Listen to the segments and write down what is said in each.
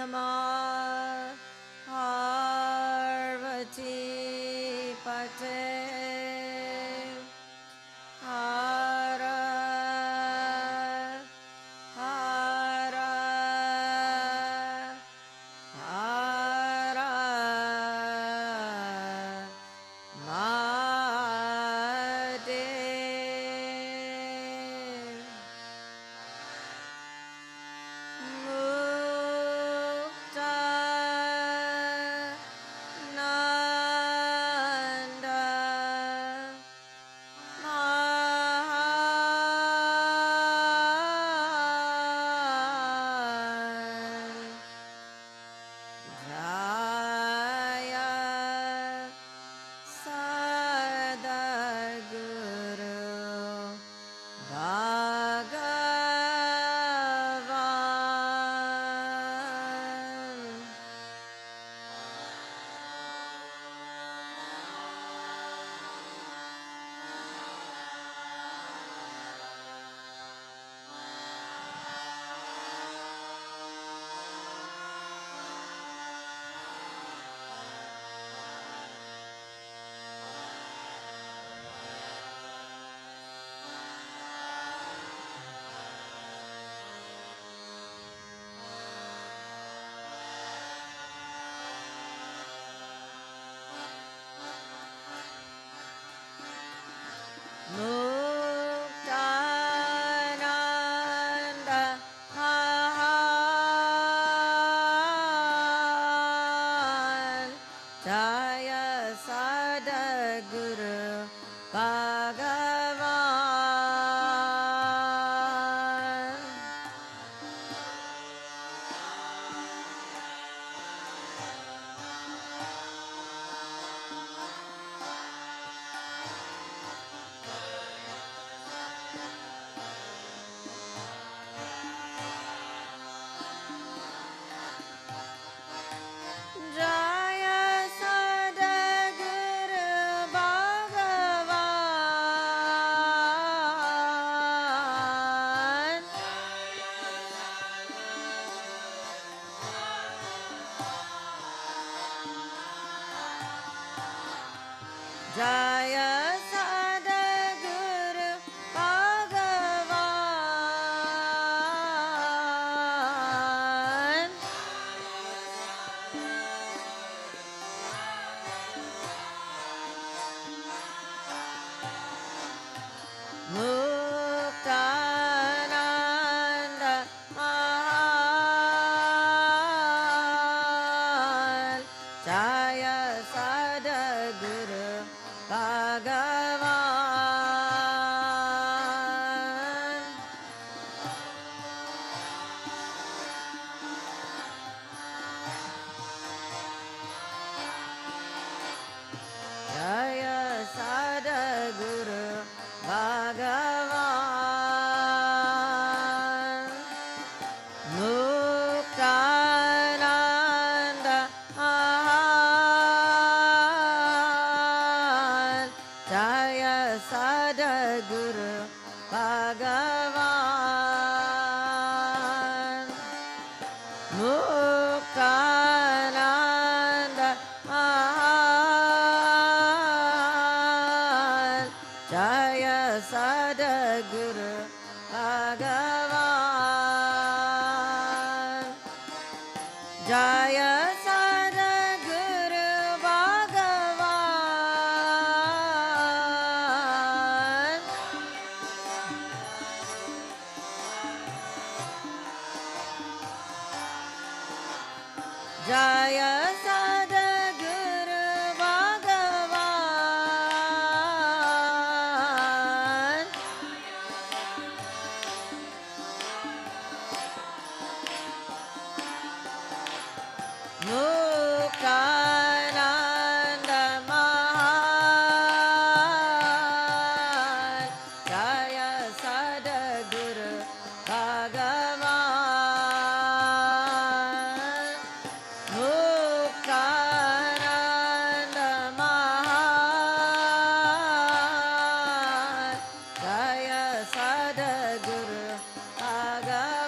Namah Parvati Pate Hara Hara Hara Mahadev. Mukta Nanda Jaya Sadaguru Bhagavan. Muktananda Mahan Jaya Sadaguru Bhagavan. Jaya Sadaguru Bhagavan. Jaya Sadaguru Bhagavan. Muktananda Mahan Jaya Sadaguru Bhagavan. Jaya Sadaguru Bhagavan. Muktananda Mahan Jaya Sadaguru Bhagavan. Muktananda Mahan Jaya Sadaguru Bhagavan. Jaya Sadaguru Bhagavan. Jaya Sadaguru Bhagavan. Muktananda Mahan Jaya Sadaguru Bhagavan. Muktananda Mahan Jaya Sadaguru Bhagavan.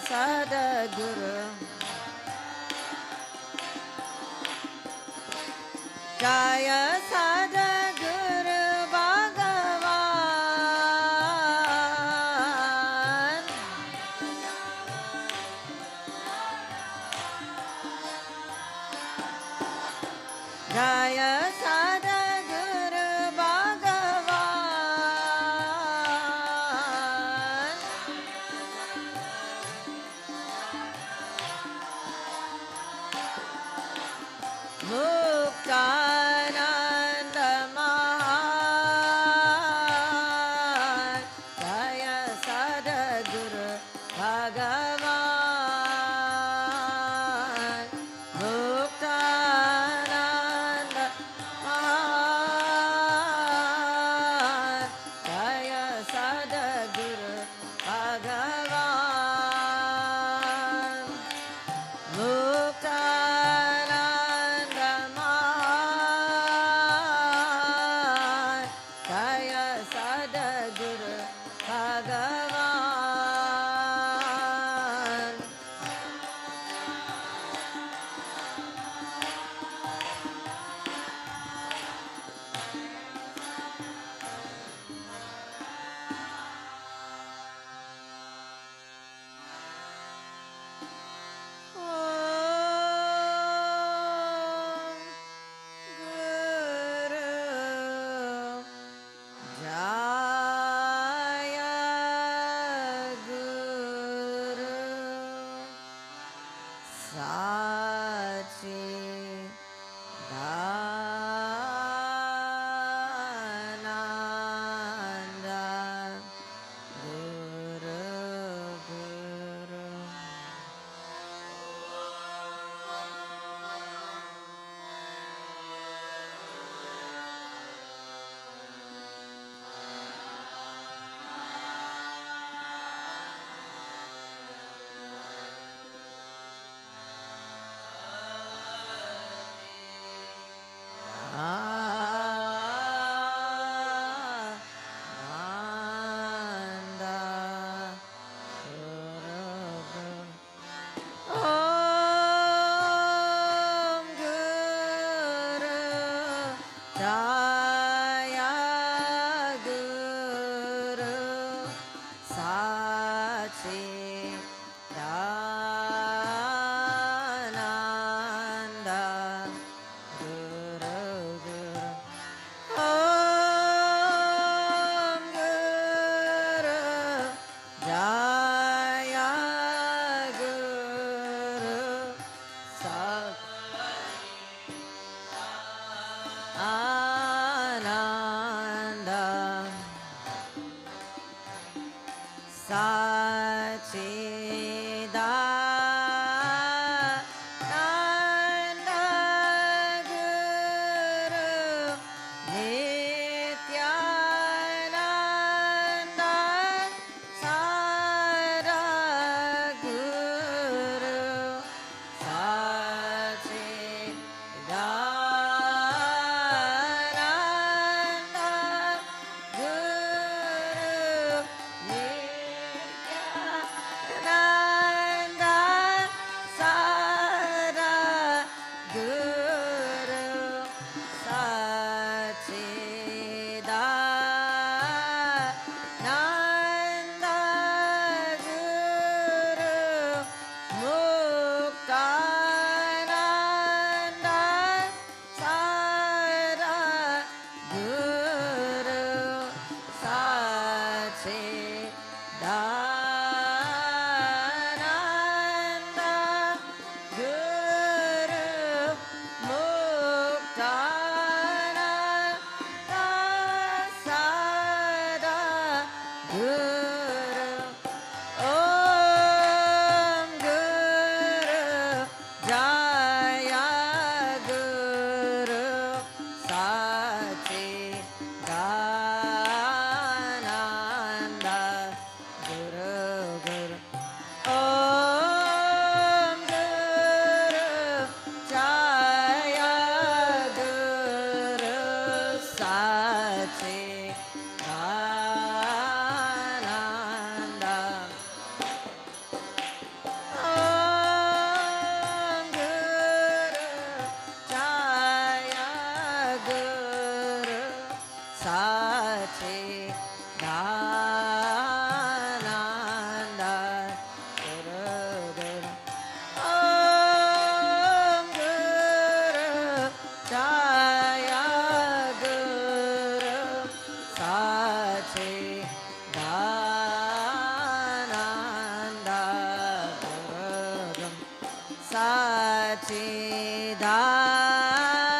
Sadguru Jaya Sadguru Bhagavan Jaya Sadguru Bhagavan Muktananda Mahan Jaya Sadguru Bhagavan Muktananda Mahan Jaya Sadguru Bhagavan Muktananda Mahan Jaya Sadguru Bhagavan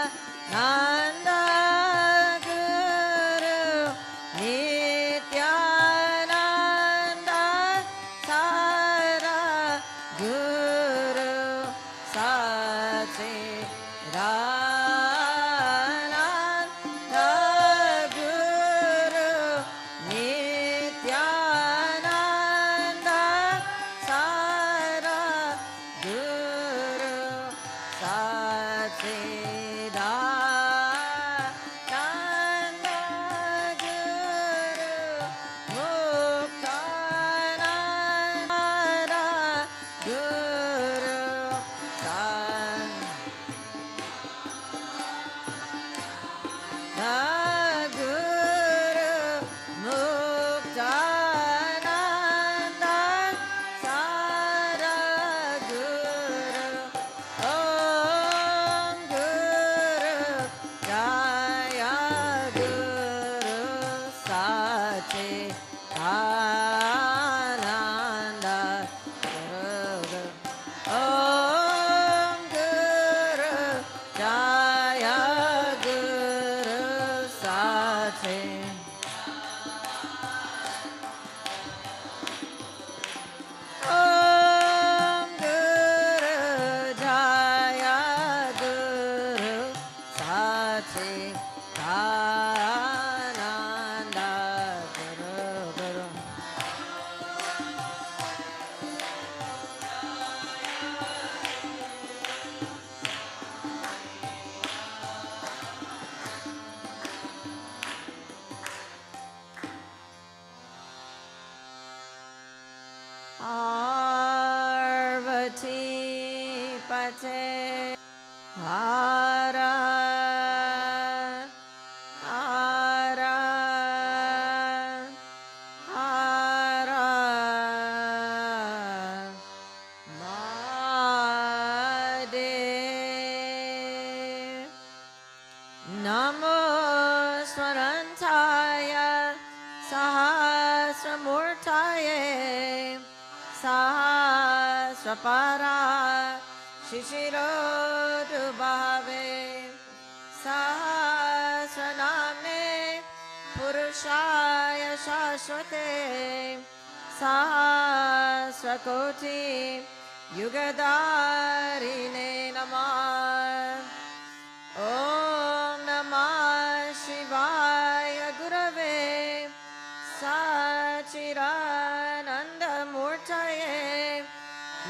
Sachidananda Guru Nityananda Sara Guru Sachidananda Guru Nityananda Sara Guru Sachidananda Guru Muktananda Guru San Guru Muktananda Sara Guru Om Guru Jaya Guru Sachidananda Guru Om Guru Jaya Guru Sati Om Guru Jaya Guru Sati Ananda Guru Guru Parvati Pate Hara Hara Hara Mahadev Namo Swarantaya Sahasramurtaye Sahasrapara Shishirodubhave Sahasraname Purushaya Shashwate Sahasrakoti Yugadarine Namah Om Namah Shivaya Gurave Sachidananda Murtaye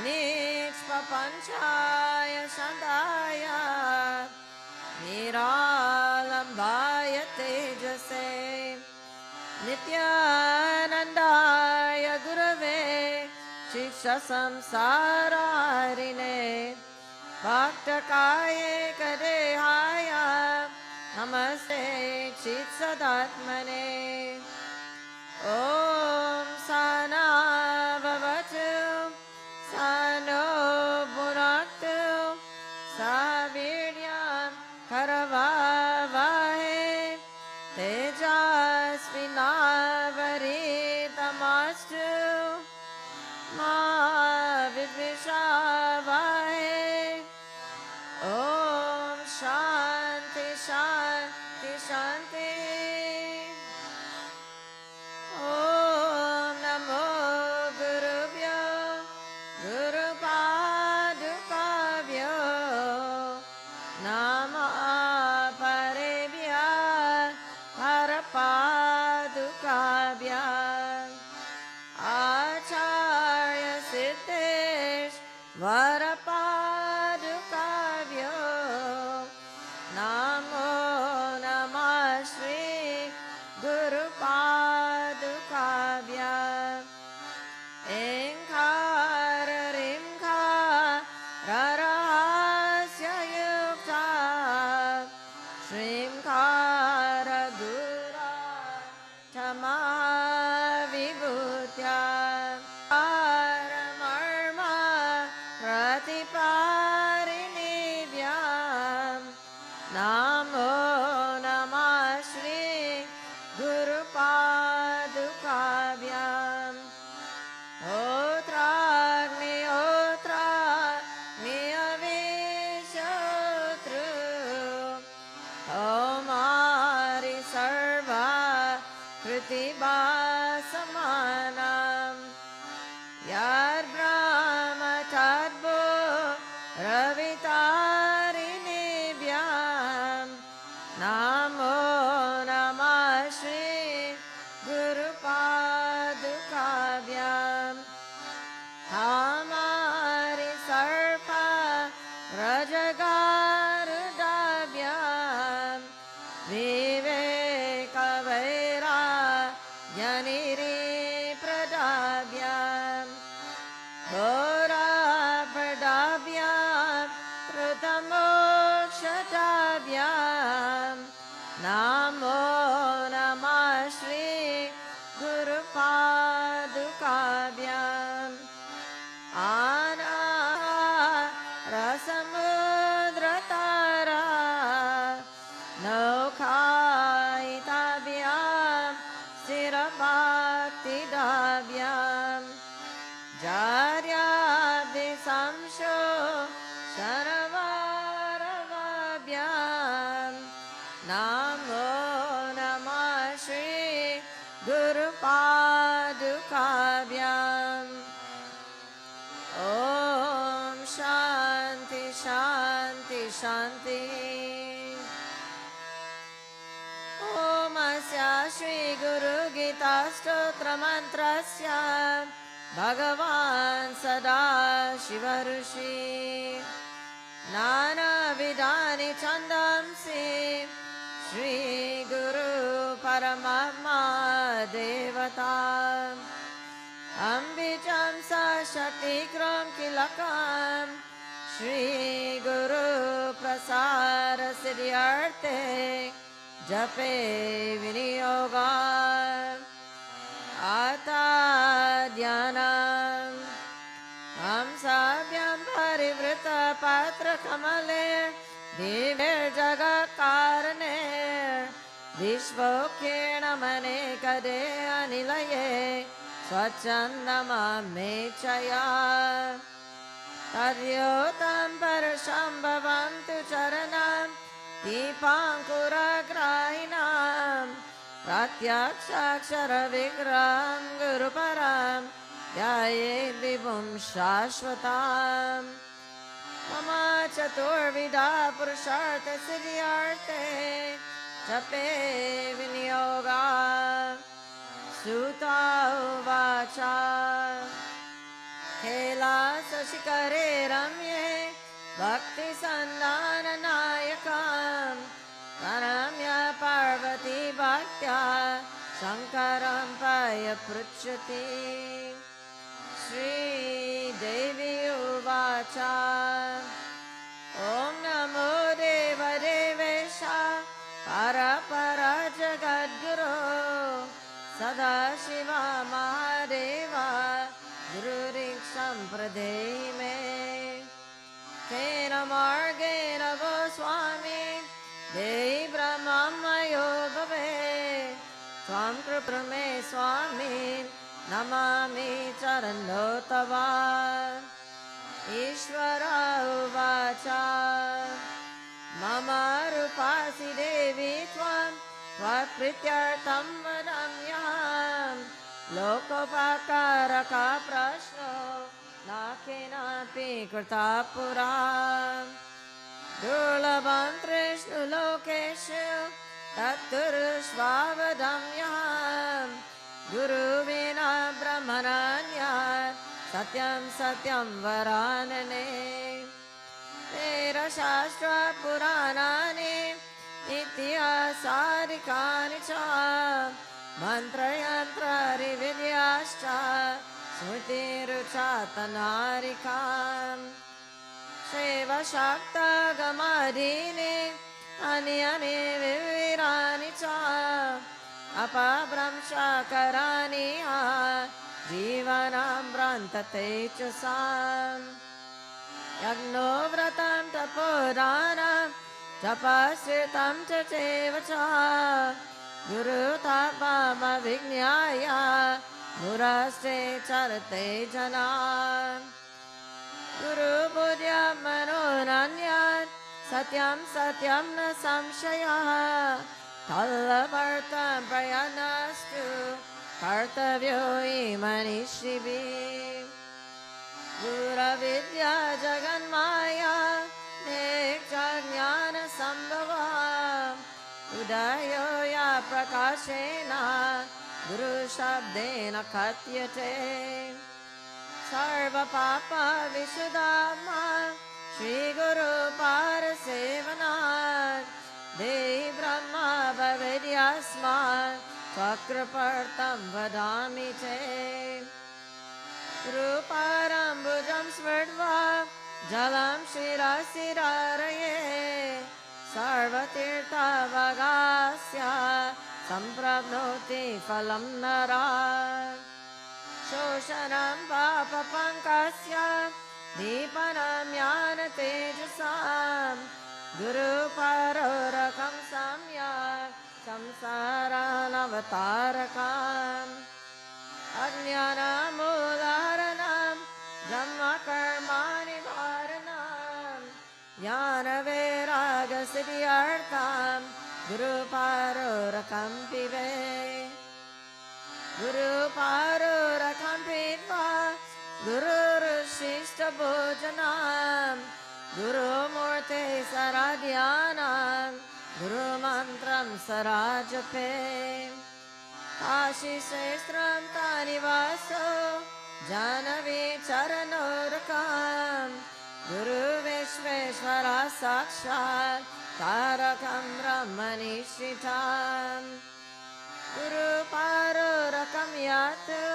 Nishpapanchaya Shandaya Niralambaya Tejase Nityanandaya Gurave Shiksha Samsararine Bhaktakaye Kadehaya Namaste Chitsadatmane Om Sana Vavatu Sano Bhunaktu Saviryam Karavavahe Tejasvinavaritamastru Ma Vidvishavahe Om Shanti Shanti Shanti Om Namo Gurubhyo Guru Padukabhyo Nama Parebhya Parapadukabhya Acharya Siddhesh Varapadukabhyo Namo Namah Shri Guru Padukabhya Enkara Rimkha Rarahasya Yukta Shrimkara Gura Tama Vibhutya Paramarma Pratipa Shanti Shanti Shanti. Om Asya Shri Guru Gita Stotra Mantrasya Bhagavan Sada Shiva Rishi Nana Vidani Chandamsi Shri Guru Paramatma Devata Ambijam Sa Shakti Kram Kilakam Shri Guru Prasara Siddhyarte Jape Viniyoga Ata Dhyanam Hamsabhyam Parivrita Patra Kamale Divir Jagat Karane Vishvokirna Mane Kade Anilaye Swachandama Mechaya Tadyotam Parashambhavam Tu Charanam Deepankura Grahinam Pratyakshakshara Vikram Guru Param Dhyaye Vibhum Shashvatam Mama Chaturvida Purushartha Siddhyarte Jape Viniyoga Suta Uvacha Kailasha Shikare Ramye Bhakti Sandhana Nayakam Karamya Parvati Bhaktya Shankaram Paya Pruchati Shri Devi Uvacha Om Namo Deva Devesha Para Para Jagadguru Sada Shiva Mahadeva Guru Riksham Prademe Kena Margena Goswami Dei Brahmamayo Bhave Tvam Kriprame Swami Namami Charandotava Ishvara Uvacha Mama Rupasi Devi Tvam Tvaprityartam Vadamyam Lokopakaraka Prashno Nakenapi Krtapura Durlabam Trishnu Lokeshu Taturshvavadamyam Guru Vina Brahmananya Satyam Satyam Varanane Veda Shastra Puranani Ityasarikani Cha Mantra Yantra Rividyascha Smriti Ruchatanarikam Sheva Shakta Gamadini Ani Ani Vivirani Cha Apa Brahmsha Karani Jivanam Brantate Chasam Yagno Vratam Tapodanam Tapasritam Tachevacha Guru Tapama Vignyaya Muraste Charate Jana Guru Budya Manonanyan Satyam Satyam Na Samshaya Talavartam Prayanastu Kartavyo Imanishribi Gura Vidya Jaganmaya Nekjajnana Sambhava Udayo Ya Prakashena Guru Shabdena Katyate Sarva Papa Vishudama Shri Guru Parasevanat Dei Brahma Bhavidyasmat Chakrapartam Vadami Te Ruparam Bhujam Smrdva Jalam Shirasiraraye Sarva Tirtha Vagasya Samprabnoti Phalam Nara Shoshanam Papa Pankasya Deepanam Yana Tejasam Guru Parorakam Samya Samsara Navatarakam Ajnana Mularanam Dhamma Karmani Varanam Jnana Viraga Siddhyartham Guru Parorakam Pive Guru Parorakam Pitva Guru Vishishtabhojanam Guru Murte Saradhyanam Guru Mantram Sarajape Kashi Sestram Tanivaso Janavi Charanorakam Guru Vishveshvara Sakshat Tarakam Brahmanishitam Guru Parorakam Yatu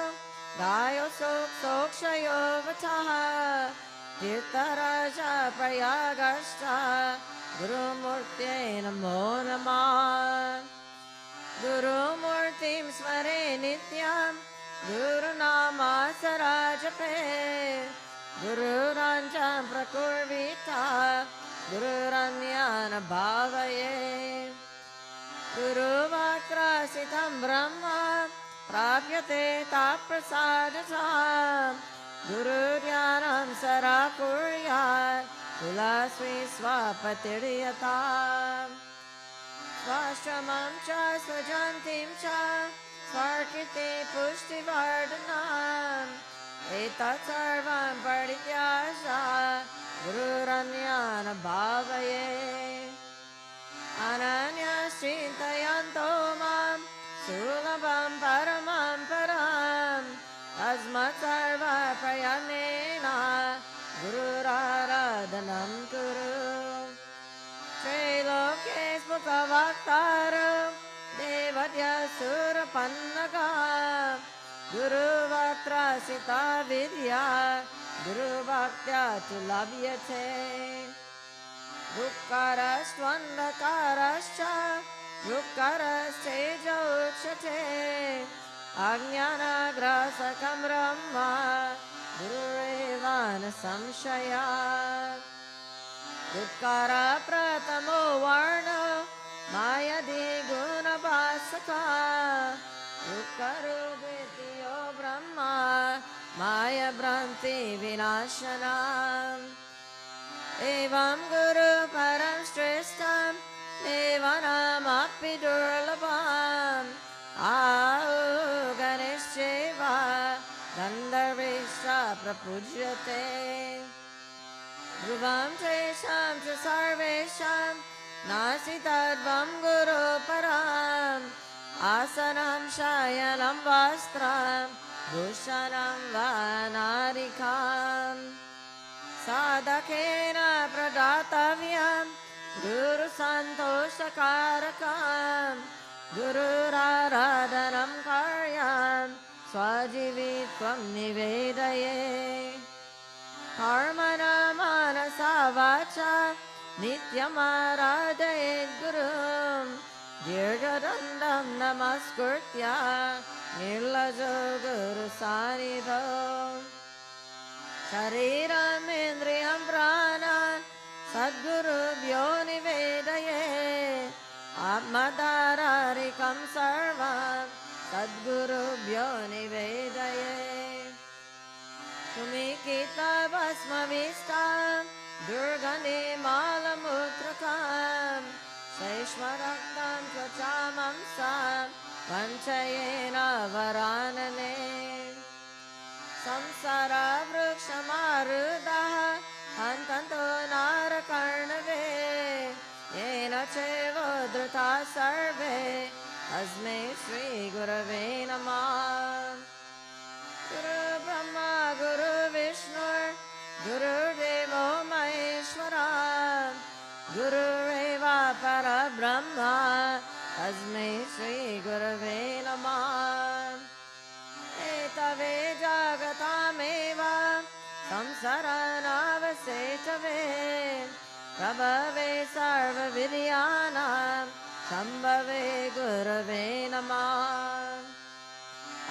Gayo Sok Sokshayo Vataha Tirtharaja Prayagashta Guru Murtye Namo Namah Guru Murtim Smare Nityam Guru Nama Sarajape Guru Ranjam Prakurvita Guru Ranyana Bhavaye Guru Vakrasitam Brahma Prapyate Taprasadasam Guru Dhyanam Sarakuryat Tulasvi Swapatiryatam Svashramam Cha Swajantim Cha Swarkite Pushtivardhanam Etat Sarvam Parityasha Guru Ranyana Bhavaye Ananya Srintayanto Mam Sulabam Paramam Param Tasmat Sarva Prayanena Guru Raradhanam Kuru Trilokes Bhutavaktaram Devadya Surapannaka Guru Vatrasita Vidya Guru Bhaktya Tulabhyate Dukkarastvandhakarascha Dukkarasceja uchate Ajnana grasakam brahma Gururevana samshaya Dukkara pratamo varna Mayadi guna basaka Dukkaru dvitiyo brahma Maya Branti Vinashanam Evam Guru Param Shreshtam Devanam Api Durlabham Ahu Ganeshcheva Gandharveshta Prapujyate Dhruvam Tesham Cha Sarvesham Nasitadvam Guru Param Asanam Shayanam Vastram Bhushanam Vanarikam Sadhakena Pradatavyam Guru Santoshakarakam Guru Raradhanam Karyam Swajivitvam Nivedaye Karmana Manasa Vacha Nityam Aradayet Gurum Dirgadandam Namaskurtya Nirlajo Guru Sanidho Shariram Indriyam Pranan Sadguru Bhyo Nivedaye Atmadararikam Sarvam Sadguru Bhyo Nivedaye Tumikita Basma Vistam Durgani Malamutrakam Saishmaraktam Tvachamam Sam Vanchayena Varanane Samsara Vrukshamarudaha Hantanto Narakarnave Yena Chevo Dhruta Sarve Asme Shri Gurave Namah Guru Brahma Guru Vishnu Guru Devo Maheshwara Guru Reva Para Brahma Asme Shri Gurave Namah Etave Jagatameva Samsaranavasechave Prabhave Sarva Vidyanam Sambhave Gurave Namah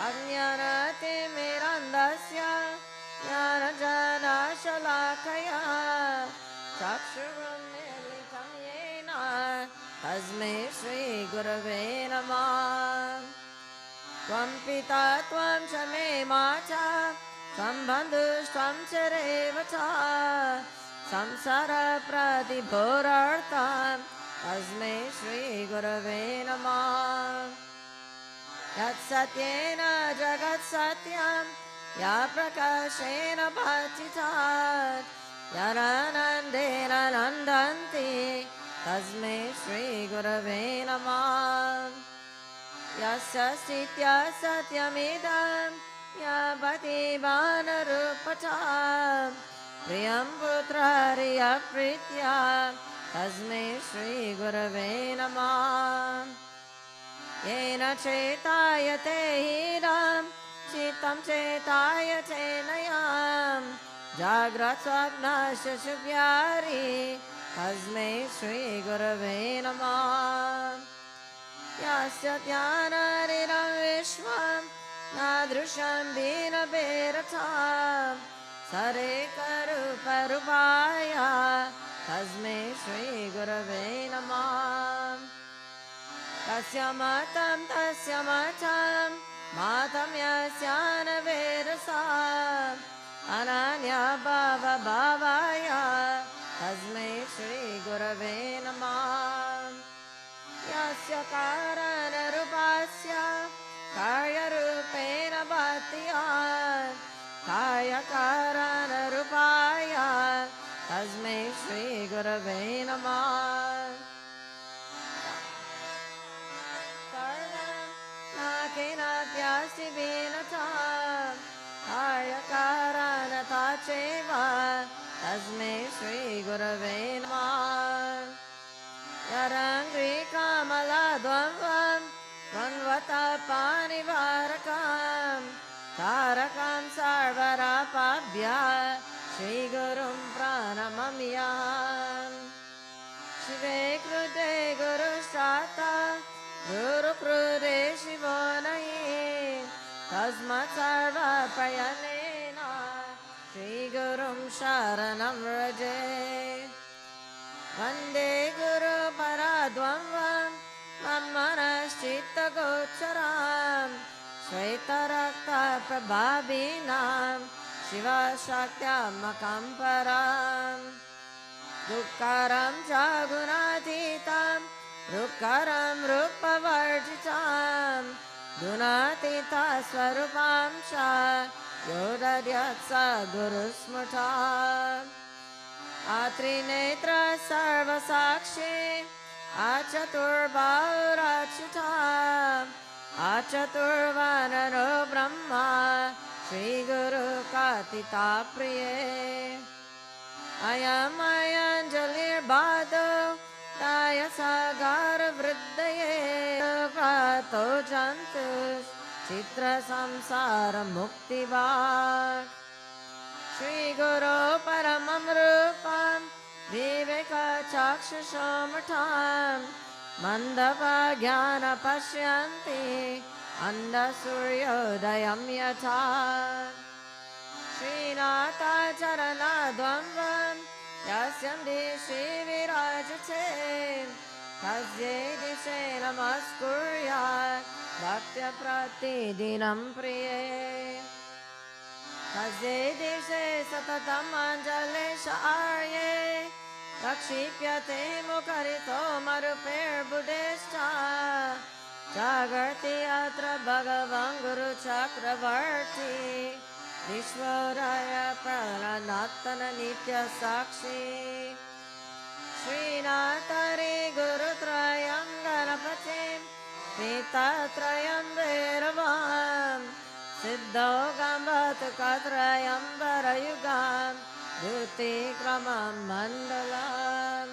Ajnanati Mirandasya Jnanajana Shalakaya Chakshuram Militam Yena Tasme Shri Gurave Namah Tvam Pita Tvam Chame Macha Tvam Bandhush Tvam Charevata Samsara Pratibhorartham Tasme Shri Gurave Namah Yat Satyena Jagat Satyam ya prakashena bhatitat yananandena nandanti tasmai Shri Gurave Namah. Yasya sitya satyamidam yabhati vanarupatam priyam putrariya pritya tasmai Shri Gurave Namah. Yena chetayate hidam chitam chetayate nayam jagrat swapna shashubhyari tasmai Shri Gurave Namah. Yasya dhyanariram vishvam nadrusham dina beratam sareka rupa rupaya tasmai Shri Gurave Namah. Tasya matam matam yasyana vedasam ananya bhava bhavaya tasmai Shri Gurave Namah. Yasya karana rupasya karya rupena bhatiyat karya karana rupaya tasmai Shri Gurave Namah. Sarvam nakena pyasti vinatam karya karana tacheva tasmai Shri Gurave Namah. Yarangri kamala dvamvam Vanvata panivarakam Tarakam sarvarapabhya Shri Gurum pranamamyam. Shive krude guru shata Guru krude shivonai Tasmat sarva prayanena Shri Gurum sharanam raje. Vande Guru Paradvamvam Mammanaschitta Gocharam Shvetarakta Prabhabinam Shiva Shakyam Makamparam Dukkaram Jagunatitam Rukkaram Rupavarjitam Gunatita Swarupam Cha Yodadyatsa Guru Smrtam. Atrinetra sarvasakshi achaturbaurachita achaturvanano brahma Shri Guru Katita Priye. Ayam ayanjalir bhado daya sagara vriddaye prato jantus chitra samsara mukti bhat. Shri Guru Paramam Rupam Viveka Chakshushamratam Mandava Jnana Pashyanti Anda Suryodayam Yata. Shri Nata Charana Dvamvam Yasyam Dishi Virajate Tasye Dishe Namaskurya Bhaktya Pratidinam Priye. Tasye dishe satatam anjalesha arye Rakshipyate mukarito marupir buddhishta Jagarti atra bhagavan guru chakravarti Vishwaraya pranatana nitya sakshi. Srinatari guru trayam ganapatim Pitatrayam veravam Siddho Gambhata Katrayam Varayugam Dhuti Kramam Mandalam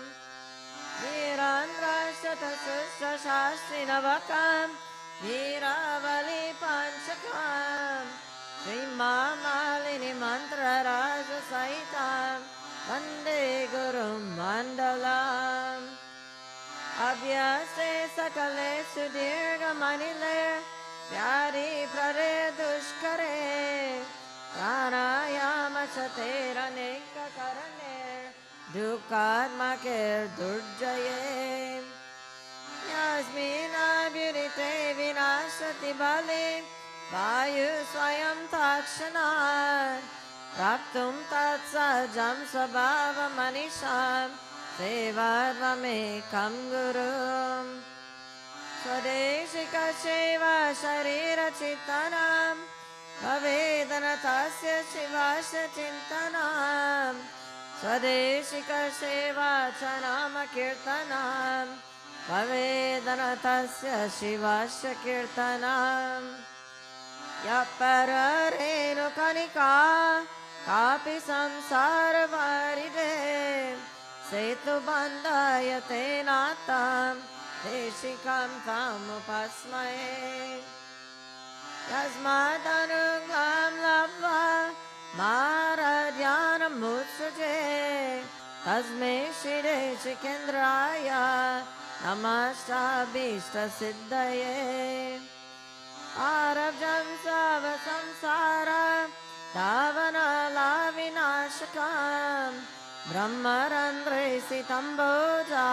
Virandra Shata Susra Shastri Navakam Viravali Panchakam Shri Malini Mantra Raja Saitam Vande Guru Mandalam Abhyase Sakale Sudirga Manile Pyari prare dushkare Pranayama chateraneka karane Dukkarmakir durjaye. Yasmina vyurite vinashati bali Vayu swayam takshanat Praptum tatsajam svabhava manisham Sevadvamekam gurum. Swadeshika Sheva Sharira Chitanam भवेदनतस्य शिवस्य चिन्तनं स्वदेशिकसेवा च नाम कीर्तनं भवेदनतस्य शिवस्य कीर्तनं यः पररेणुकनिका कापि संसारवारिधे सेतुबन्धयते नातं देशिकं तमुपस्महे यस्मादनुग्रहं लब्ध्वा मारज्ञानमुत्सृजे तस्मै श्रीदेशिकेन्द्राय नमस्ताभीष्टसिद्धये आरब्धं सर्वसंसार धावनलाविनाशकं ब्रह्मरन्ध्रसितं भोजा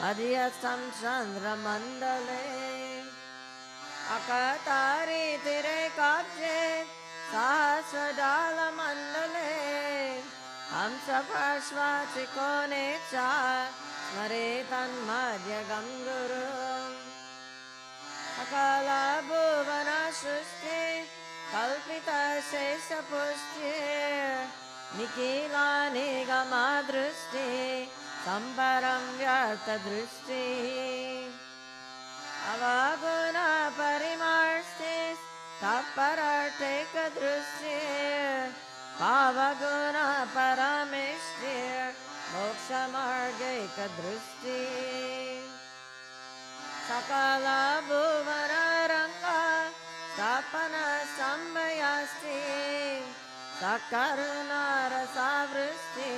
मध्यस्थं चन्द्रमण्डले अकतारितिरेकाब्जे सहस्रडालमण्डले हंसपार्श्वचिकोणे च स्मरेतन्मध्यगं गुरुम् अकलभुवनसृष्टे कल्पितशेषपुष्टे निखिलानिगमदृष्टे सम्परं व्यर्थदृष्टे अवगुणपरिमर्ष्टे तत्परार्थैकदृष्टे भावगुणपरमेष्टे मोक्षमार्गैकदृष्टे सकलभुवनरङ्गा स्थापनसंभयास्ते सकरुणारसावृष्टे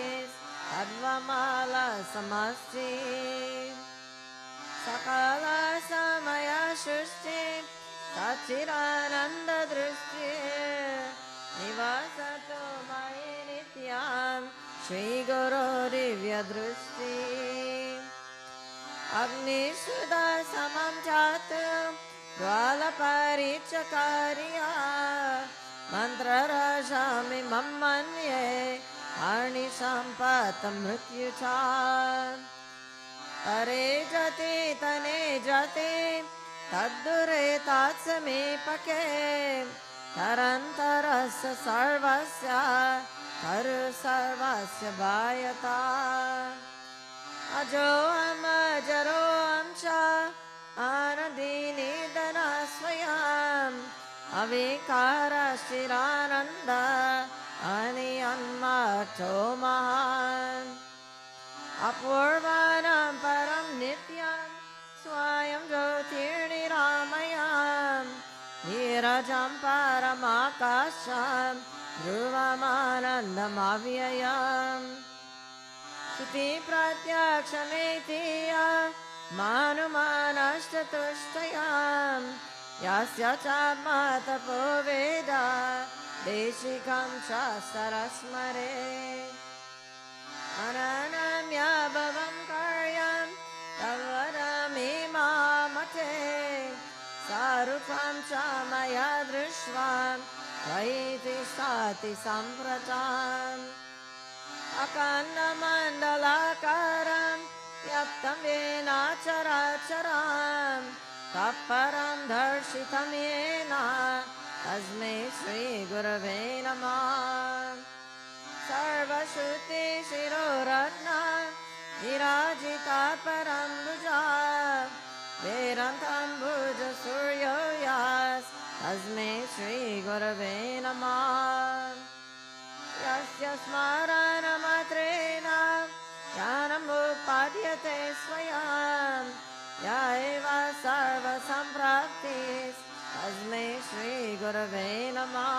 सर्वमालसमस्ते सकलसमयसृष्टे सच्चिदानन्ददृष्टे निवसतु मयि नित्यं श्रीगुरोर्दिव्यदृष्टे अग्निसुदसमं जातु ज्वालपरीक्षकार्या मन्त्ररसामिमं मन्ये अग्निसम्पत्मृत्युचा तरे जति तने जति तद्दुरे तत्समीपके तरन्तरस्य सर्वस्य तरु सर्वस्य भायता अजोऽहमजरोऽहं च आनन्दिनिधनस्वयम् अविकारश्चिरानन्द अनियन्मठो महान् अपूर्वाणां परं नित्यं स्वयं ज्योतिर्निरामयं नीरजं परमाकाशं ध्रुवमानन्दमव्ययम् श्रुतिप्रत्यक्षमेतीय मानुमानश्चतुष्टयं यस्य च मतपो वेद देशिकं च सरस्मरे अननम्य भवं कार्यं तवरमिमामते सारूपं च मया दृष्ट्वा त्वयि तिष्ठति सम्प्रताम् अखण्डमण्डलाकारं व्याप्तं येन चराचरं तत्परं दर्शितं येन तस्मै श्रीगुरवे नमः सर्वश्रुतिशिरोरत्ना विराजिता परं भुजा वेदान्तं भुजसूर्यो यास् तस्मै श्रीगुरवे नमः यस्य स्मरणमात्रेण ज्ञानमुत्पाद्यते स्वयं य एव सर्वसम्प्राप्तिस् तस्मै श्रीगुरवे नमः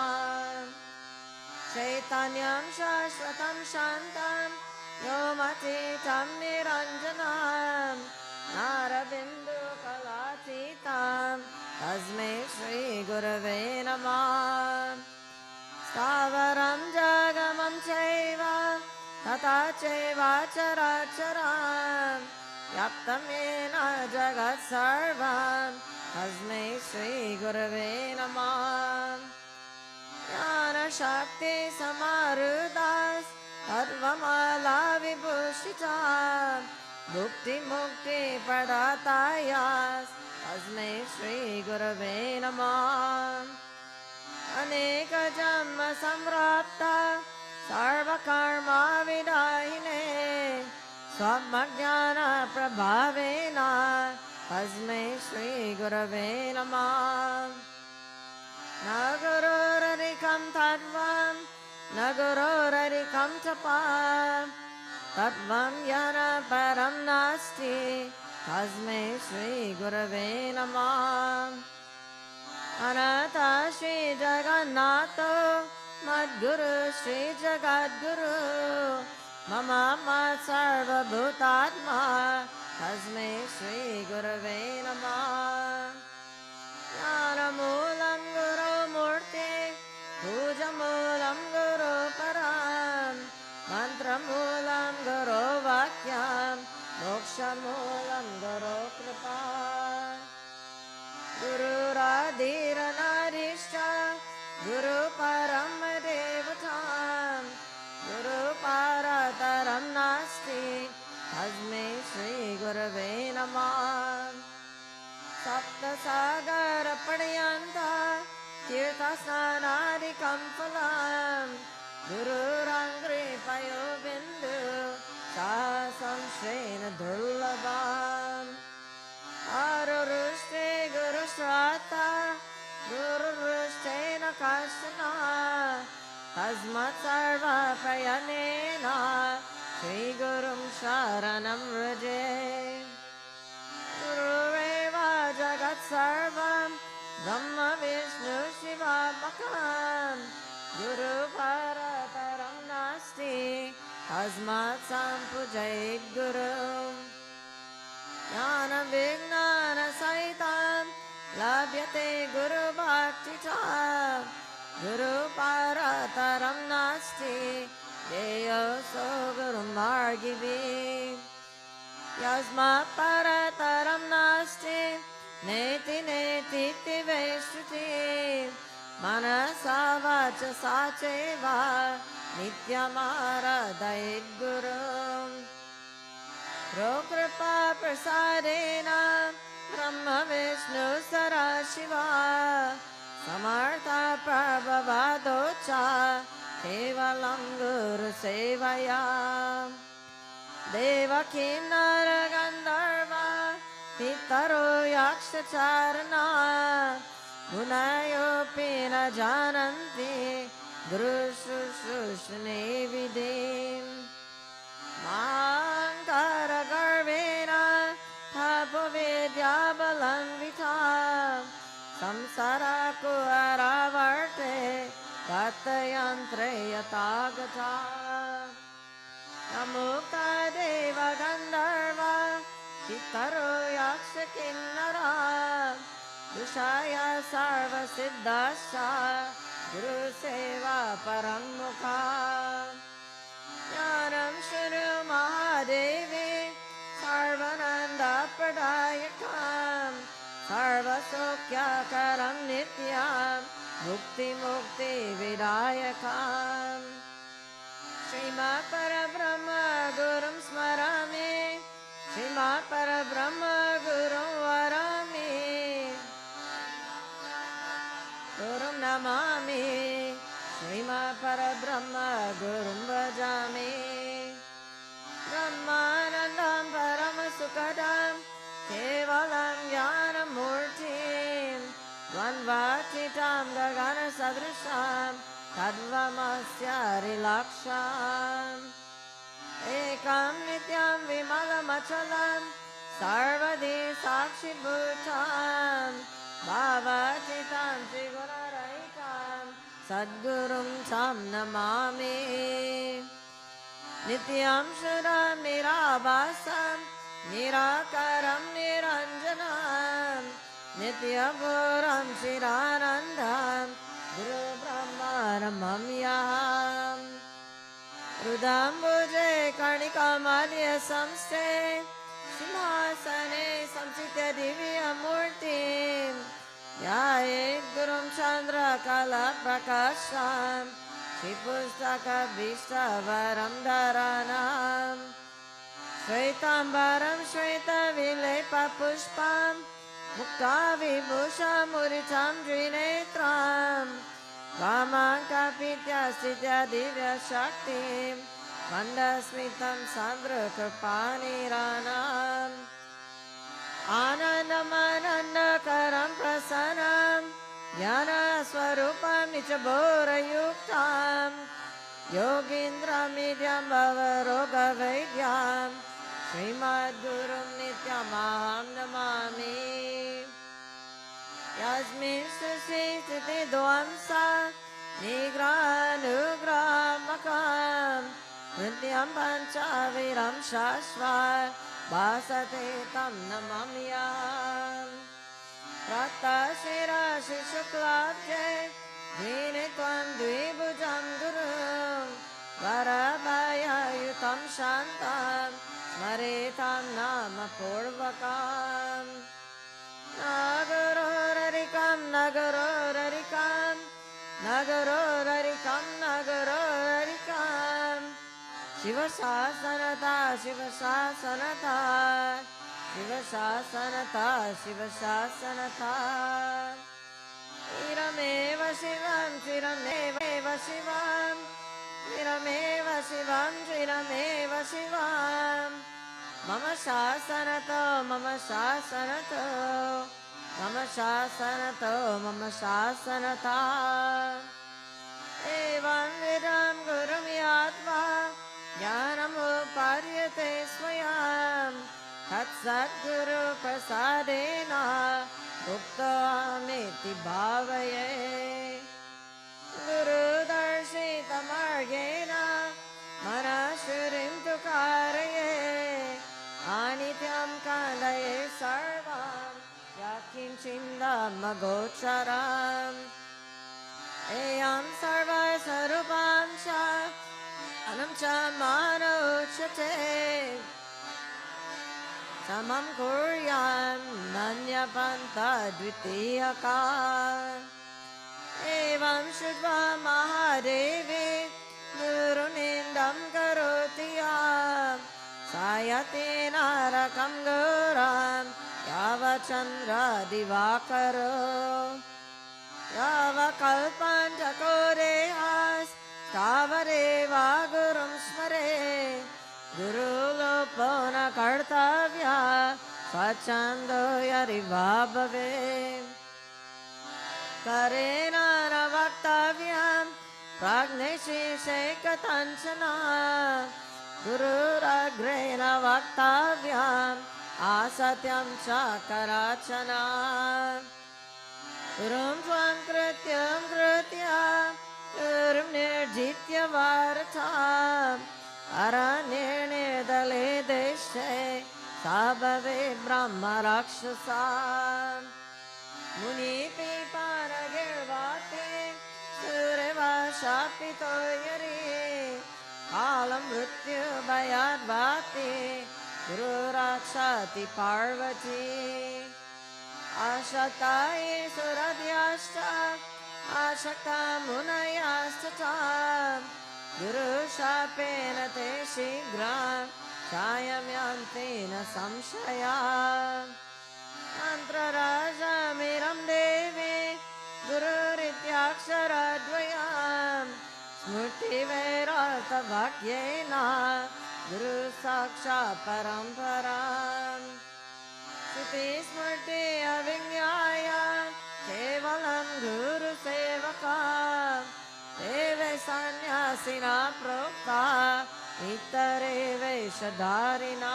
चैतन्यं शाश्वतं शान्तं व्योमतीतं निरञ्जनं नारबिन्दुकलातीतं तस्मै श्रीगुरवे नमः स्थावरं जगमं चैव तथा चैवाचराचरं व्याप्तं येन जगत्सर्वं तस्मै श्रीगुरवे नमः ज्ञानशक्तिसमारुदास् सर्वमालाविभूषिता भुक्तिमुक्तिप्रदातायास् तस्मै श्रीगुरवे नमः अनेक जन्म संप्राप्ता सर्वकर्मा विदायिने स्वज्ञान प्रभावेन तस्मै श्री गुरवे नमः। न गुरोररिकं तत्त्वं न गुरोररिकं तपः तत्त्वं येन परं नास्ति तस्मै श्री गुरवे नमः। अनंत श्री जगन्नाथो मद्गुरु श्री जगद्गुरु मम मत् सर्वभूतात्मा तस्मै श्री गुरवे नमः। ज्ञानमूलं गुरुमूर्ते पूजमूलं गुरुपरं मन्त्रमूलं गुरुवाक्यं मोक्षमूलं गुरुकृपा। गुरुरादिरनादिश्च गुरुपरं देवतां गुरुपरतरं नास्ति तस्मै श्री गुरवे नमः। सप्तसागरपर्यन्तं तीर्थस्नानादिकं फलं गुरुरङ्घ्रिपयो बिन्दु संश्रेण दुर्लभम्। आरुरुष्टे गुरुश्राता गुरुरुष्टेन कश्चन तस्मात् सर्वप्रयत्नेन श्रीगुरुं शरणं व्रजे। गुरुरेव जगत्सर्वं ब्रह्म विष्णु शिवात्मकं गुरुपरतरं नास्ति तस्मात् सम्पूजयेत् गुरुम्। ज्ञानविज्ञानसहितं लभ्यते गुरुभक्तिचा गुरुपरतरं नास्ति देयोऽसो गुरुमार्गिभिः। यस्मात् परतरं नास्ति नेति नेतीति वै श्रुतिः मनसा वाचसा चैव नित्यमाराधयेत् गुरुम्। कृपा प्रसादेन ब्रह्म विष्णु सदाशिवा समर्थ प्रभवादो च केवलं गुरुसेवया। देवकीं नरगन्धर्व पितरो यक्षचारणा मुनयोऽपि न जानन्ति गुरुशुश्रूषणे विधिम्। माङ्करगर्वेण तपोविद्याबलान्विता संसारकुहरावर्ते तत्तयन्त्रे यथा गता। अमुक्ता देवगन्धर्व पितरो यक्षकिन्नरा दुषाय सर्वसिद्धाश्च गुरुसेवा परन्मुखा। ज्ञानं शृणु महादेवी सर्वानन्दप्रदायकं सर्वसौख्यकरं नित्यं मुक्तिविदायकम्। श्रीमत्परब्रह्म गुरुं स्मरामि श्रीमत्परब्रह्म गुरुं वरामि गुरुं नमामि श्रीमत्परब्रह्म गुरुं भजामि। ब्रह्मानन्दं परमसुखदं केवलं ज्ञानमूर्तिं द्वन्द्वातीतं गगनसदृशं तद्वमस्य हरिलक्षम्। एकं नित्यं विमलमचलं सर्वदि साक्षिभूतं भावातीतं त्रिगुणरहितं सद्गुरुं तं नमामि। नित्यं शुद्धं निराभासं निराकारं निरञ्जनं नित्यपूर्णं चिदानन्दं गुरुब्रह्मणमम्यहम्। हृदम्बुजे कर्णिकामध्ये संस्थे सिंहासने संस्थित्य दिव्यमूर्तिं ध्यायेत् गुरुं चन्द्रकलाप्रकाशं श्रीपुस्तकभीष्टवरं धराणां। श्वेताम्बरं श्वेतविलेपपुष्पं मुक्ताविभूषमुरितं द्विनेत्रं वामाङ्कपीत्यास्थित्या दिव्यशक्तिं मन्दस्मितं सान्द्रकृपानिरानाम् आनन्दमानन्दकरं प्रसन्नं ज्ञानस्वरूपं निजबोधयुक्तं योगीन्द्रमिद्यं भवरोगवैद्यं श्रीमद्गुरुं नित्यमहं नमामि यस्मिन् स्थितिध्वंसा निग्रहानुग्रामकं कृत्यं पञ्चवीरं शाश्वत भासते तं नमाम्यहम् प्रातःशिरशिशुक्लाब्जे दीनित्वं द्विभुजं गुरुं वरभययुतं शान्तं स्मरेतं नाम पूर्वकम् न गुरोररिकं न गुरोररिकं न गुरोररिकं न गुरोररिकं शिवशासनता शिवशासनता शिवशासनता शिवशासनता चिरमेव शिवं चिरमेव शिवं चिरमेव शिवं चिरमेव शिवं मम शासनतो मम शासनतो मम शासनतो मम शासनता एवं विदं गुरुं यात्वा ज्ञानमुपार्यते स्वयं तत्सद्गुरुप्रसादेन उक्तवामिति भावये गुरुदर्शितमार्गेण मनःशुरिं तु कारये अनित्यं कालये सर्वं यत्किञ्चिदमगोचरम् एयं सर्वस्वरूपं च अनं च मानोच्यते समं कुर्यां नान्यपन्था द्वितीयका एवं श्रुत्वा महादेवी गुरुनिन्दं करोति यः सा यति नरकं घोरं यावच्चन्द्रदिवाकरो यावकल्पं चकोरेहास्तावदेव गुरुं स्मरे गुरुलोपो न कर्तव्यः स्वच्छन्दो यदिवा भवेत् करेण न वक्तव्यं प्राज्ञशेषे कथञ्चन गुरुरग्रेण वक्तव्यम् असत्यं च कराचन गुरुं त्वं कृत्यं कृत्य गुरुं निर्जित्य वारथम् अरण्ये देशे सा भवेत् ब्रह्मराक्षसा मुनिपीपानगिर्वाते सूर्यवशापितो यरि कालं मृत्युभयाद्वाते गुरुरक्षति पार्वती आशक्ताये सुरद्याश्च आशक्ता मुनयाश्च गुरुशापेन ते शीघ्रं छायम्यन्ते न संशया मन्त्रराजमिरं देवी गुरुरित्याक्षरद्वयं स्मृतिवैरार्थवाक्येन गुरु साक्षात् परम्पराम् श्रुतिस्मृति अविज्ञाय केवलं गुरुसेवका देवे सन्न्यासिना प्रोक्ता इतरे वेषधारिणा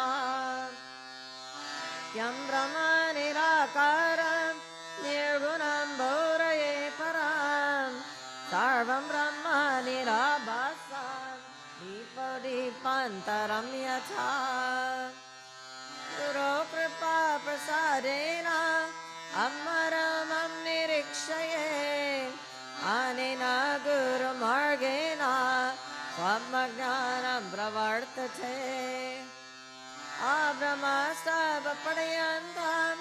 यं ब्रह्म निराकारं निर्गुणं बोधये परं सर्वं ब्रह्म निराभासं दीपो दीपान्तरं यथा गुरो कृपा प्रसादेन अमरमं निरीक्षये अनेन गुरुमार्गेण स्वात्मज्ञानं प्रवर्तते आब्रह्मस्तवपर्यन्तं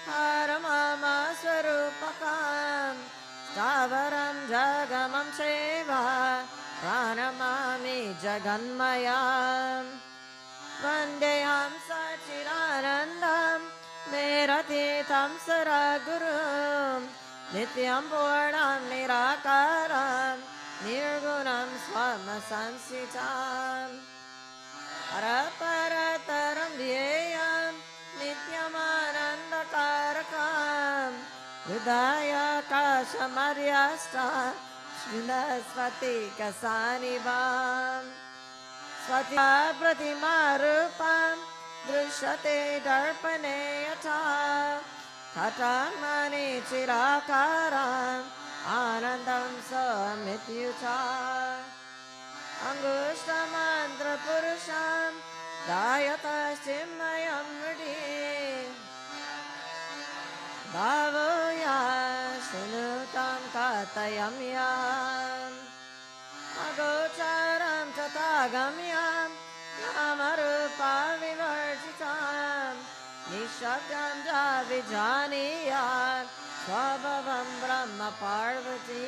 परमम स्वरूपकं स्थावरं जगमं चैव प्रणमामि जगन्मयम् वन्देऽहं सच्चिदानन्दं मेरतीतं सरगुरुं Nityam Purnam Nirakaram Nirgunam Swama Sansitam Paraparataram Dhyeyam Nityamanandakarakam Hridaya Kashamadhyasta Srinasvati Kasanibam Svatya Pratimarupam Drishyate Darpane Yata Katamani Chirakaram Anandam Samityuta Angushta Mantra Purusham Dayata Shimayam Vidi Bhavoya Shinutam Katayam Yam Agocharam Tatagamyam Namarupa Vivarjitam Nishabdam Javijaniyat Swabhavam Brahma Parvati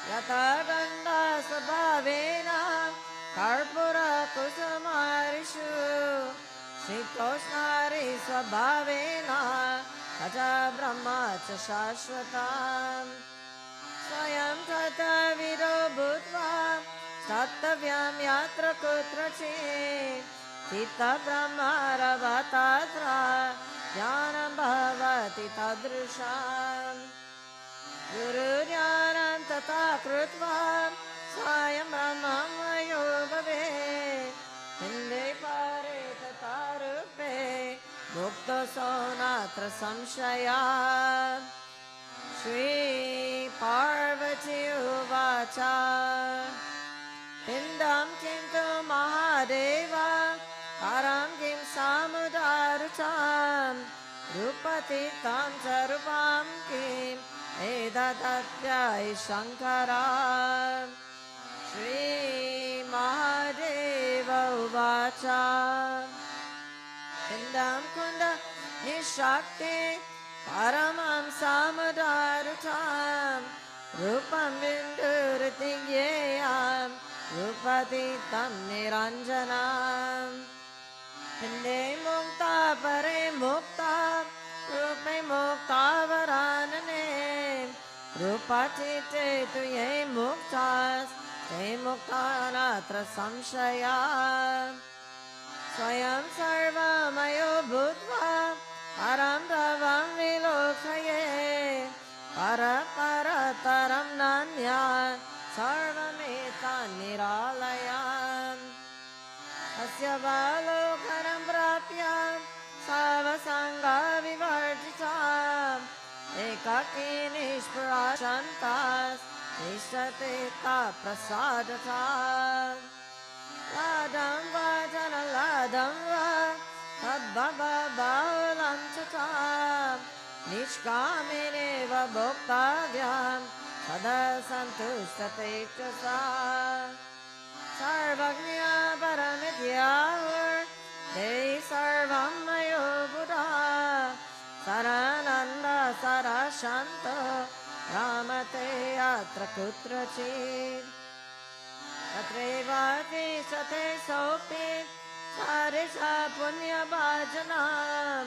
Yata Ganda Sabhavena Karpura Kusamarishu Sitoshnari Swabhavena Kaja Brahma Cha Shashvatam Swayam Tata Vido Bhutva Tattavyam Yatra Kutrachit Chitta Brahma Ravatatra Jnanam Bhavati Tadrusham Guru Jnanam Tata Krutva Swayam Brahmam Vayo Bhave Hinde Pare Tata Rupe Mukta Sonatra Samshaya Shri Parvati Uvacha Pindam Kim Tu Mahadeva Param Kim Samudarutam Rupati Tam Charupam Kim Edatatya Shankara Shri Mahadeva Uvacha Pindam Kunda Nishakti Paramam Samudarutam Rupam Vinduritingeyam Rupati Tam Niranjanam Pinde Mukta Pare Mukta Rupe Mukta Varanane Rupati Te Tuye Muktas Te Mukta Natra Samshaya Swayam Sarvamayo Bhutva Param Dhavam Vilokhaye Para Para Taram Nanya Sarvametan Niralayam Asya Valokaram Prapya Savasanga Vivarjitam Ekaki Nishpara Shantas Nishate Ta Prasadatam Ladam Vajana Ladam Va Tadbaba Baulam Chatam Nishkamineva Bhoktavyam Sada Santushtate Chasa Sarvagnya Paramityahur Dei Sarvam Mayo Buddha Sarananda Sarashanta Ramate Atra Kutrachit Tatrevati Sate Sopi Sarisha Punya Bhajanam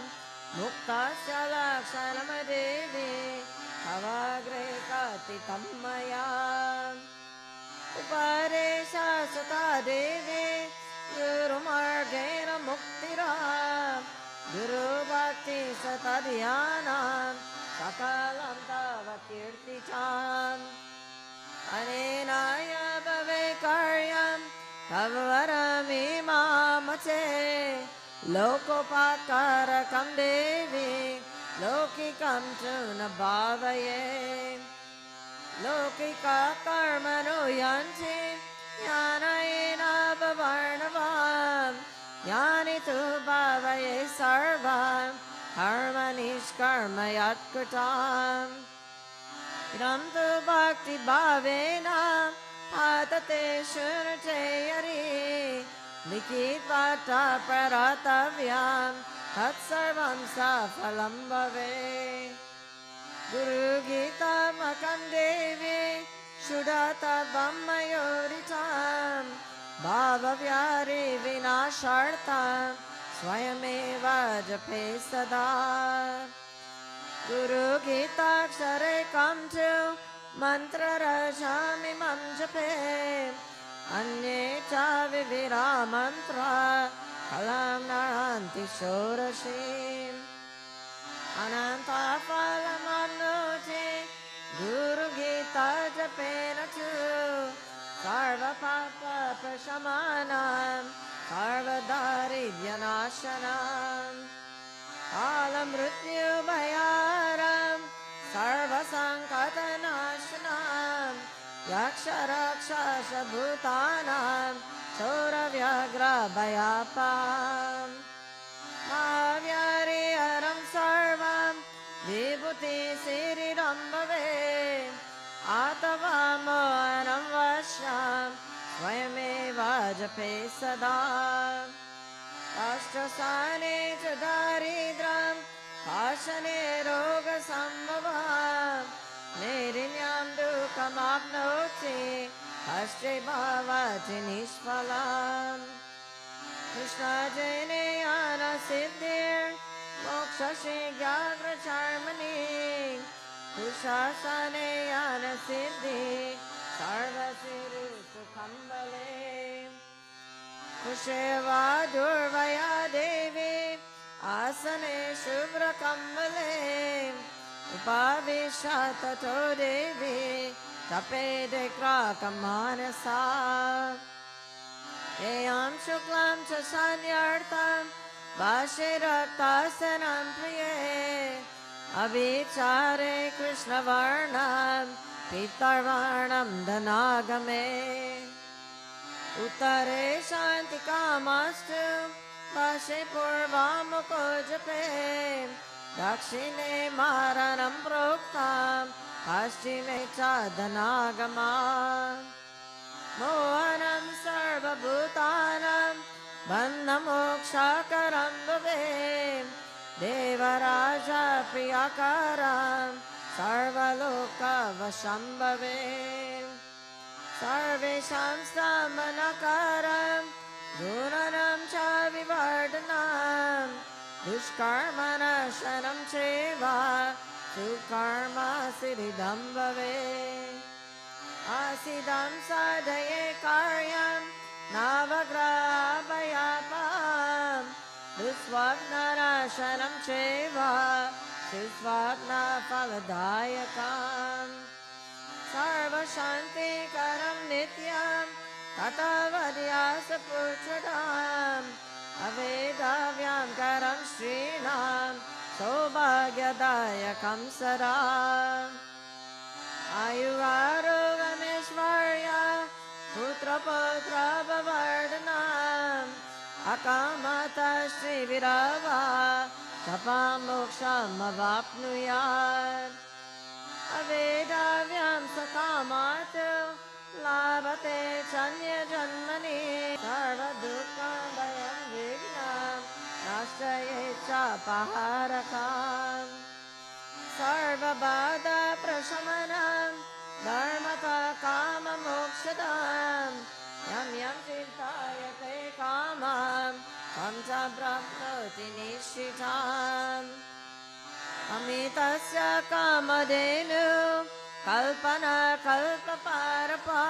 Muktasya Lakshanamadevi Avagre Kati Tammaya Uparesha Sata Devi Guru Margena Muktira Guru Bhakti Sata Dhyanam Sakalam Tava Kirticham Anenaya Bhave Karyam Tavaram Imamache Lokopakarakam Devi Lokikam Tuna Bhavaye Lokika Karmano Yanti Yanayena Bhavarnavam Yani Tu Bhavaye Sarvam Karmanish Karmayat Kritam Idam Tu Bhakti Bhavena Patate Shunate Yari Likit Vata Paratavyam Tat Sarvam Safalam Bhave Guru Gita Makam Devi Shudata Vammayoritam Bhava Vyari Vinashartam Swayameva Jape Sada Guru Gitaksare come to Mantra Rajamimam Jape Anye cha Vivira Mantra Kalam Naranti Shorashim Ananta Phalamanuti Guru Gita Japena tu Sarva Papa Prashamanam Sarva Daridyanashanam Alam Mrityu Bhayaram Sarva Sankatanashanam Yaksha Rakshasa Bhutanam Chora Vyagra Bhayapam Mahavyari Aram Sarvam Vibhuti Siriram Bhave Atavamo Anam Vashyam Swayameva Jape Sada Ashtrasane Chadaridram Pashane Roga Sambhavam Nirinyam Dukam Apnoti Ashtre Bhavati Nishpalam Krishna Jainayana Siddhir Moksha Shri Gyagra Charmani Kushasanayana Siddhi Sarva Siru Sukhambale Kusheva Durvaya Devi Asane Shubra Kambale Upavisha Tato Devi Tape Dekra Kamanasa Eyam Shuklam Chasanyartam Vashiraktasanam Priye Avichare Krishna Varnam Pitarvarnam Dhanagame Uttare Shanti Kamastu Vashe Purvamukho Jape Dakshine Maranam Proktam Paschime Chadhanagama Mohanam Sarva Bhutanam Bandhamokshakaram Bhave Devaraja Priyakaram Sarvaloka Vashambhave Sarvesham Stamanakaram Gunanam Cha Vivardhanam Dushkarmanashanam Cheva Sukarma Siddham Bhave Asidam Sadhaye Karyam Navagra Bhayapam Dusvapnarashanam Cheva Susvapna Phaladayakam Sarva Shanti Karam Nityam Tatavadyasa Puchadam Avedavyam Karam Srinam Sobhagyadayakam Saram Ayuvarogameshvarya Putra Putra Bhavardhanam Akamata Shri Virava Tapamoksham Avapnuyat Avedavyam Sakamatu Labhate Chanya Janmani Sarva Dukkam Bhayam Vignam Nashtaye Cha Paharakam Sarva Bada Prashamanam Dharmata Kama Mokshadam Yam Yam Chintayate Kamam Kamcha Brahmati Nishitam Amitasya Kamadenu Kalpana Kalpaparapa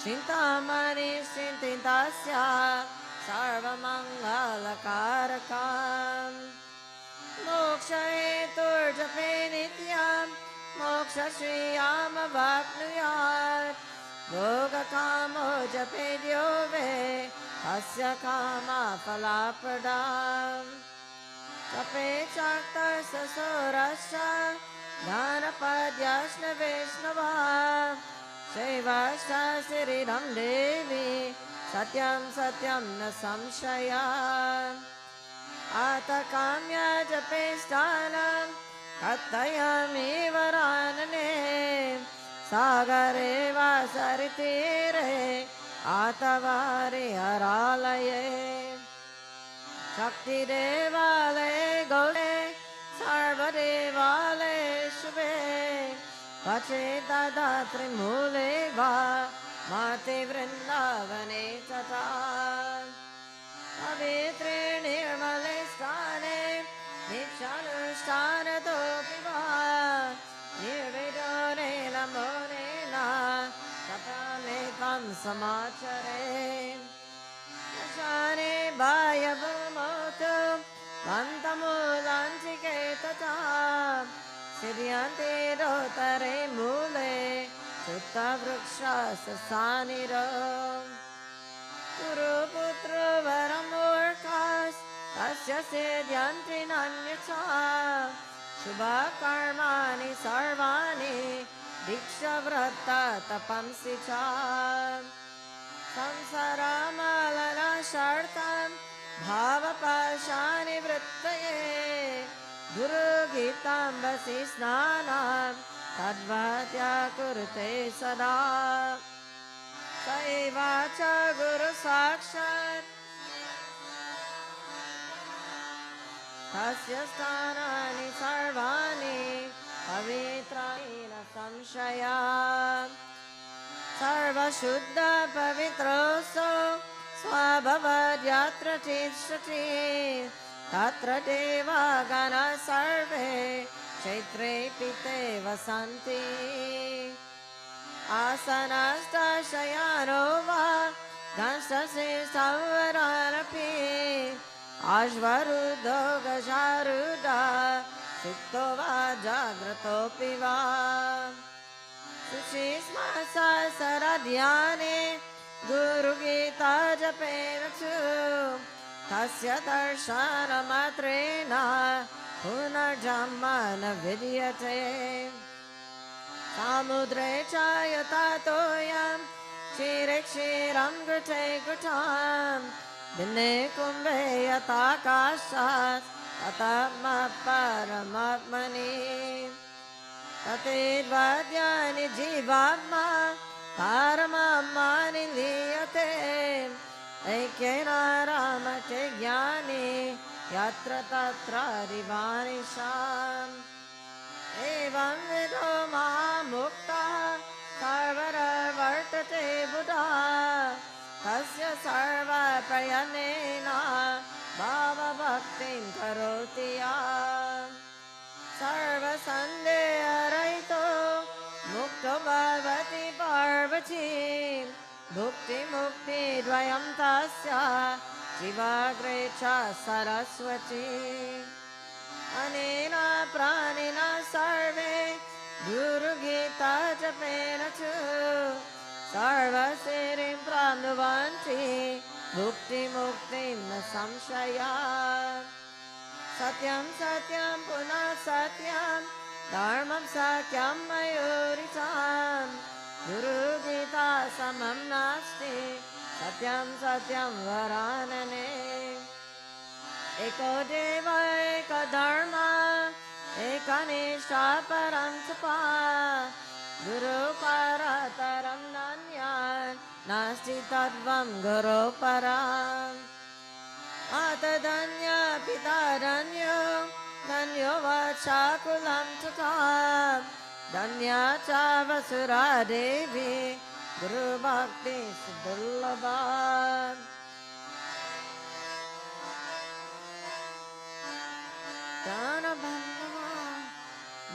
Chintamani Shintintasya Sarvamangala-karakam Moksha Hetur Jape Nityam Moksha Shriyam Avapnuyat Yoga Kamo Jape Dyove Asya Kama Falapradam Jape Chakta Sasurasya Dhanapadyasna Vaishnava Shevasya Siridam Devi Satyam Satyam Na Samshaya Atakamya Jape Sthanam Kattayami Varanane Sagare Vasaritire Atavari Haralaye Shakti Devale Gole Sarva Devale Shubhe Pacheta Datri Mule Va Mati Vrindavane Tata Pavitri Nirmale Sthane Nichanushthana समाचरे शाने बाह्यभूमोऽतु मन्तमूलाञ्चिके तथा सिद्ध्यन्ते रोतरे मूले चित्तवृक्षससानिरो गुरुपुत्रो वरमूर्खास् तस्य सिद्ध्यन्ति नान्यथा शुभकर्माणि सर्वाणि दीक्षाव्रता तपंसि च संसारमलनाशार्थं भावपाशानिवृत्तये गुरुगीताम्बसि स्नानं तद्वाद्या कुरुते सदा स एव च गुरुसाक्षात् तस्य स्थानानि सर्वाणि पवित्राणि न संशया सर्वशुद्ध पवित्रोऽसौ स्वभवद्यत्र तिष्ठति तत्र देवागणाः सर्वे चैत्रे पीते वसन्ति आसनस्थशयानो वा दंशशिशंवरानपि अश्वरूढो गजारूढः सुप्तो वा जाग्रतोऽपि वा सुषिस्मसरध्याने गुरुगीता जपेन च तस्य दर्शनमात्रेण पुनर्जन्म न विद्यते समुद्रे च यथा तोयं क्षीरे क्षीरं घृते घृतं भिन्ने कुम्भे यथाकाशात् तथा परमात्मनि तथैवाद्यानि जीवात्मा पारमात्मनि लीयते ऐक्येन रामते ज्ञाने यत्र तत्र दिवानिशाम् एवं विदो महामुक्तः सर्वरवर्तते बुधः तस्य सर्वप्रयत्नेन भावभक्तिं करोति यः सर्वसन्देहरहितो मुक्तो भवति पार्वती भुक्तिमुक्तिद्वयं तस्य जीवाग्रे च सरस्वती अनेन प्राणिना सर्वे गुरुगीता जपेन च सर्वसिद्धिं प्राप्नुवन्ति भुक्तिमुक्तिं न संशयात् सत्यं सत्यं पुनः सत्यं धर्मं सत्यं मयूरितं गुरुगीता समं नास्ति सत्यं सत्यं वरानने एको देव एको धर्म एकनिष्ठा परं तपः गुरुपरतरं नान्यत् नास्ति तत्त्वं गुरुपरम् मातधन्य पिता धन्यो धन्यो वत्साकुलं तथा धन्या च वसुरा देवी गुरुभक्ति सुदुर्लभा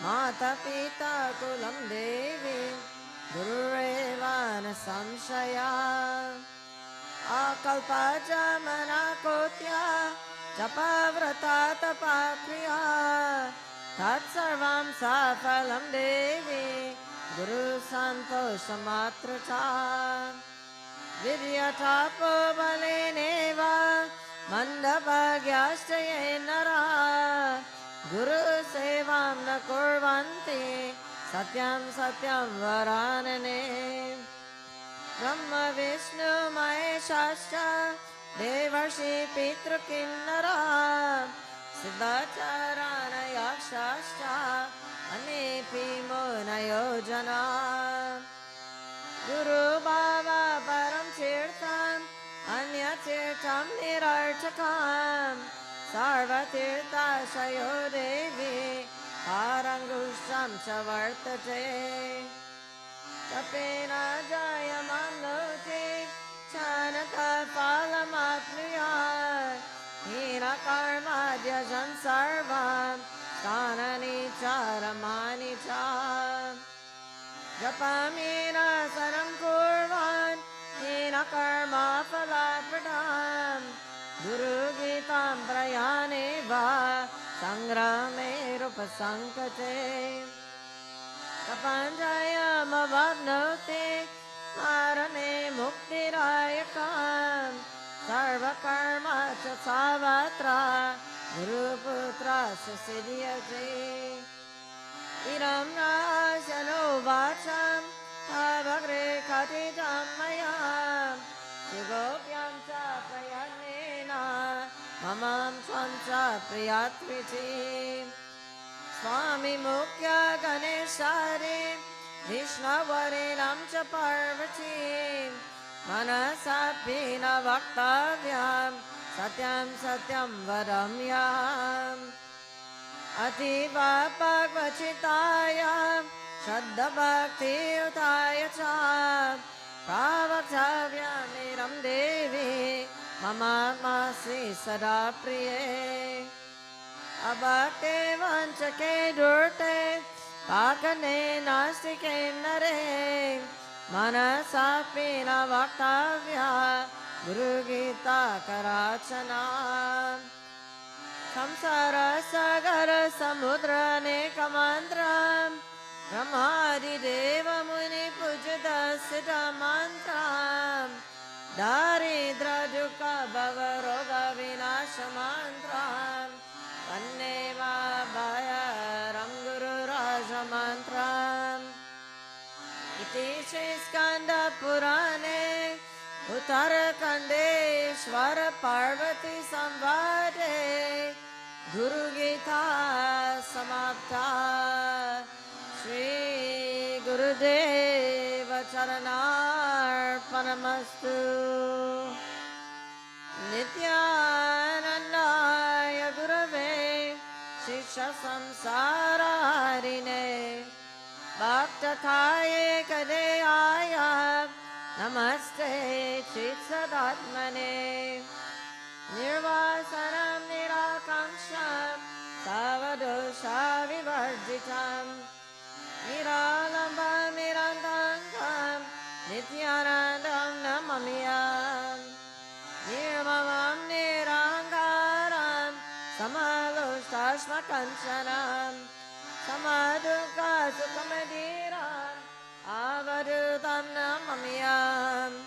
माता पिता कुलं देवी गुरुरेव न संशया अकल्पजमनकोट्या जपव्रता तपाक्रिया तत्सर्वं सफलं देवी गुरुसन्तोषमात्र च विद्यातपोबलेनेव मन्दभाग्याश्च ये नरः गुरुसेवां न कुर्वन्ति सत्यं सत्यं वरानने ब्रह्म विष्णु महेशाश्च देवर्षि पितृकिन्नरः सिद्धाचारण यक्षाश्च अनेपि मुनयो जनाः गुरुभाव परं तीर्थम् अन्यतीर्थं निरर्थकम् सर्वतीर्थाश्रयो देवी पारङ्गुष्ठं च वर्तते तपेन जायमानोति क्षणतफलमाप्नुयात् हीनकर्माद्यजन् सर्वं स्थानानि च रमाणि च जपमेन सरं कुर्वन् गुरुगीतां प्रयाणे वा सङ्ग्रामे रूपसङ्कटे प्रपञ्चयमवाप्नोति मारणे मुक्तिरायकाम् सर्वकर्म च सावत्र गुरुपुत्रस्य सिद्ध्यते इदं नाशनो वाचं तवग्रे कथितं मया युगोप्यं च प्रयत्नेन ममं स्वं च प्रियात्विति स्वामी मुख्य गणेशारे विष्णुवरेणं च पार्वती मनसापि न वक्तव्यं सत्यं सत्यं वरम्यम् अतीव भगवचिताय श्रद्धभक्तियुताय च प्रवक्तव्यमिदं देवी ममात्मासि सदा प्रिये अभक्ते वञ्चके दुर्ते पाकने नास्तिके नरे मनसापि न वक्तव्या गुरुगीता कराचना संसारसागर समुद्रानेकमन्त्रं ब्रह्मादिदेवमुनिपूजितस्य मन्त्रं दारिद्र्यदुःख भवरोगविनाशमन्त्रं वन्दे भयरं गुरुराजमन्त्रम् इति श्रीस्कन्दपुराणे उत्तरखण्डेश्वर पार्वती संवादे गुरुगीता समाप्ता श्री गुरुदेव चरणार्पणमस्तु नित्यानन्दाय गुरवे शिष्यसंसारहरिणे भक्तकाये कदेयाय नमस्ते चित्सदात्मने निर्वासनं निराकाङ्क्षं सर्वदोषविवर्जितं निरालम्बं निरन्तरं नित्यानन्दं नमाम्यहम् निर्ममं निरहङ्कारं समलोष्टाश्मकञ्चनं समदुःखसुखमधीरम् अवधूतं नमाम्यहम्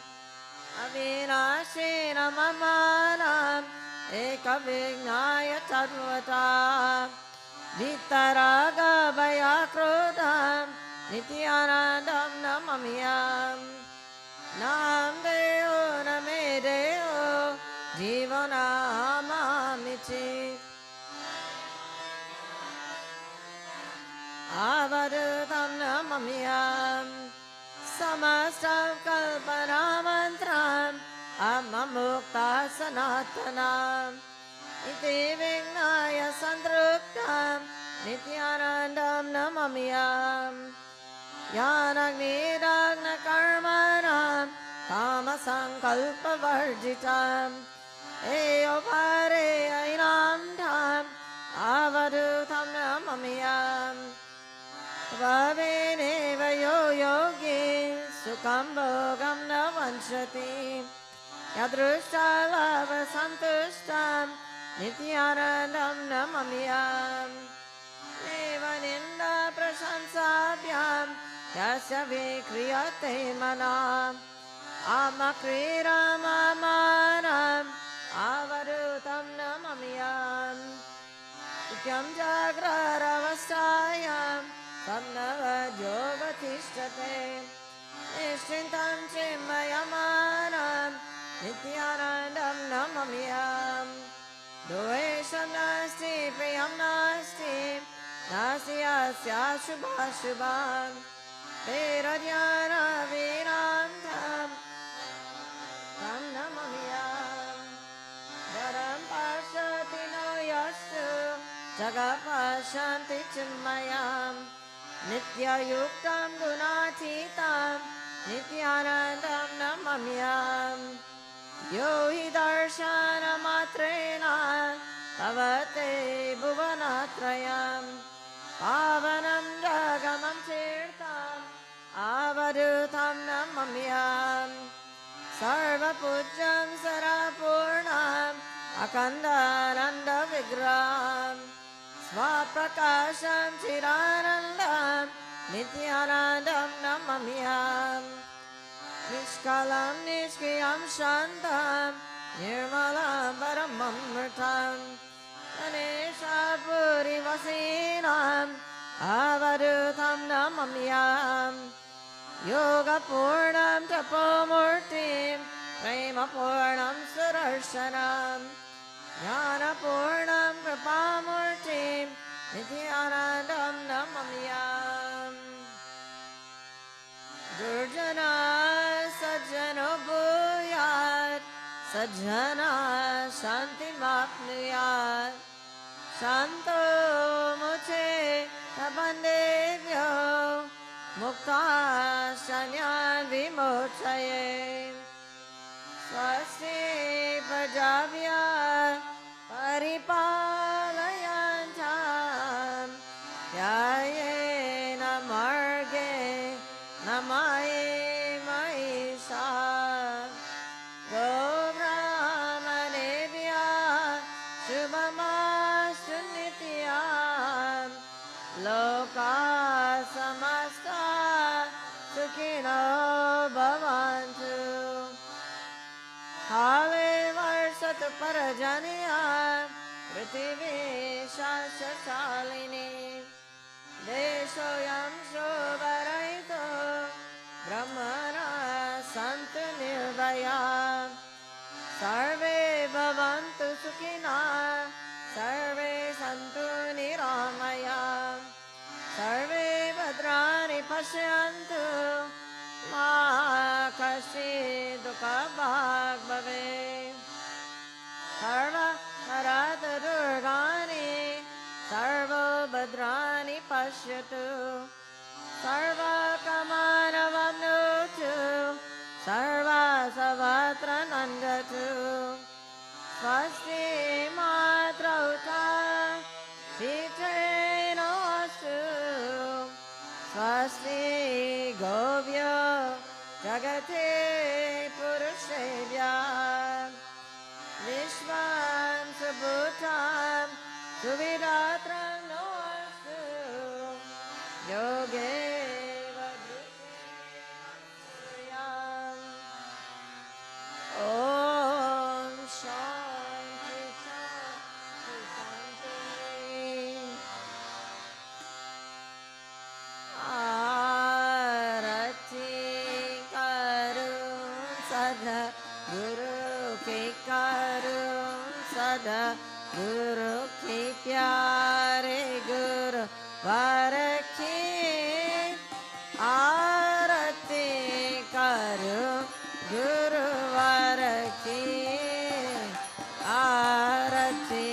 अविनाशेन ममानाम् एकविघ्नाय तद्वता वीतरागभयक्रोधं नित्यानन्दं नमाम्यहम् नाम देहो न मे देहो जीवो नामामि चेत् अवधूतं नमाम्यहम् समस्तं कल्पनामन्त्रम् अहममुक्ता सनातनम् इति विघ्नाय सन्तृप्तं नित्यानन्दं नमाम्यहम् ज्ञानाग्निदग्नकर्मणां कामसङ्कल्पवर्जितं एयोपारे ऐनां धाम् अवधूतं नमाम्यहम् भवेनेव यो योगी सुखं भोगं न वञ्चति यदृष्टा लभसन्तुष्टं नित्यानन्दं नमाम्यहम् एव निन्दा प्रशंसाभ्यां यस्य विक्रियते मनः आमक्रीडमामानम् अवधूतं नमाम्यहम् नित्यं जाग्रदवस्थायां सन्नवद्योगतिष्ठते निश्चिन्तं चिन्मयमानं नित्यानन्दं नमाम्यहम् द्वेषं नास्ति प्रियं नास्ति नास्ति अस्याशुभाशुभां वेरज्ञानविनान्तं तं नमाम्यहम् वरं पश्यति नो यस्तु जगत्पश्यन्ति चिन्मयम् नित्ययुक्तं गुणातीतं नित्यानन्दं नमाम्यहम् यो हि दर्शनमात्रेण भवते भुवनत्रयं पावनं जगमं तीर्थम् अवधूतं नमाम्यहम् सर्वपूज्यं सरपूर्णं Akhandananda Vigraham Svaprakasham Chidanandam Nityanandam Namamyam Nishkalam Nishkiyam Shantam Nirmalam Paramamritam Ganeshapuri Vasinam Avadutam Namamyam Yoga Purnam Tapomurtim Prema Purnam Sudarshanam Jnana Purnam Kripamurtim Nityanandam Namamyam Durjana Sajjano Bhuyat Sajjana Shanti Mapnuyat Shanto Muche Tabandevyo Mukta Shanyan Vimochaye Swasti Prajabhya Paripalayantam Yayena Marge Namaye Maisha Go Brahmanebhya Shubhamastu Nityam Loka Samasta Sukhino Bhavantu Hale Varsat Parajaniya Prithvi Shashalini Deshoyam Shobharaito Brahmana Santu Nirvaya Sarve Bhavantu Sukhina Sarve Santu Niramaya Sarve Bhadrani Pashyantu Ma Kashi Dukha Bhag Bhave Sarva Harata Durgani Sarva Bhadrani Pashyatu Sarva Kamana Vamnutu Sarva Savatra Nandatu Swasti Matrauta Pitreno Astu Swasti Govya Jagate Purushevya Vishwan Subhutam Suvidatram Noastu Yoge Vadrutiyam Om Shanti Shanti Shanti Arati Karun Sada Guru Ki Karun Sada Guru Ki Pyare Guru Varakhi Arati Karun Guru Varakhi Arati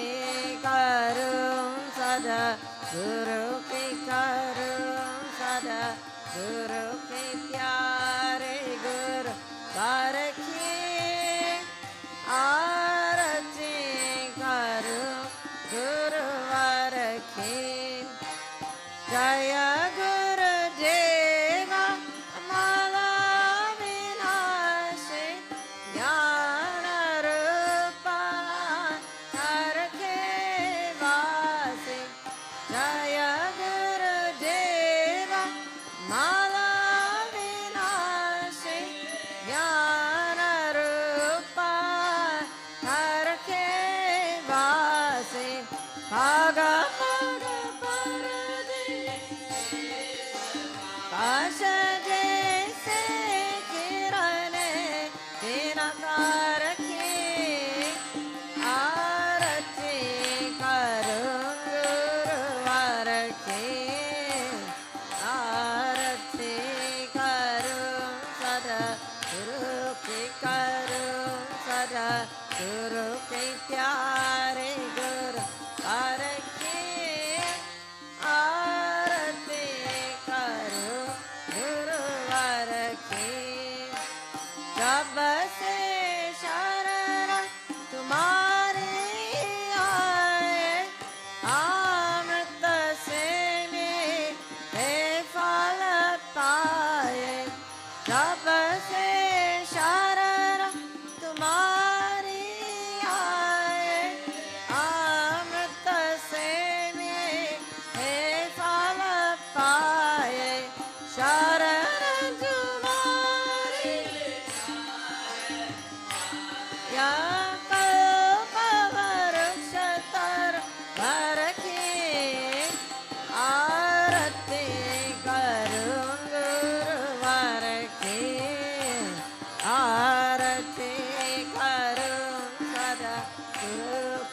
Karun Sada Guru Ki Karun Sada Guru Ki Pyare Guru Varakhi Arati Karun Guru Varakhi Jaya Guru Deva Mala Vinashi Jnana Rupa Tarakhe Vasi Jaya Guru Deva Mala Vinashi Jnana Rupa Tarakhe Vasi Bhaga Bhaga Parade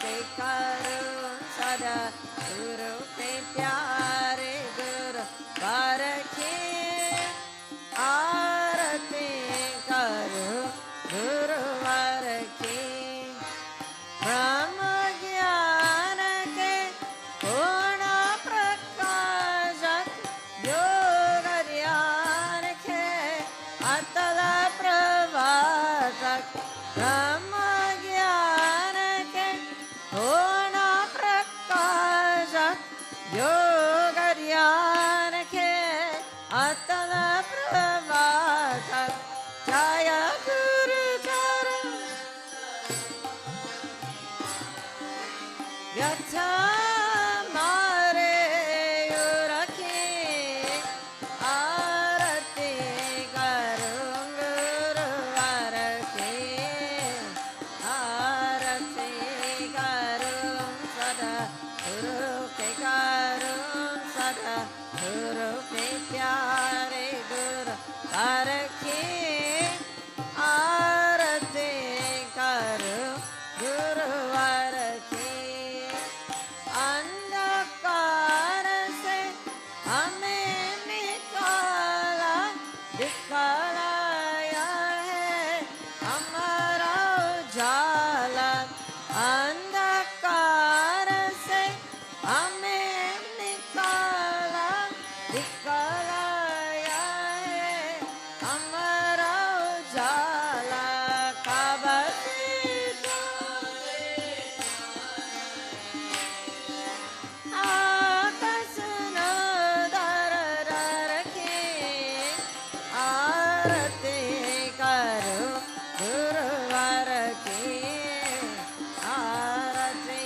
के करुण सदा गुरु के प्यारे गुरुवर की आरती करो गुरुवर की ब्रह्म ज्ञान के पूर्ण प्रकाशक योग ज्ञान के अतल प्रवर्तक ब्रह्म ज्ञान के पूर्ण प्रकाशक योग ज्ञान के अतल प्रवर्तक जय गुरु चरण व्यथा मारे रखे आरती करूं गुरुवर की आरती करूं सदा गुरु के करूं सदा गुरु के प्यारे गुरुवर की आरती करूं गुरुवर की अंधकार से हमें निकाला दिखलाया है हमारा उजाला अंधकार से हमें निकाला दिखलाया है हमारा उजाला कब आकाश नदर रखे आरती करो गुरुवर की आरती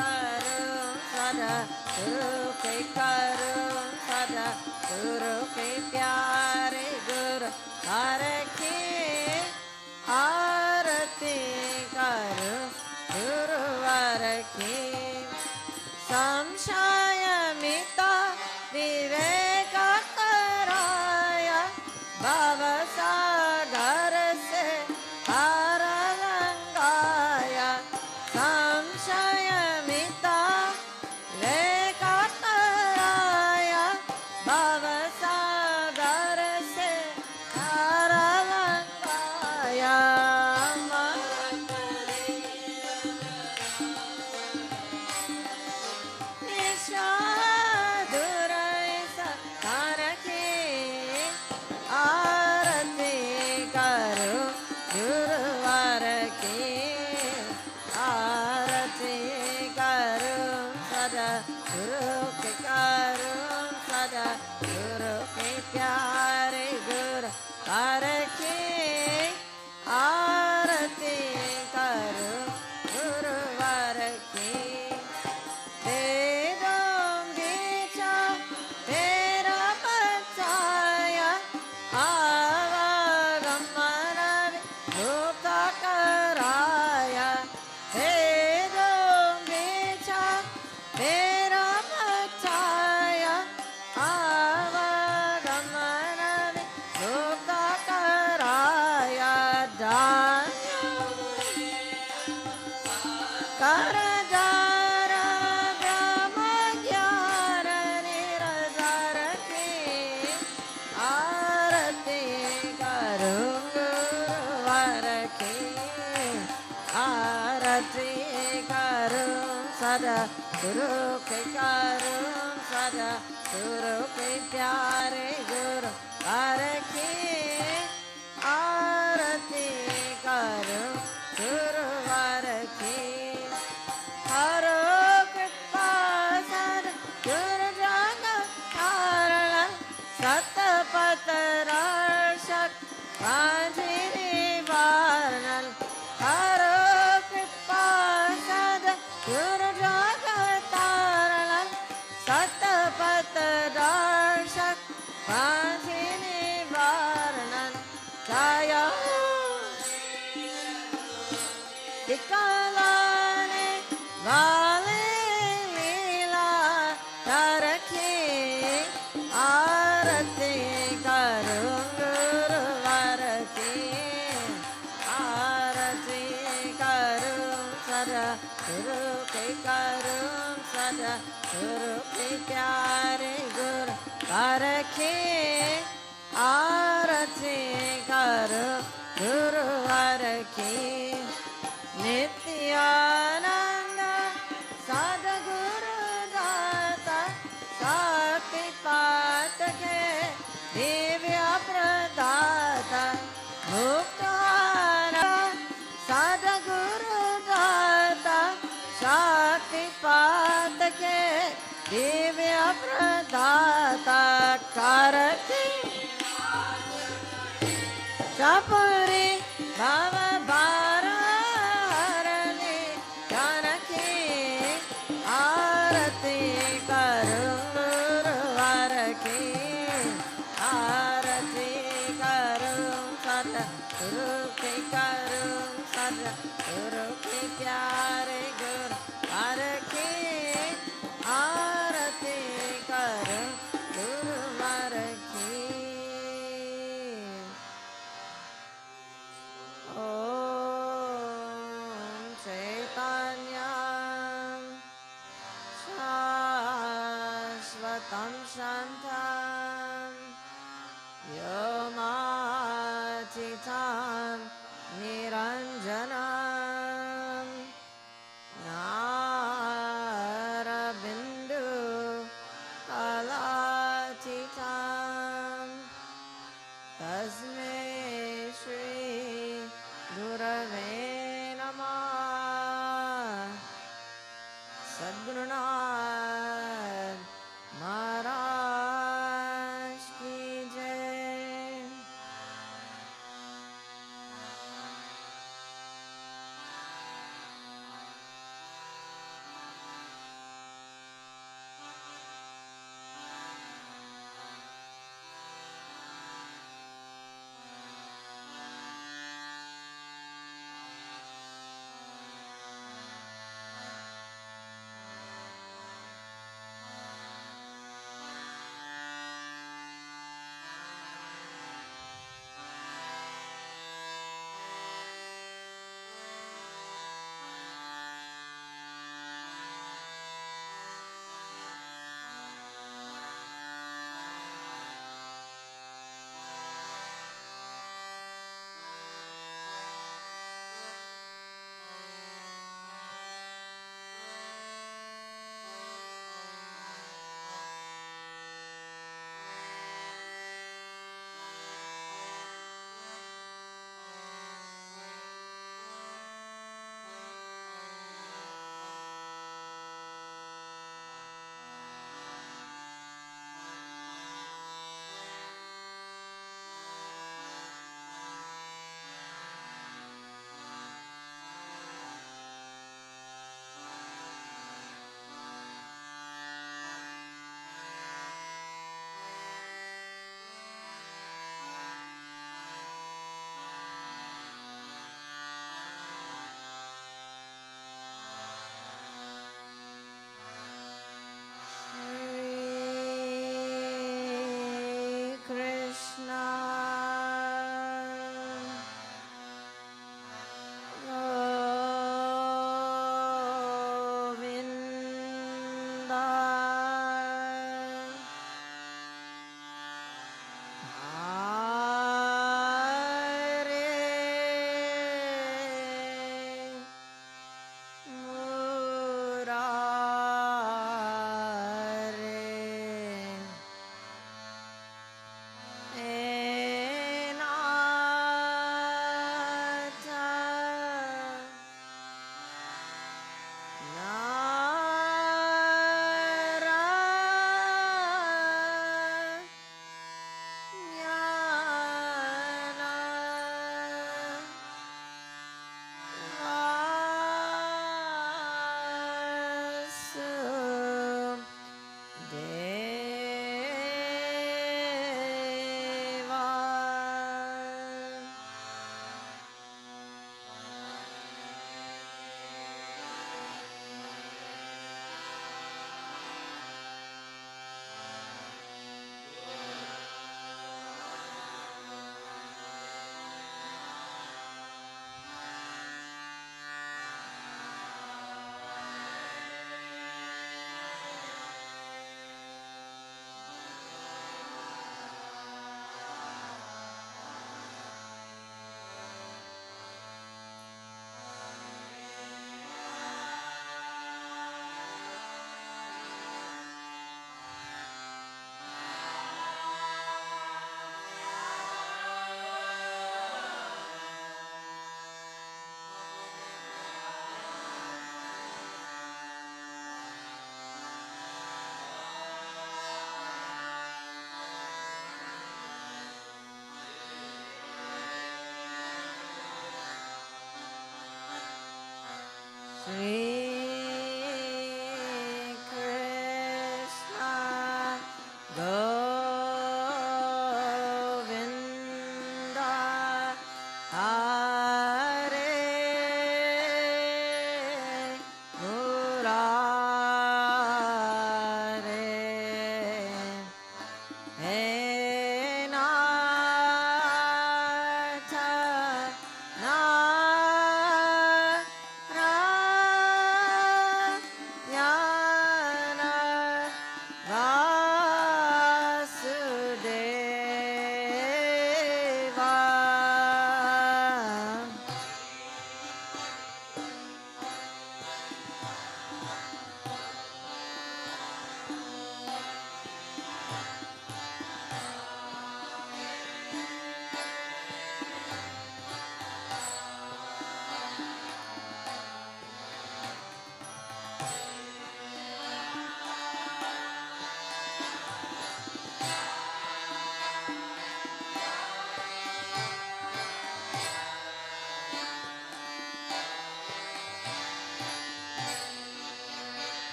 करो सदा गुरु के करो सदा गुरु के प्यारे गुरुवर की आरती करो गुरुवर की संशयमिता विवेक कराया भवसागर से पार लंघाया संशयमिता विवेक कराया भवसागर से पार लंघाया आरती करो गुरुवर की आरती करो सदा गुरु के करो सदा गुरु के प्यारे गुरुवर की आरती करो गुरुवर की वेदों बीचा तेरा बचाया आवागमन मुक्त कराया वेदों बीचा तेरा बचाया आवागमन मुक्त कराया दान कर आरती करूं सदा गुरु के करूं सदा गुरु के प्यारे गुरुवर की आरती करूं गुरुवर की हरो कृपा सद गुरु जगत कारण सतपथ रक्षक माझी निवारण हरो कृपा सद गुरु जगतारण सतपथ दर्शक माझी निवारण जय गुरु के करूं सदा गुरु के प्यारे गुरु परखे आरती करूं गुरु हरखे नित्यानंद सद्गुरु दाता शक्तिपात के दिव्य प्रदाता मुक्त सद्गुरु दाता शक्तिपात के दिव्य प्रदाता करके चपुरी भव भारने जानकी आरती करूं गुरुवर की आरती करूं सतगुरु की करूं सतगुरु के प्यारे गुरुवर की आरती करूं गुरुवर की Om Chaitanya Shashvatam Shantam Yomatitam Niranjanam Narabindu Kalatitam Tasmai Shri Gurave Namah Sadgurunath Maharaj Ki Jai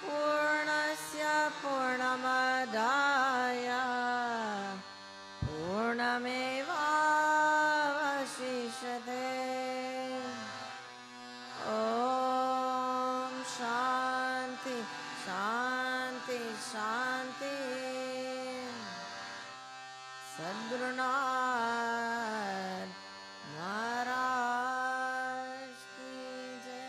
पूर्णस्य पूर्णमादाय पूर्णमेवावशिष्यते ॐ शान्ति शान्ति शान्ति सद्गुरुनाथ महाराज की जय।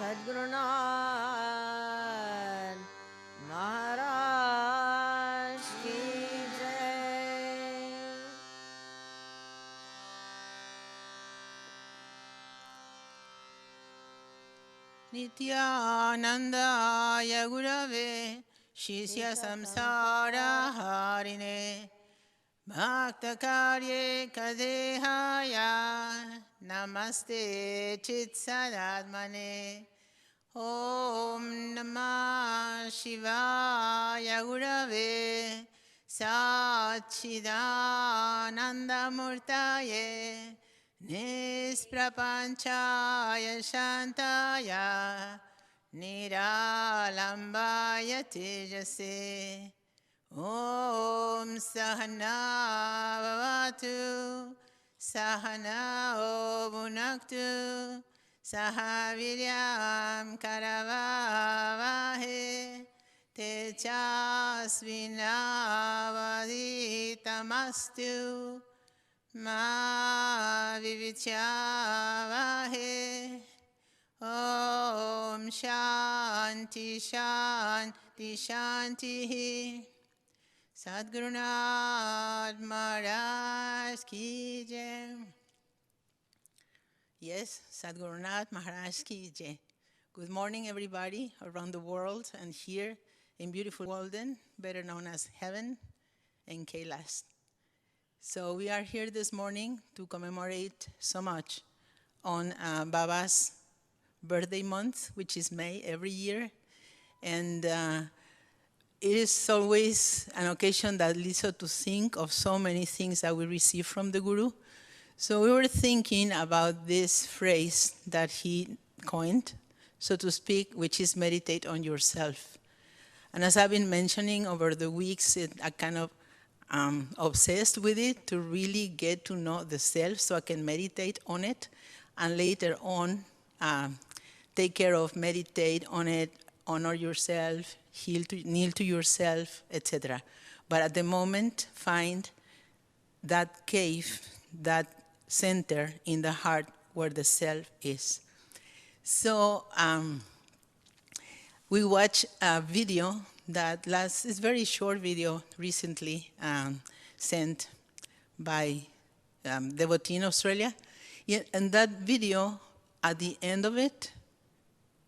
Sadgurunath Maharaj ki jai. Nityanandaya Gurave Shishya Samsara Harine Bhakta Karye Kadehaya Namaste Chitsadatmane Om Namah Shivaya Gurave Satchidananda Murtaye Nisprapanchaya Shantaya Niralambaya Tejase Om Sahana Bhavatu Sahana Bhunaktu Sahaviryam Karavavahe Tejasvinavaditamastu Ma Vivityavahe Om Shanti Shanti Shanti Sadgurunath Maharaj Ki Jai. Yes, Sadgurunath Maharaj Ki Jai. Good morning, everybody around the world and here in beautiful Walden, better known as Heaven and Kailash. So we are here this morning to commemorate so much on Baba's birthday month, which is May every year. And it is always an occasion that leads us to think of so many things that we receive from the Guru. So we were thinking about this phrase that he coined, so to speak, which is meditate on yourself. And as I've been mentioning over the weeks, I kind of obsessed with it to really get to know the self so I can meditate on it and later on take care of, meditate on it, honor yourself, kneel to yourself, etc. But at the moment, find that cave, that center in the heart where the self is. So we watched a video that it's a very short video recently sent by devotee in Australia. And that video, at the end of it,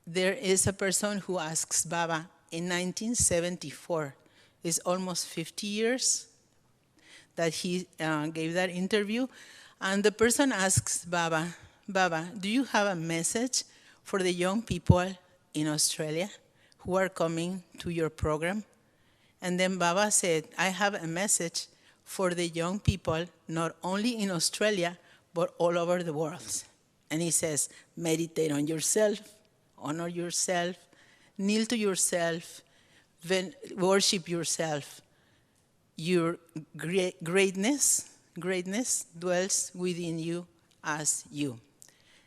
there is a person who asks Baba in 1974, it's almost 50 years that he gave that interview. And the person asks Baba, Baba, do you have a message for the young people in Australia who are coming to your program? And then Baba said, I have a message for the young people, not only in Australia, but all over the world. And he says, meditate on yourself, honor yourself, kneel to yourself, worship yourself. Your greatness dwells within you as you.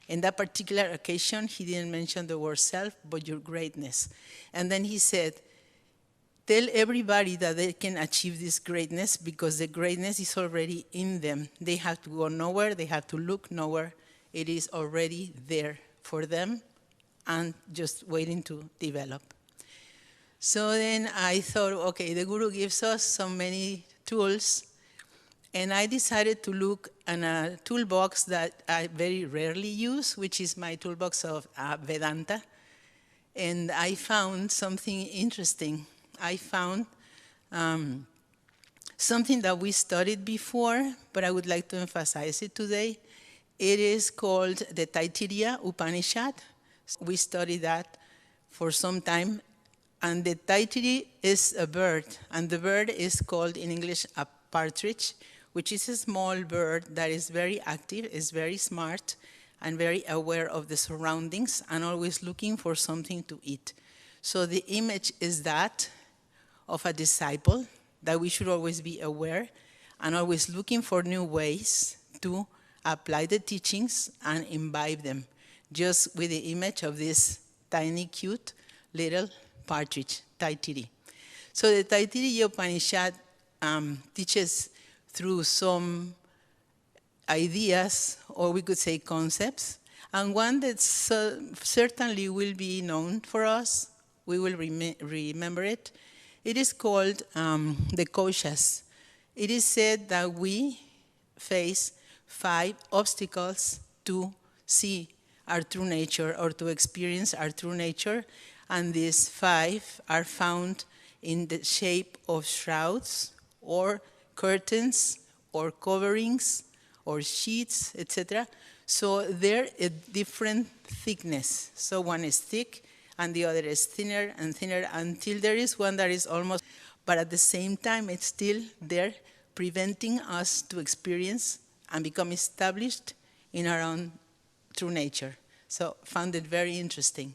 In that particular occasion, he didn't mention the word self, but your greatness. And then he said, tell everybody that they can achieve this greatness because the greatness is already in them. They have to go nowhere. They have to look nowhere. It is already there for them and just waiting to develop. So then I thought, okay, the Guru gives us so many tools, and I decided to look in a toolbox that I very rarely use, which is my toolbox of Vedanta. And I found something interesting. I found something that we studied before, but I would like to emphasize it today. It is called the Taittiriya Upanishad. We studied that for some time. And the Taittiriya is a bird, and the bird is called in English a partridge, which is a small bird that is very active, is very smart, and very aware of the surroundings, and always looking for something to eat. So the image is that of a disciple, that we should always be aware, and always looking for new ways to apply the teachings and imbibe them, just with the image of this tiny, cute, little partridge, Taittiriya. So the Taittiriya Upanishad teaches through some ideas, or we could say concepts, And one that certainly will be known for us, we will remember it. It is called the koshas. It is said that we face 5 obstacles to see our true nature or to experience our true nature. And these 5 are found in the shape of shrouds or curtains or coverings or sheaths, etc. So they're a different thickness. So one is thick and the other is thinner and thinner until there is one that is almost, but at the same time it's still there preventing us to experience and become established in our own true nature. So found it very interesting.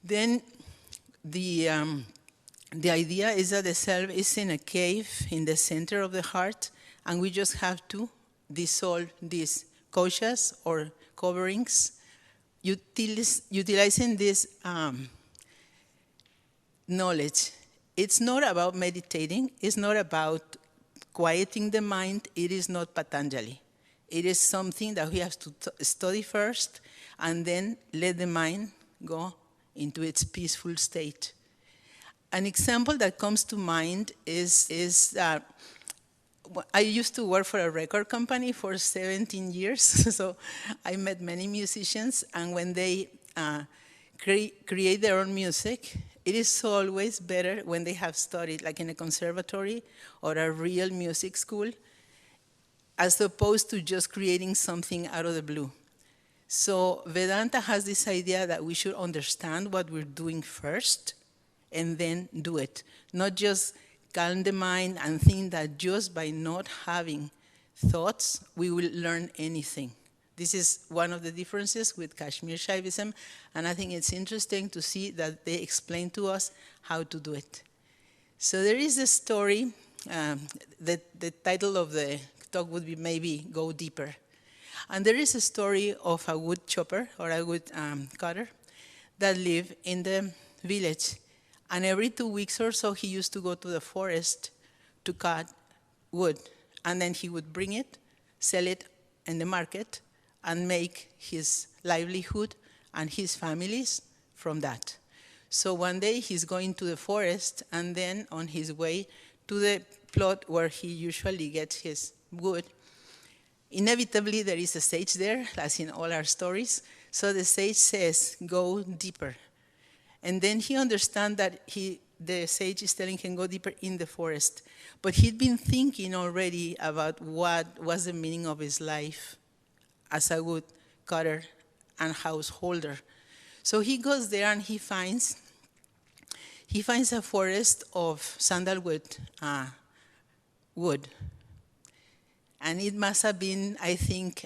Then the idea is that the self is in a cave in the center of the heart, and we just have to dissolve these koshas or coverings, utilizing this knowledge. It's not about meditating. It's not about quieting the mind. It is not Patanjali. It is something that we have to study first and then let the mind go into its peaceful state. An example that comes to mind is I used to work for a record company for 17 years, so I met many musicians, and when they create their own music, it is always better when they have studied, like in a conservatory or a real music school, as opposed to just creating something out of the blue. So Vedanta has this idea that we should understand what we're doing first and then do it, not just calm the mind and think that just by not having thoughts, we will learn anything. This is one of the differences with Kashmir Shaivism, and I think it's interesting to see that they explain to us how to do it. So there is a story, the title of the talk would be maybe Go Deeper. And there is a story of a wood chopper or a wood cutter that lived in the village. And every 2 weeks or so, he used to go to the forest to cut wood. And then he would bring it, sell it in the market, and make his livelihood and his families from that. So one day, he's going to the forest, and then on his way to the plot where he usually gets his wood, inevitably, there is a sage there, as in all our stories. So the sage says, go deeper. And then he understands that the sage is telling him, go deeper in the forest. But he'd been thinking already about what was the meaning of his life as a wood cutter and householder. So he goes there and he finds a forest of sandalwood wood. And it must have been, I think,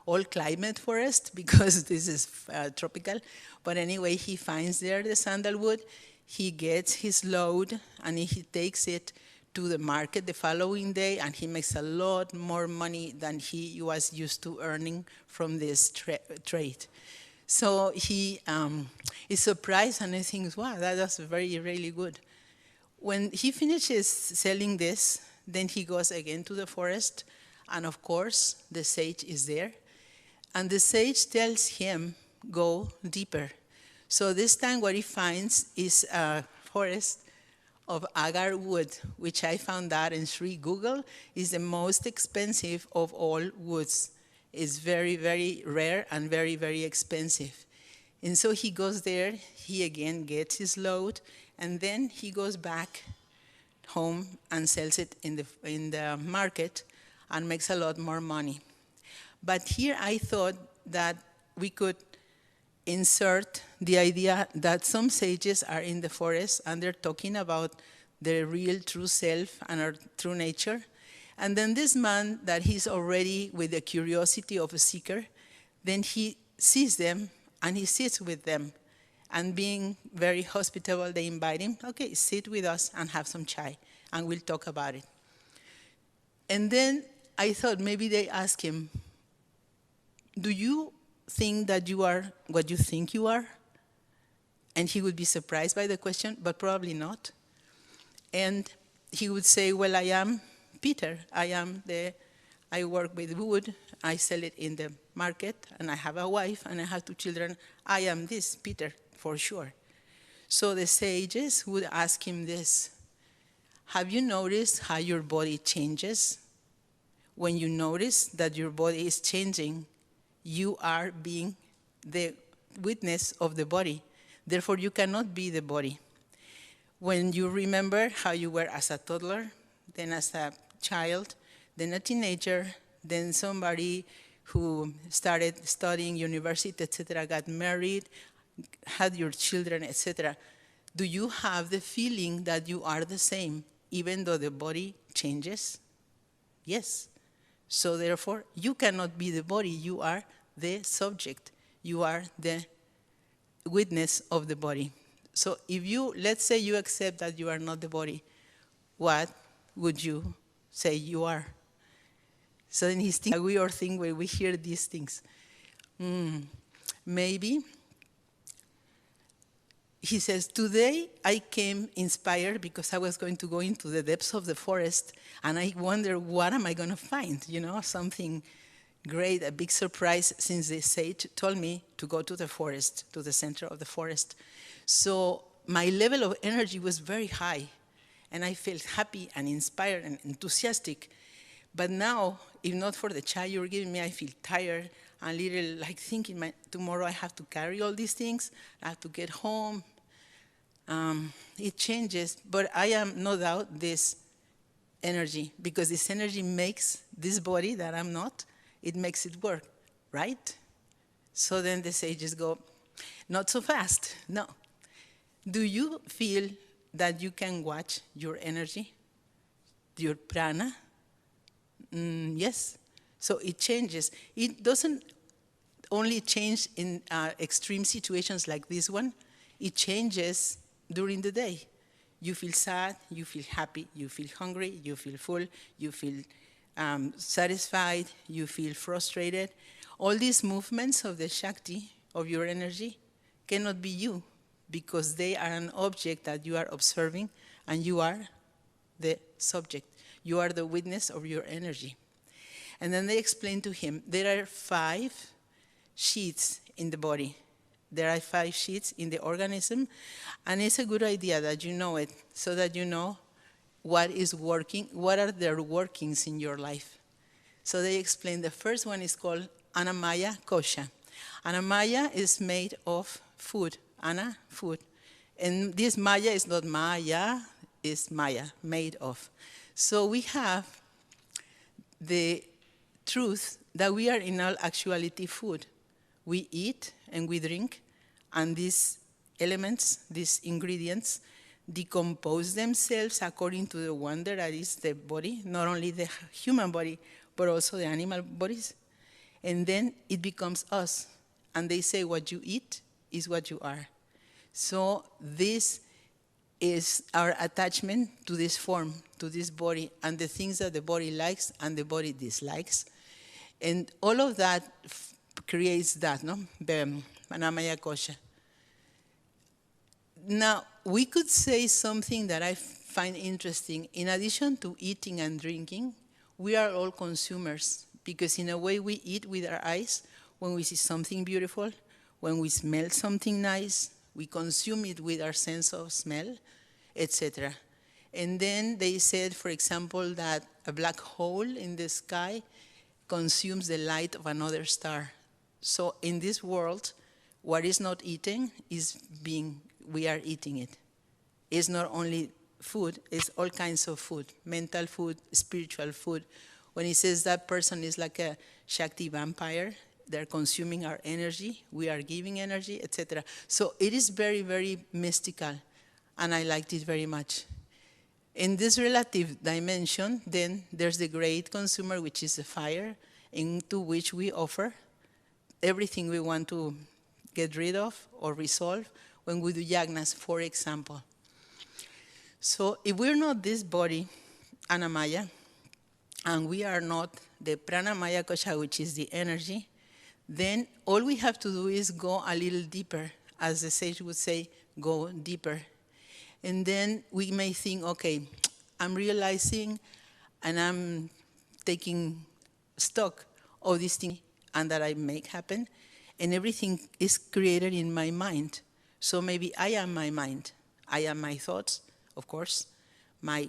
all climate forest because this is tropical. But anyway, he finds there the sandalwood. He gets his load and he takes it to the market the following day, and he makes a lot more money than he was used to earning from this trade. So he is surprised and he thinks, wow, that was very, really good. When he finishes selling this, then he goes again to the forest. And of course, the sage is there. And the sage tells him, go deeper. So this time what he finds is a forest of agar wood, which I found out in Sri Google is the most expensive of all woods. It's very, very rare and very, very expensive. And so he goes there, he again gets his load, and then he goes back home and sells it in the market and makes a lot more money. But here I thought that we could insert the idea that some sages are in the forest and they're talking about their real true self and our true nature. And then this man, that he's already with the curiosity of a seeker, then he sees them and he sits with them. And being very hospitable, they invite him, okay, sit with us and have some chai, and we'll talk about it. And then I thought maybe they ask him, do you think that you are what you think you are? And he would be surprised by the question, but probably not. And he would say, well, I am Peter. I am the I work with wood, I sell it in the market, and I have a wife, and I have 2 children. I am this, Peter, for sure. So the sages would ask him this: have you noticed how your body changes? When you notice that your body is changing, you are being the witness of the body. Therefore, you cannot be the body. When you remember how you were as a toddler, then as a child, then a teenager, then somebody who started studying university, etc., got married, had your children, etc., do you have the feeling that you are the same, even though the body changes? Yes. So therefore, you cannot be the body. You are the subject. You are the witness of the body. So if you, let's say you accept that you are not the body, what would you say you are? So in his thing, a weird thing where we hear these things. Maybe he says, today I came inspired because I was going to go into the depths of the forest, and I wonder, what am I going to find? You know, something great, a big surprise, since the sage told me to go to the forest, to the center of the forest. So my level of energy was very high, and I felt happy and inspired and enthusiastic. But now, if not for the chai you're giving me, I feel tired and little like thinking, tomorrow I have to carry all these things, I have to get home. It changes, but I am no doubt this energy, because this energy makes this body that I'm not, it makes it work, right? So then the sages go, not so fast, no. Do you feel that you can watch your energy, your prana? Yes. So it changes. It doesn't only change in extreme situations like this one. It changes during the day. You feel sad, you feel happy, you feel hungry, you feel full, you feel satisfied, you feel frustrated. All these movements of the Shakti, of your energy, cannot be you, because they are an object that you are observing, and you are the subject. You are the witness of your energy. And then they explain to him, there are 5 sheaths in the body. There are 5 sheaths in the organism, and it's a good idea that you know it, so that you know what is working, what are their workings in your life. So they explain the first one is called Annamaya Kosha. Annamaya is made of food, Anna, food. And this Maya is not Maya, it's Maya, made of. So we have the truth that we are in all actuality food. We eat and we drink, and these elements, these ingredients, decompose themselves according to the wonder that is the body, not only the human body, but also the animal bodies. And then it becomes us. And they say what you eat is what you are. So this is our attachment to this form, to this body, and the things that the body likes and the body dislikes. And all of that creates that, no? The Annamaya Kosha. Now, we could say something that I find interesting. In addition to eating and drinking, we are all consumers, because in a way we eat with our eyes when we see something beautiful, when we smell something nice, we consume it with our sense of smell, etc. And then they said, for example, that a black hole in the sky consumes the light of another star. So in this world, what is not eaten is we are eating it. It's not only food, it's all kinds of food, mental food, spiritual food. When he says that person is like a Shakti vampire, they're consuming our energy, we are giving energy, etc. So it is very, very mystical, and I liked it very much. In this relative dimension, then there's the great consumer, which is the fire, into which we offer everything we want to get rid of or resolve when we do yagnas, for example. So if we're not this body, Annamaya, and we are not the Pranamaya Kosha, which is the energy, then all we have to do is go a little deeper. As the sage would say, go deeper. And then we may think, okay, I'm realizing and I'm taking stock of this thing and that I make happen. And everything is created in my mind. So maybe I am my mind. I am my thoughts, of course, my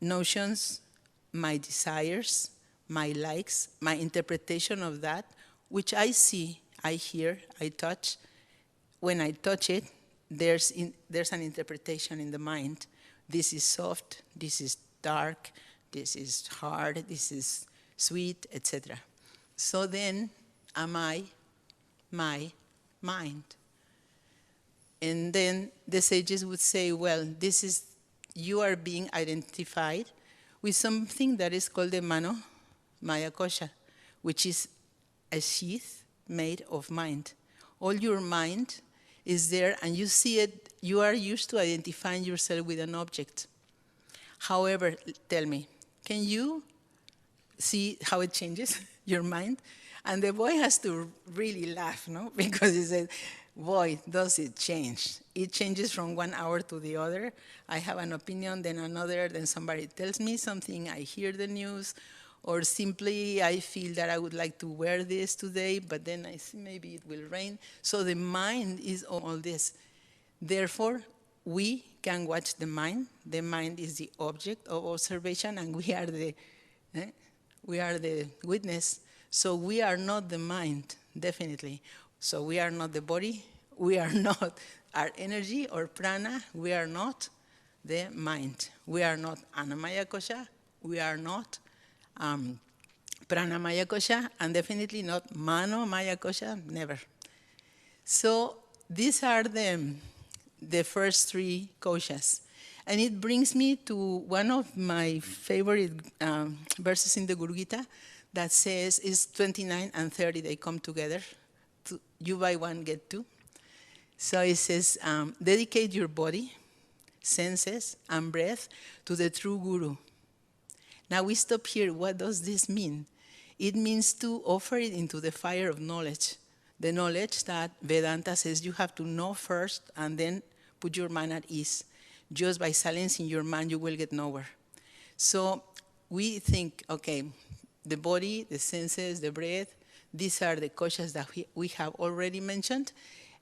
notions, my desires, my likes, my interpretation of that, which I see, I hear, I touch. When I touch it, there's an interpretation in the mind. This is soft, this is dark, this is hard, this is sweet, etc. So then, am I my mind? And then the sages would say, well, you are being identified with something that is called the mano, maya kosha, which is a sheath made of mind. All your mind is there, and you see it, you are used to identifying yourself with an object. However, tell me, can you see how it changes your mind? And the boy has to really laugh, no? Because he said, boy, does it change. It changes from 1 hour to the other. I have an opinion, then another, then somebody tells me something, I hear the news, or simply I feel that I would like to wear this today, but then I see maybe it will rain. So the mind is all this. Therefore, we can watch the mind. The mind is the object of observation, and we are the witness. So we are not the mind, definitely. So we are not the body. We are not our energy or prana. We are not the mind. We are not Annamaya Kosha. We are not Pranamaya Kosha, and definitely not Mano Maya Kosha, never. So these are the first three koshas. And it brings me to one of my favorite verses in the Guru Gita that says, is 29 and 30, they come together. You buy one, get two. So it says, dedicate your body, senses, and breath to the true Guru. Now we stop here. What does this mean? It means to offer it into the fire of knowledge. The knowledge that Vedanta says you have to know first and then put your mind at ease. Just by silencing your mind, you will get nowhere. So we think, okay, the body, the senses, the breath, these are the koshas that we have already mentioned.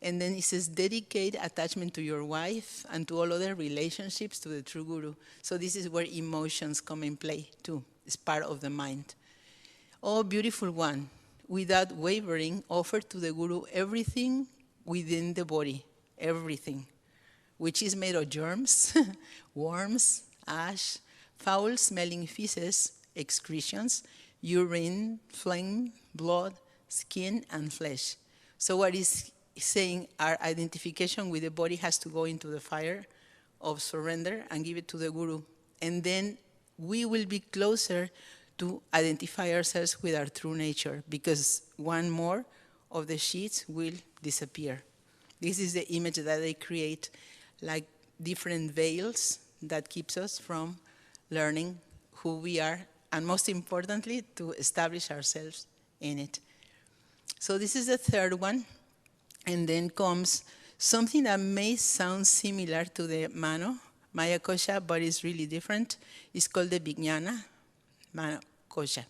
And then it says, dedicate attachment to your wife and to all other relationships to the true Guru. So this is where emotions come in play too. It's part of the mind. Oh, beautiful one, without wavering, offer to the Guru everything within the body, everything, which is made of germs, worms, ash, foul-smelling feces, excretions, urine, phlegm, blood, skin, and flesh. So what is saying, our identification with the body has to go into the fire of surrender and give it to the Guru. And then we will be closer to identify ourselves with our true nature, because one more of the sheaths will disappear. This is the image that they create, like different veils that keeps us from learning who we are, and most importantly, to establish ourselves in it. So this is the third one. And then comes something that may sound similar to the Mano, Maya Kosha, but is really different. It's called the Vijnana Mano Kosha.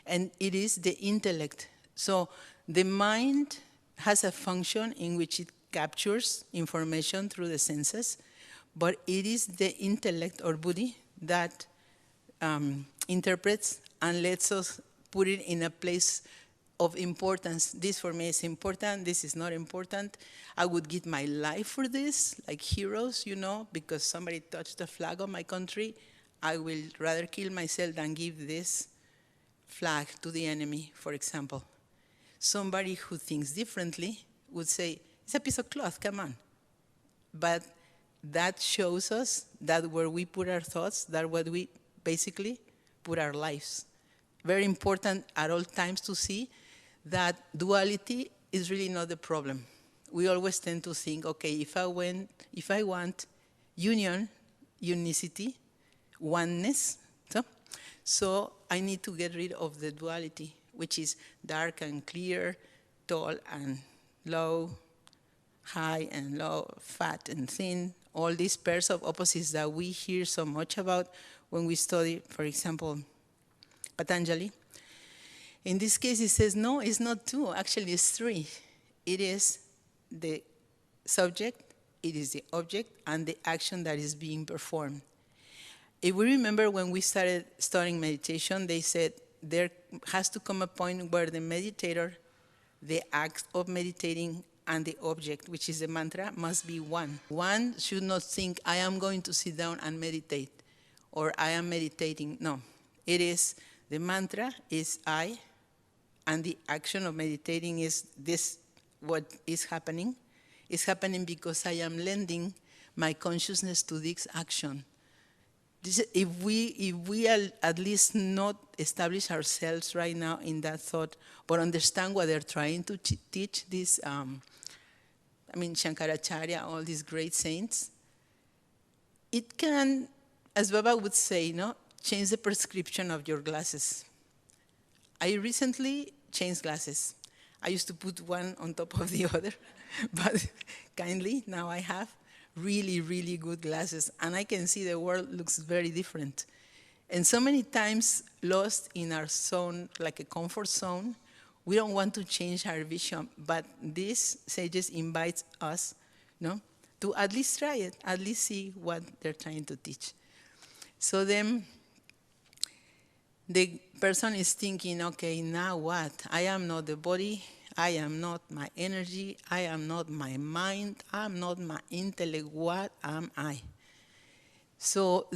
And it is the intellect. So the mind has a function in which it captures information through the senses, but it is the intellect or buddhi that interprets and lets us put it in a place of importance. This for me is important, this is not important. I would give my life for this, like heroes, because somebody touched the flag of my country. I will rather kill myself than give this flag to the enemy, for example. Somebody who thinks differently would say, it's a piece of cloth, come on. But that shows us that where we put our thoughts, that where we basically put our lives. Very important at all times to see that duality is really not the problem. We always tend to think, okay, if I want union, unicity, oneness, so I need to get rid of the duality, which is dark and clear, tall and low, high and low, fat and thin, all these pairs of opposites that we hear so much about when we study, for example, Patanjali. In this case, it says, no, it's not two. Actually, it's three. It is the subject, it is the object, and the action that is being performed. If we remember when we started studying meditation, they said there has to come a point where the meditator, the act of meditating, and the object, which is the mantra, must be one. One should not think, I am going to sit down and meditate, or I am meditating. No, it is, the mantra is I, and the action of meditating is this, what is happening. It's happening because I am lending my consciousness to this action. If we at least not establish ourselves right now in that thought, but understand what they're trying to teach this, Shankaracharya, all these great saints, it can, as Baba would say, change the prescription of your glasses. I recently changed glasses. I used to put one on top of the other, but kindly, now I have really, really good glasses, and I can see the world looks very different. And so many times lost in our zone, like a comfort zone, we don't want to change our vision, but these sages invite us, to at least try it, at least see what they're trying to teach. So then the person is thinking, okay, now what? I am not the body, I am not my energy, I am not my mind, I am not my intellect, what am I? So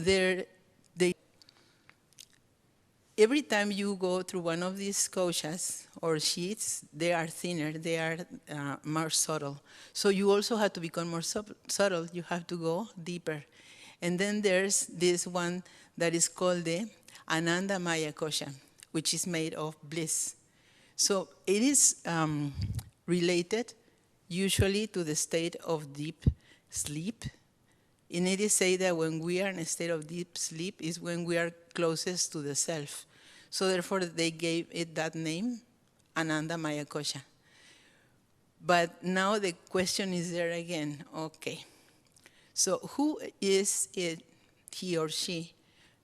every time you go through one of these koshas or sheaths, they are thinner, they are more subtle. So you also have to become more subtle, you have to go deeper. And then there's this one that is called the Ananda Maya kosha, which is made of bliss. So it is related usually to the state of deep sleep. And it is said that when we are in a state of deep sleep is when we are closest to the self. So therefore they gave it that name, Ananda Maya kosha. But now the question is there again, okay. So who is it, he or she,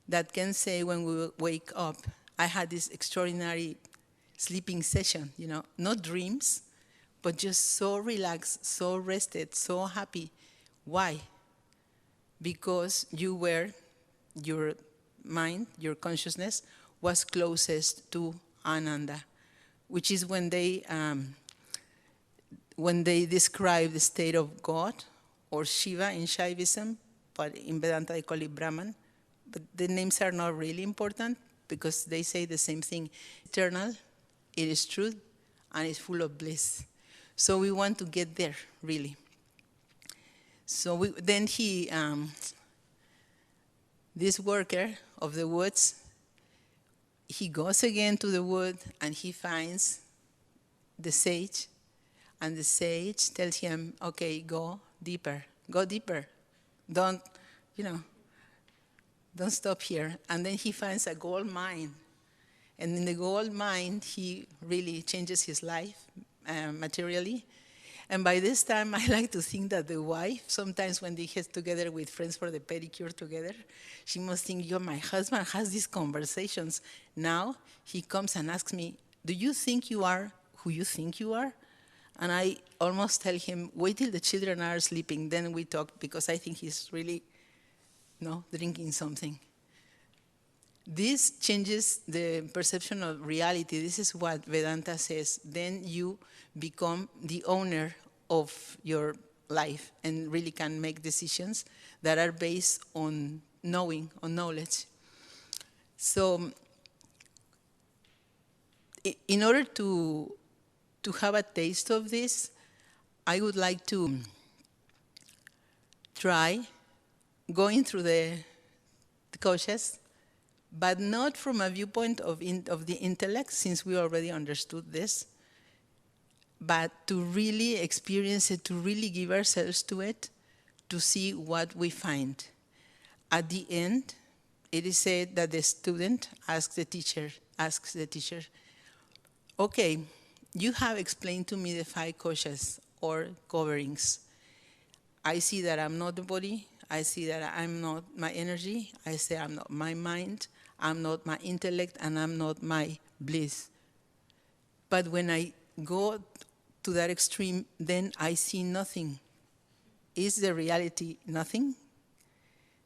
that can say when we wake up, I had this extraordinary sleeping session, not dreams, but just so relaxed, so rested, so happy. Why? Because your mind, your consciousness, was closest to Ananda, which is when they describe the state of God, or Shiva in Shaivism, but in Vedanta they call it Brahman. But the names are not really important because they say the same thing. Eternal, it is truth, and it's full of bliss. So we want to get there, really. So then this worker of the woods, he goes again to the wood and he finds the sage, and the sage tells him, okay, go deeper, don't stop here. And then he finds a gold mine. And in the gold mine, he really changes his life materially. And by this time, I like to think that the wife, sometimes when they get together with friends for the pedicure together, she must think, my husband has these conversations. Now he comes and asks me, do you think you are who you think you are? And I almost tell him, wait till the children are sleeping, then we talk, because I think he's really drinking something. This changes the perception of reality. This is what Vedanta says. Then you become the owner of your life and really can make decisions that are based on knowing, on knowledge. So in order to have a taste of this, I would like to try going through the koshas, but not from a viewpoint of the intellect, since we already understood this, but to really experience it, to really give ourselves to it, to see what we find. At the end, it is said that the student asks the teacher, okay, you have explained to me the 5 koshas, or coverings. I see that I'm not the body, I see that I'm not my energy, I say I'm not my mind, I'm not my intellect, and I'm not my bliss. But when I go to that extreme, then I see nothing. Is the reality nothing?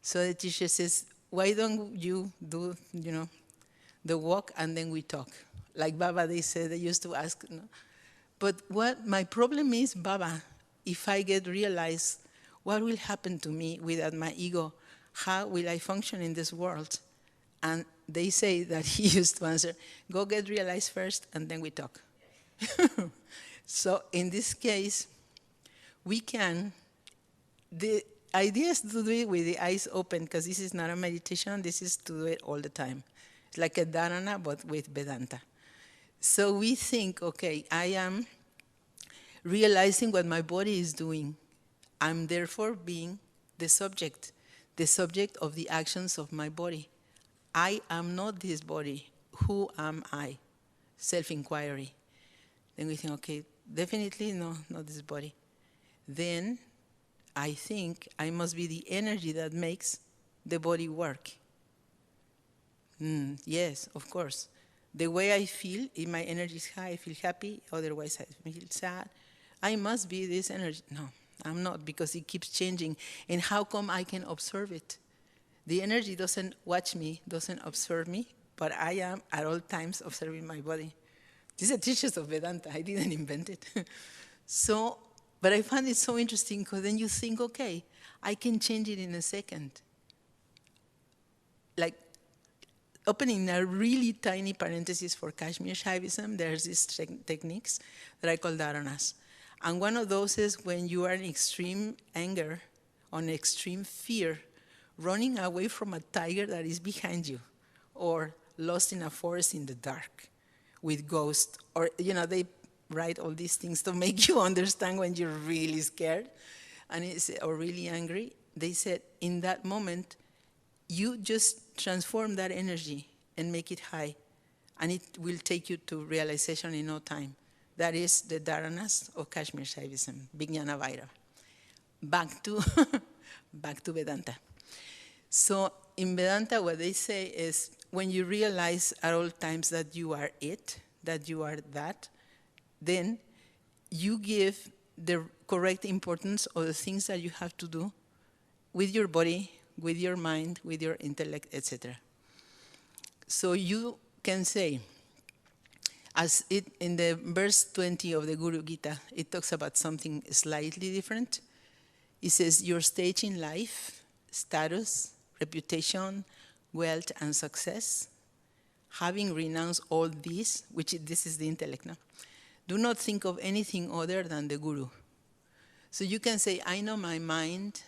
So the teacher says, why don't you do, the walk and then we talk? Like Baba, they said, they used to ask. But what my problem is, Baba, if I get realized, what will happen to me without my ego? How will I function in this world? And they say that he used to answer, go get realized first and then we talk. So in this case, we can, the idea is to do it with the eyes open, because this is not a meditation, this is to do it all the time. It's like a dharana, but with Vedanta. So we think, okay, I am realizing what my body is doing. I'm therefore being the subject of the actions of my body. I am not this body. Who am I? Self-inquiry. Then we think, okay, definitely no, not this body. Then I think I must be the energy that makes the body work. Yes, of course. The way I feel, if my energy is high, I feel happy, otherwise I feel sad. I must be this energy. No, I'm not, because it keeps changing. And how come I can observe it? The energy doesn't watch me, doesn't observe me, but I am at all times observing my body. These are teachers of Vedanta. I didn't invent it. So, but I find it so interesting, because then you think, okay, I can change it in a second. Like, opening a really tiny parenthesis for Kashmir Shaivism, there's these techniques that I call dharanas. And one of those is when you are in extreme anger, on extreme fear, running away from a tiger that is behind you, or lost in a forest in the dark with ghosts, or, they write all these things to make you understand when you're really scared or really angry. They said, in that moment, you just transform that energy and make it high, and it will take you to realization in no time. That is the dharanas of Kashmir Shaivism, Vijnana Vairava. Back to Vedanta. So in Vedanta, what they say is, when you realize at all times that you are it, that you are that, then you give the correct importance of the things that you have to do with your body, with your mind, with your intellect, etc. So you can say, as it in the verse 20 of the Guru Gita, it talks about something slightly different. It says, your stage in life, status, reputation, wealth, and success, having renounced all this, this is the intellect now, do not think of anything other than the Guru. So you can say, I know my mind,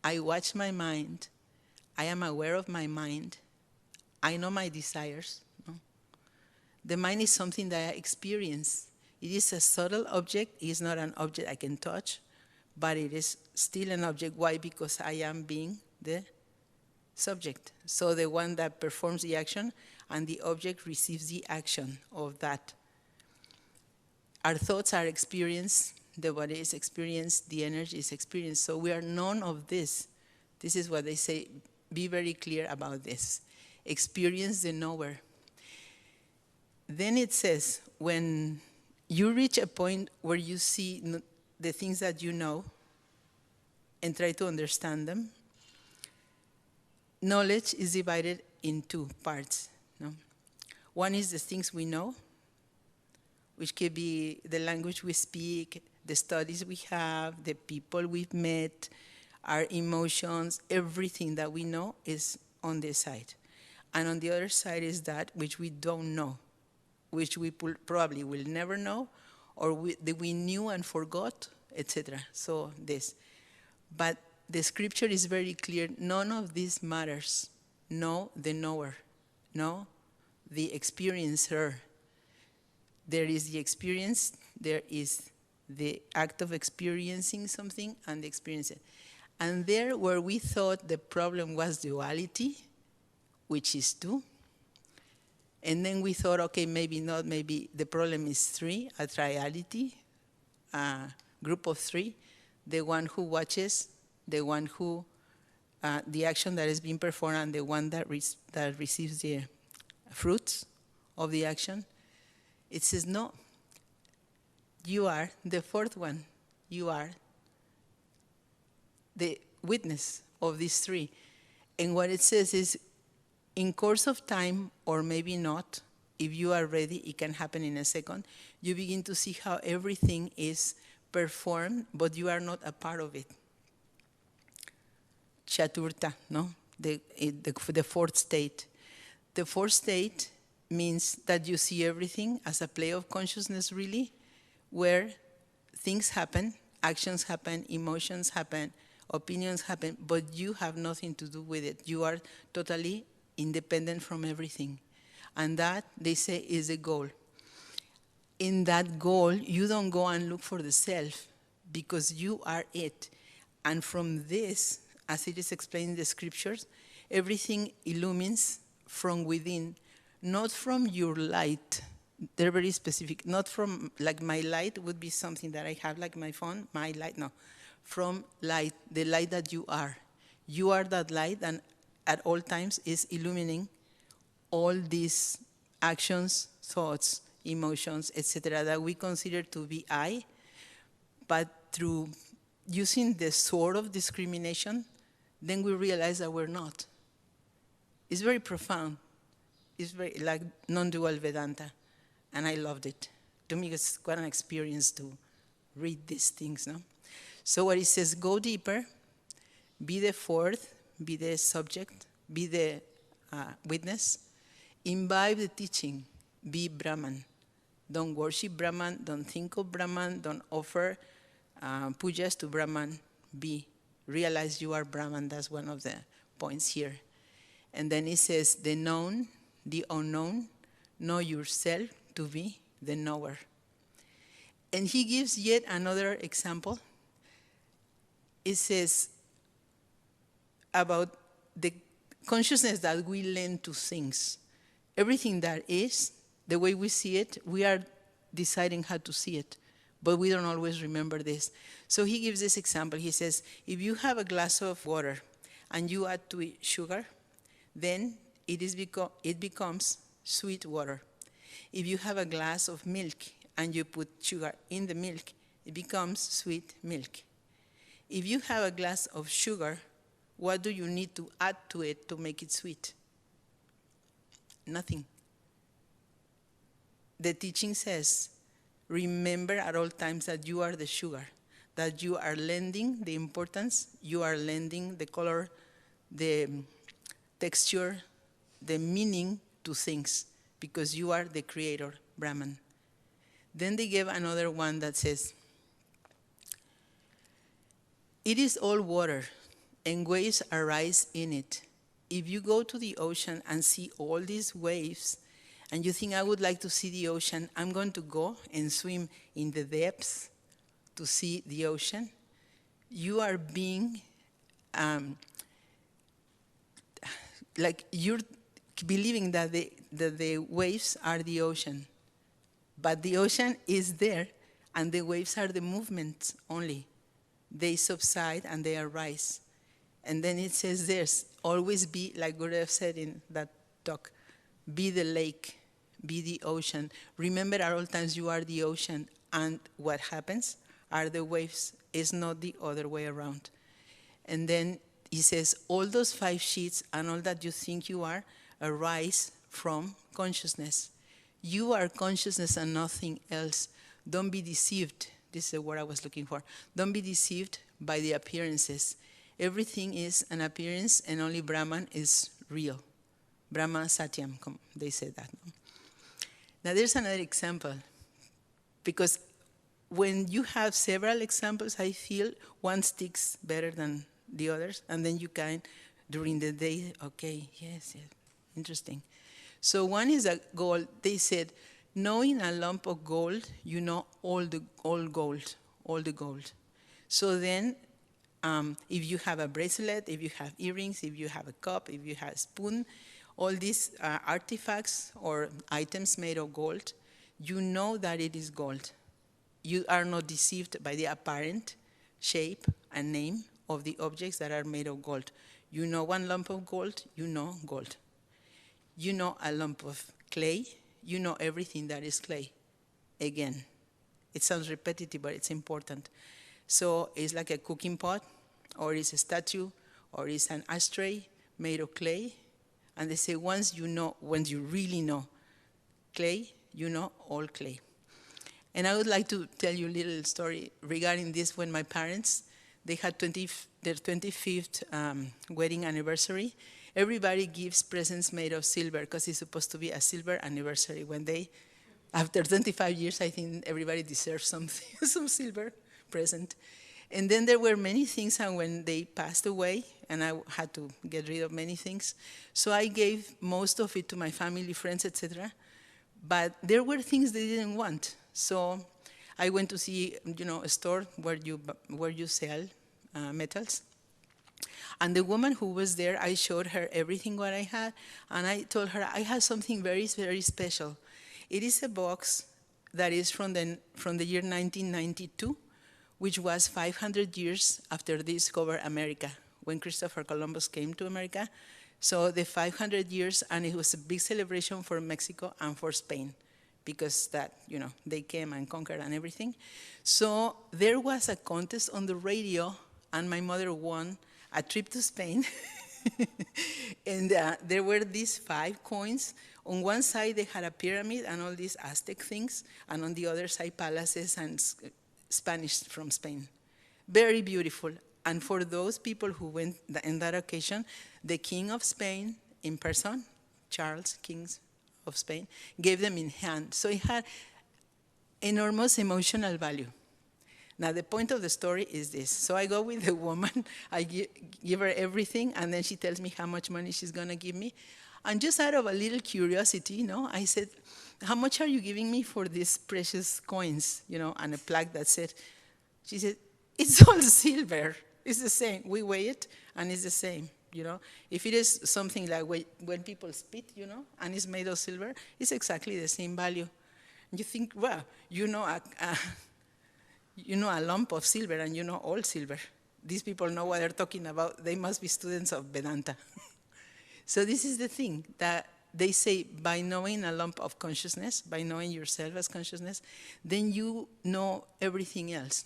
I watch my mind, I am aware of my mind, I know my desires. No? The mind is something that I experience. It is a subtle object. It is not an object I can touch, but it is still an object. Why? Because I am being the subject. So the one that performs the action, and the object receives the action of that. Our thoughts are experienced, the body is experienced, the energy is experienced. So we are none of this. This is what they say, be very clear about this. Experience the knower. Then it says, when you reach a point where you see the things that you know and try to understand them, knowledge is divided in two parts. No? One is the things we know, which could be the language we speak, the studies we have, the people we've met, our emotions, everything that we know is on this side. And on the other side is that which we don't know, which we probably will never know, or that we knew and forgot, etc. So this. But the scripture is very clear. None of this matters. Know the knower. Know the experiencer. There is the experience, there is the act of experiencing something, and the experience. And there where we thought the problem was duality, which is two, and then we thought, okay, maybe not, maybe the problem is three, a triality, a group of three, the one who watches, the one who, the action that is being performed, and the one that receives the fruits of the action. It says, no, you are the fourth one. You are the witness of these three. And what it says is, in course of time, or maybe not, if you are ready, it can happen in a second, you begin to see how everything is performed, but you are not a part of it. Chaturta, no? The fourth state. The fourth state means that you see everything as a play of consciousness, really, where things happen, actions happen, emotions happen, opinions happen, but you have nothing to do with it. You are totally independent from everything. And that, they say, is the goal. In that goal, you don't go and look for the self, because you are it. And from this, as it is explained in the scriptures, everything illumines from within, not from your light. They're very specific. Not from, like my light would be something that I have, like my phone, my light, no. From light, the light that you are. You are that light, and at all times is illumining all these actions, thoughts, emotions, etc., that we consider to be I, but through using the sword of discrimination, then we realize that we're not. It's very profound. It's very like non-dual Vedanta, and I loved it. To me, it's quite an experience to read these things, no? So what it says, go deeper, be the fourth, be the subject, be the witness, imbibe the teaching, be Brahman. Don't worship Brahman, don't think of Brahman, don't offer pujas to Brahman, realize you are Brahman. That's one of the points here. And then it says, the known, the unknown, know yourself to be the knower. And he gives yet another example. It says about the consciousness that we lend to things. Everything that is, the way we see it, we are deciding how to see it, but we don't always remember this. So he gives this example. He says, if you have a glass of water and you add to it sugar, then it becomes sweet water. If you have a glass of milk and you put sugar in the milk, it becomes sweet milk. If you have a glass of sugar, what do you need to add to it to make it sweet? Nothing. The teaching says, remember at all times that you are the sugar, that you are lending the importance, you are lending the color, the texture, the meaning to things, because you are the creator, Brahman. Then they gave another one that says, it is all water, and waves arise in it. If you go to the ocean and see all these waves, and you think, I would like to see the ocean, I'm going to go and swim in the depths to see the ocean, you are being, like you're believing that the waves are the ocean. But the ocean is there, and the waves are the movements only. They subside and they arise. And then it says there's always be, like Gurudev said in that talk, be the lake, be the ocean. Remember at all times you are the ocean, and what happens are the waves. It's not the other way around. And then he says, all those 5 sheaths and all that you think you are arise from consciousness. You are consciousness and nothing else. Don't be deceived. This is the word I was looking for. Don't be deceived by the appearances. Everything is an appearance, and only Brahman is real. Brahma Satyam, they say that. Now there's another example, because when you have several examples, I feel one sticks better than the others, and then you can, during the day, okay, yes, interesting. So one is a gold. They said, knowing a lump of gold, you know all the gold. So then, if you have a bracelet, if you have earrings, if you have a cup, if you have a spoon, all these artifacts or items made of gold, you know that it is gold. You are not deceived by the apparent shape and name of the objects that are made of gold. You know one lump of gold, you know gold. You know a lump of clay, you know everything that is clay. Again, it sounds repetitive, but it's important. So it's like a cooking pot, or it's a statue, or it's an ashtray made of clay. And they say once you really know clay, you know all clay. And I would like to tell you a little story regarding this. When my parents, they had their 25th wedding anniversary, everybody gives presents made of silver because it's supposed to be a silver anniversary. When after 25 years, I think everybody deserves something, some silver present. And then there were many things, and when they passed away, and I had to get rid of many things, so I gave most of it to my family, friends, etc. But there were things they didn't want. So I went to see, a store where you sell metals. And the woman who was there, I showed her everything what I had, and I told her I have something very, very special. It is a box that is from the year 1992, which was 500 years after they discovered America, when Christopher Columbus came to America. So the 500 years, and it was a big celebration for Mexico and for Spain, because they came and conquered and everything. So there was a contest on the radio, and my mother won a trip to Spain. And there were these 5 coins. On one side, they had a pyramid and all these Aztec things, and on the other side, palaces and Spanish from Spain. Very beautiful. And for those people who went in that occasion, the King of Spain in person, Charles, King of Spain, gave them in hand. So it had enormous emotional value. Now, the point of the story is this. So I go with the woman, I give her everything, and then she tells me how much money she's going to give me. And just out of a little curiosity, I said, how much are you giving me for these precious coins? And a plaque that said, she said, it's all silver. It's the same. We weigh it, and it's the same. If it is something like when people spit, and it's made of silver, it's exactly the same value. And you think, well, a lump of silver, and all silver. These people know what they're talking about. They must be students of Vedanta. So this is the thing, that they say by knowing a lump of consciousness, by knowing yourself as consciousness, then you know everything else.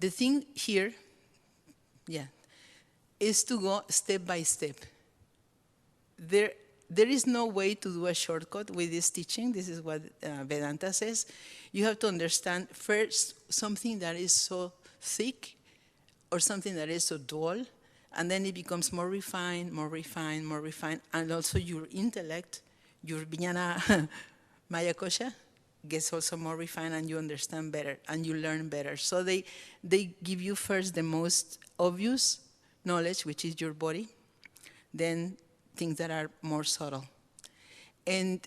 The thing here, is to go step by step. There is no way to do a shortcut with this teaching. This is what Vedanta says. You have to understand first something that is so thick, or something that is so dual, and then it becomes more refined, more refined, more refined, and also your intellect, your vijnana maya kosha, gets also more refined, and you understand better, and you learn better. So they give you first the most obvious knowledge, which is your body, then things that are more subtle. And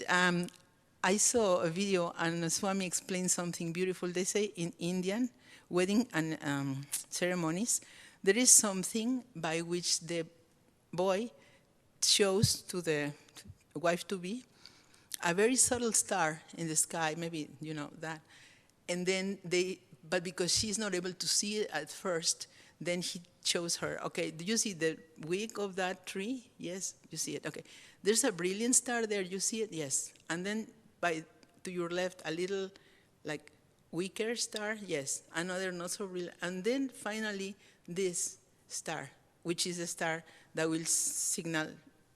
I saw a video, and Swami explained something beautiful. They say in Indian wedding and ceremonies, there is something by which the boy shows to the wife-to-be a very subtle star in the sky, maybe that. And then but because she's not able to see it at first, then he shows her, okay, do you see the wick of that tree? Yes, you see it. Okay, there's a brilliant star there, you see it? Yes. And then to your left, a little like weaker star? Yes. Another not so brilliant. And then finally, this star, which is a star that will signal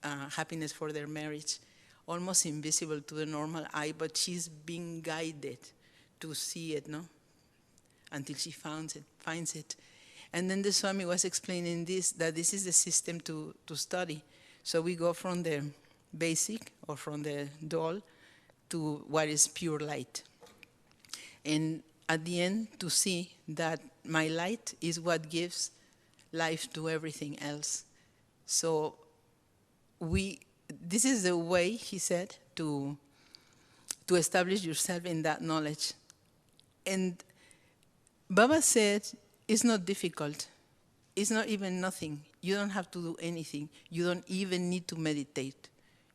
happiness for their marriage, almost invisible to the normal eye, but she's being guided to see it, until she finds it. And then the Swami was explaining that this is the system to study. So we go from the basic, or from the dual, to what is pure light. And at the end, to see that my light is what gives life to everything else. So this is the way, he said, to establish yourself in that knowledge. And Baba said, it's not difficult. It's not even nothing. You don't have to do anything. You don't even need to meditate.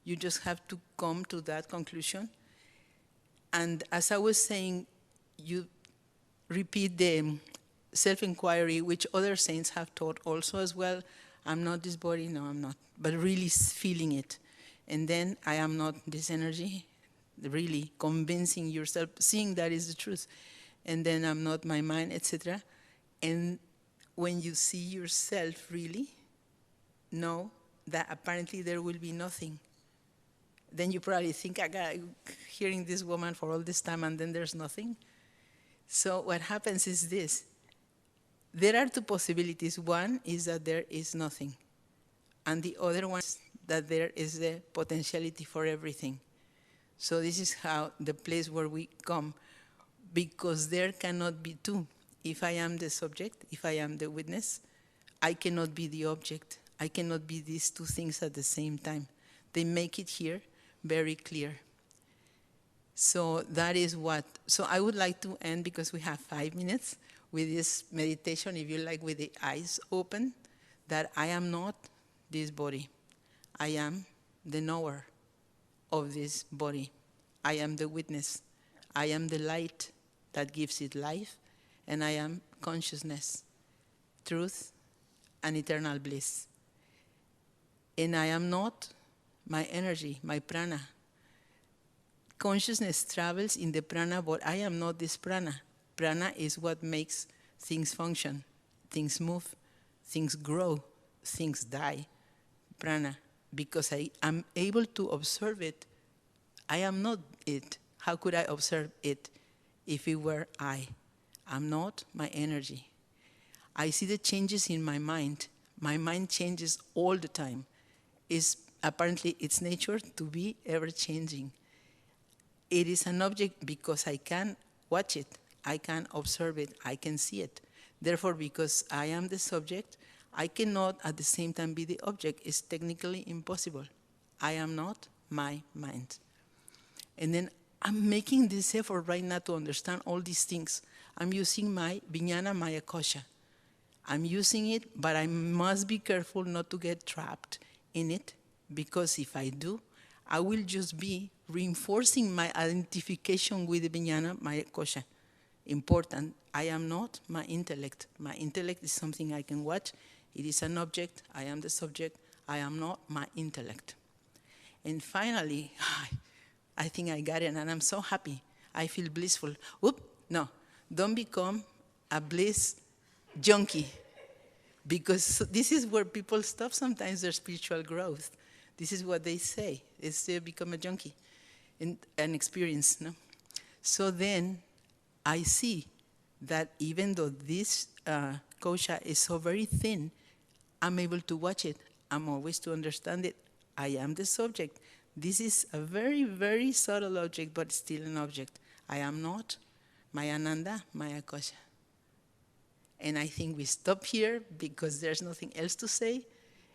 You just have to come to that conclusion. And as I was saying, you repeat the self-inquiry, which other saints have taught also as well. I'm not this body, no, I'm not. But really feeling it. And then I am not this energy, really convincing yourself, seeing that is the truth, and then I'm not my mind, etc. And when you see yourself really, know that apparently there will be nothing. Then you probably think, I got hearing this woman for all this time, and then there's nothing. So what happens is this. There are two possibilities. One is that there is nothing, and the other one is that there is the potentiality for everything. So this is how the place where we come, because there cannot be two. If I am the subject, if I am the witness, I cannot be the object. I cannot be these two things at the same time. They make it here very clear. So that is what, so I would like to end, because we have 5 minutes, with this meditation, if you like, with the eyes open, that I am not this body. I am the knower of this body. I am the witness. I am the light that gives it life, and I am consciousness, truth, and eternal bliss. And I am not my energy, my prana. Consciousness travels in the prana, but I am not this prana. Prana is what makes things function, things move, things grow, things die. Prana, because I am able to observe it. I am not it. How could I observe it if it were I? I'm not my energy. I see the changes in my mind. My mind changes all the time. It's apparently its nature to be ever-changing. It is an object because I can watch it, I can observe it, I can see it. Therefore, because I am the subject, I cannot at the same time be the object. It's technically impossible. I am not my mind. And then I'm making this effort right now to understand all these things. I'm using my Vijnana Maya Kosha. I'm using it, but I must be careful not to get trapped in it, because if I do, I will just be reinforcing my identification with the Vijnana Maya Kosha. Important, I am not my intellect. My intellect is something I can watch. It is an object. I am the subject. I am not my intellect. And finally, I think I got it, and I'm so happy. I feel blissful. No, don't become a bliss junkie, because this is where people stop sometimes their spiritual growth. This is what they say. It's to become a junkie in an experience. No? So then I see that even though this kosha is so very thin, I'm able to watch it. I'm always to understand it. I am the subject. This is a very, very subtle object, but still an object. I am not my Ananda, my Akasha. And I think we stop here, because there's nothing else to say.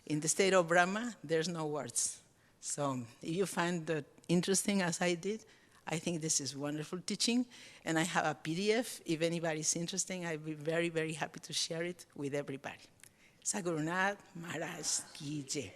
In the state of Brahma, there's no words. So if you find that interesting as I did, I think this is wonderful teaching. And I have a PDF. If anybody's interested, I'd be very, very happy to share it with everybody. Sagurunath Maharaj Ki Jai.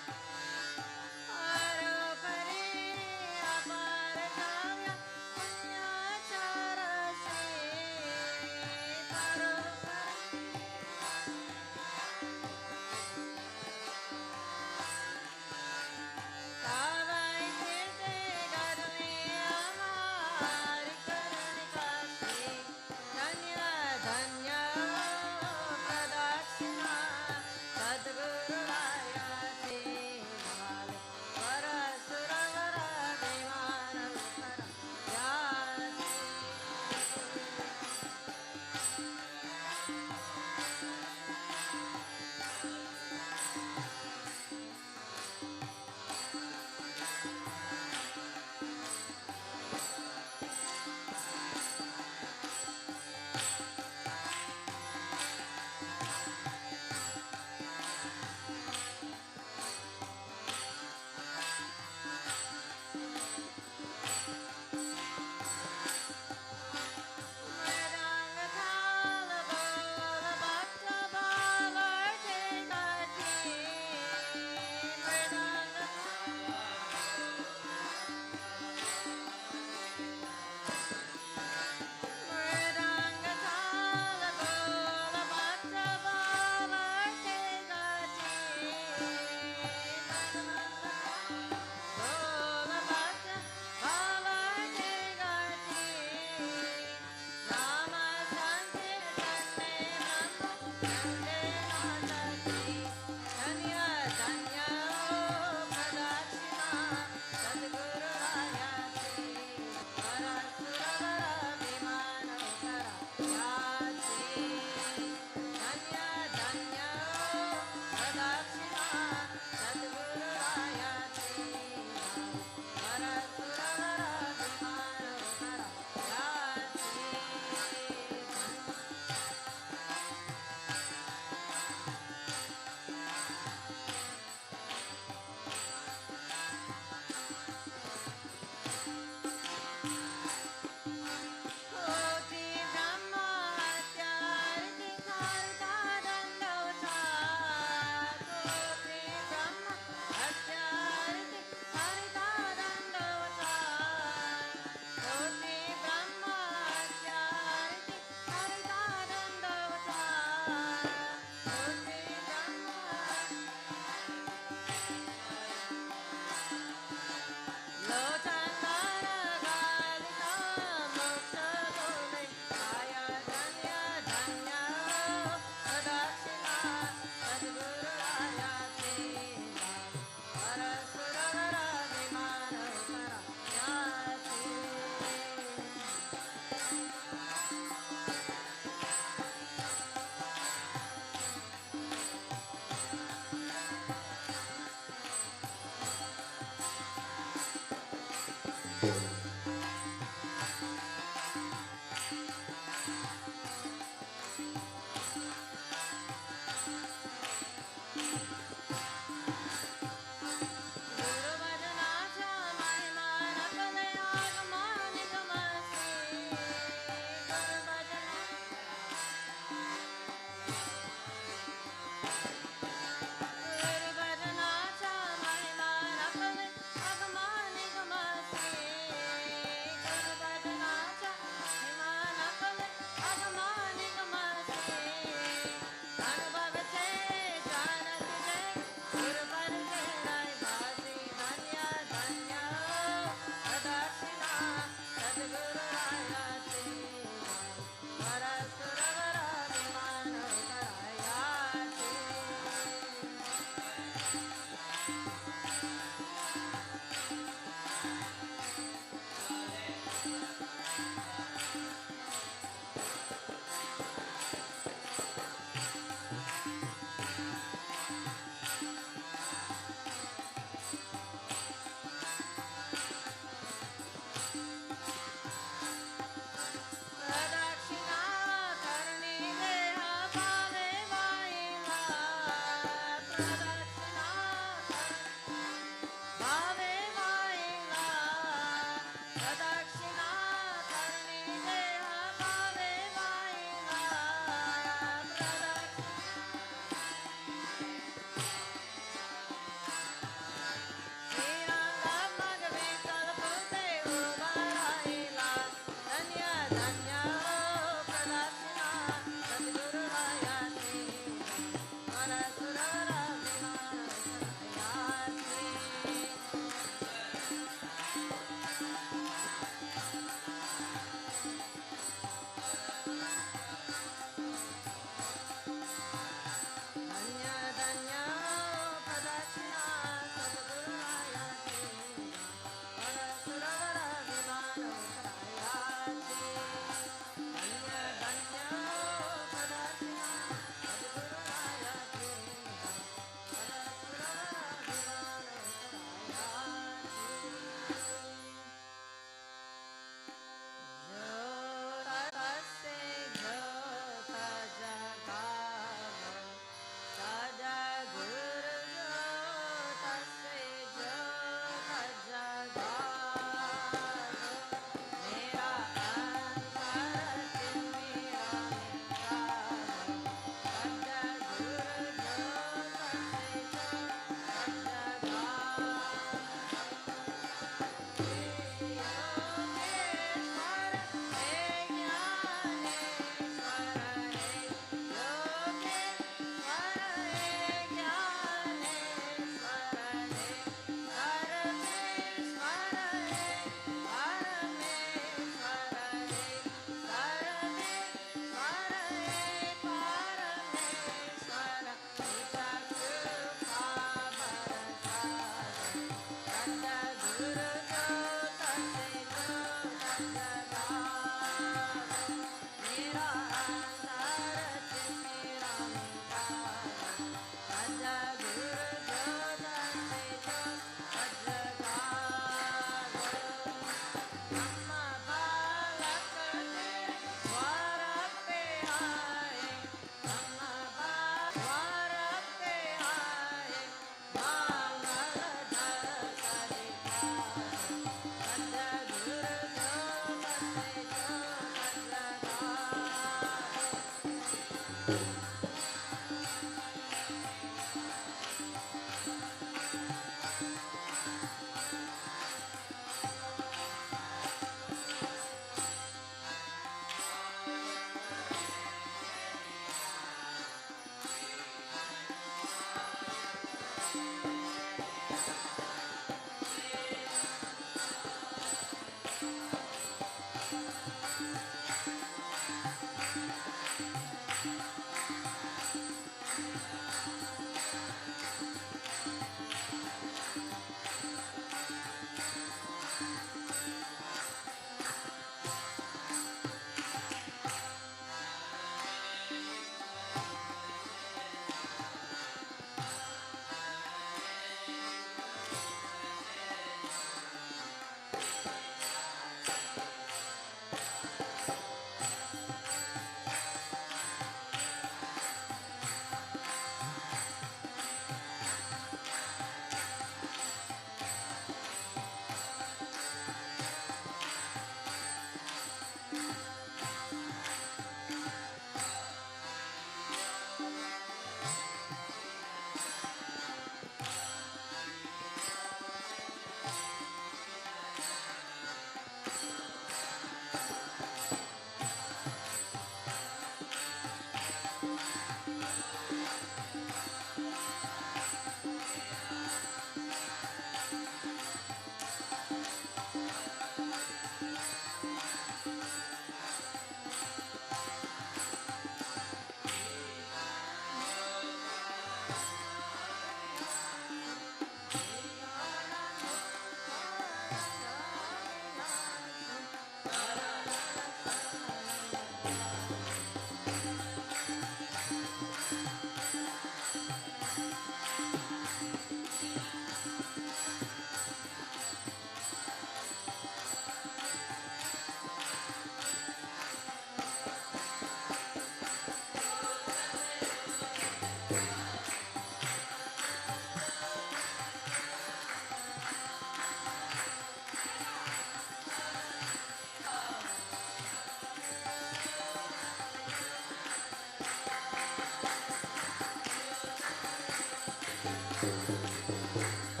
त्वमेव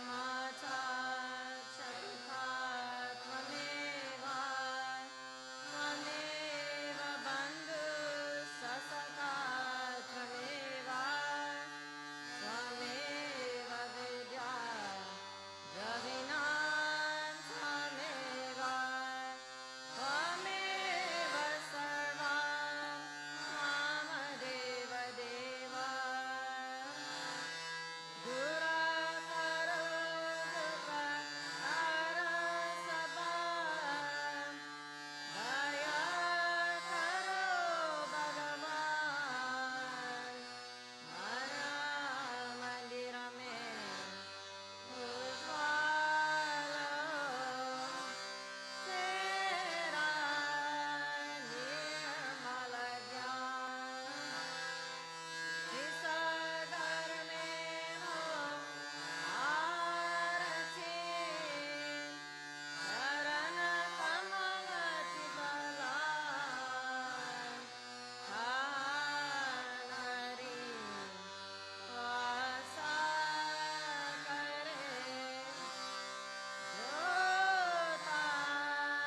माता चतुर्था त्वमेव त्वमेव बन्धुसखा त्वमेव त्वमेव विद्या द्रविणा त्वमेव त्वमेव सर्वं मम देव देव दुराकरो दुःखहरसभं दया करो भगवान मारा मंदिर में उज्ज्वलो तेरा निर्मल ज्ञान जिस घर में हो आरती चरण कमल चितलान हरि वासा करे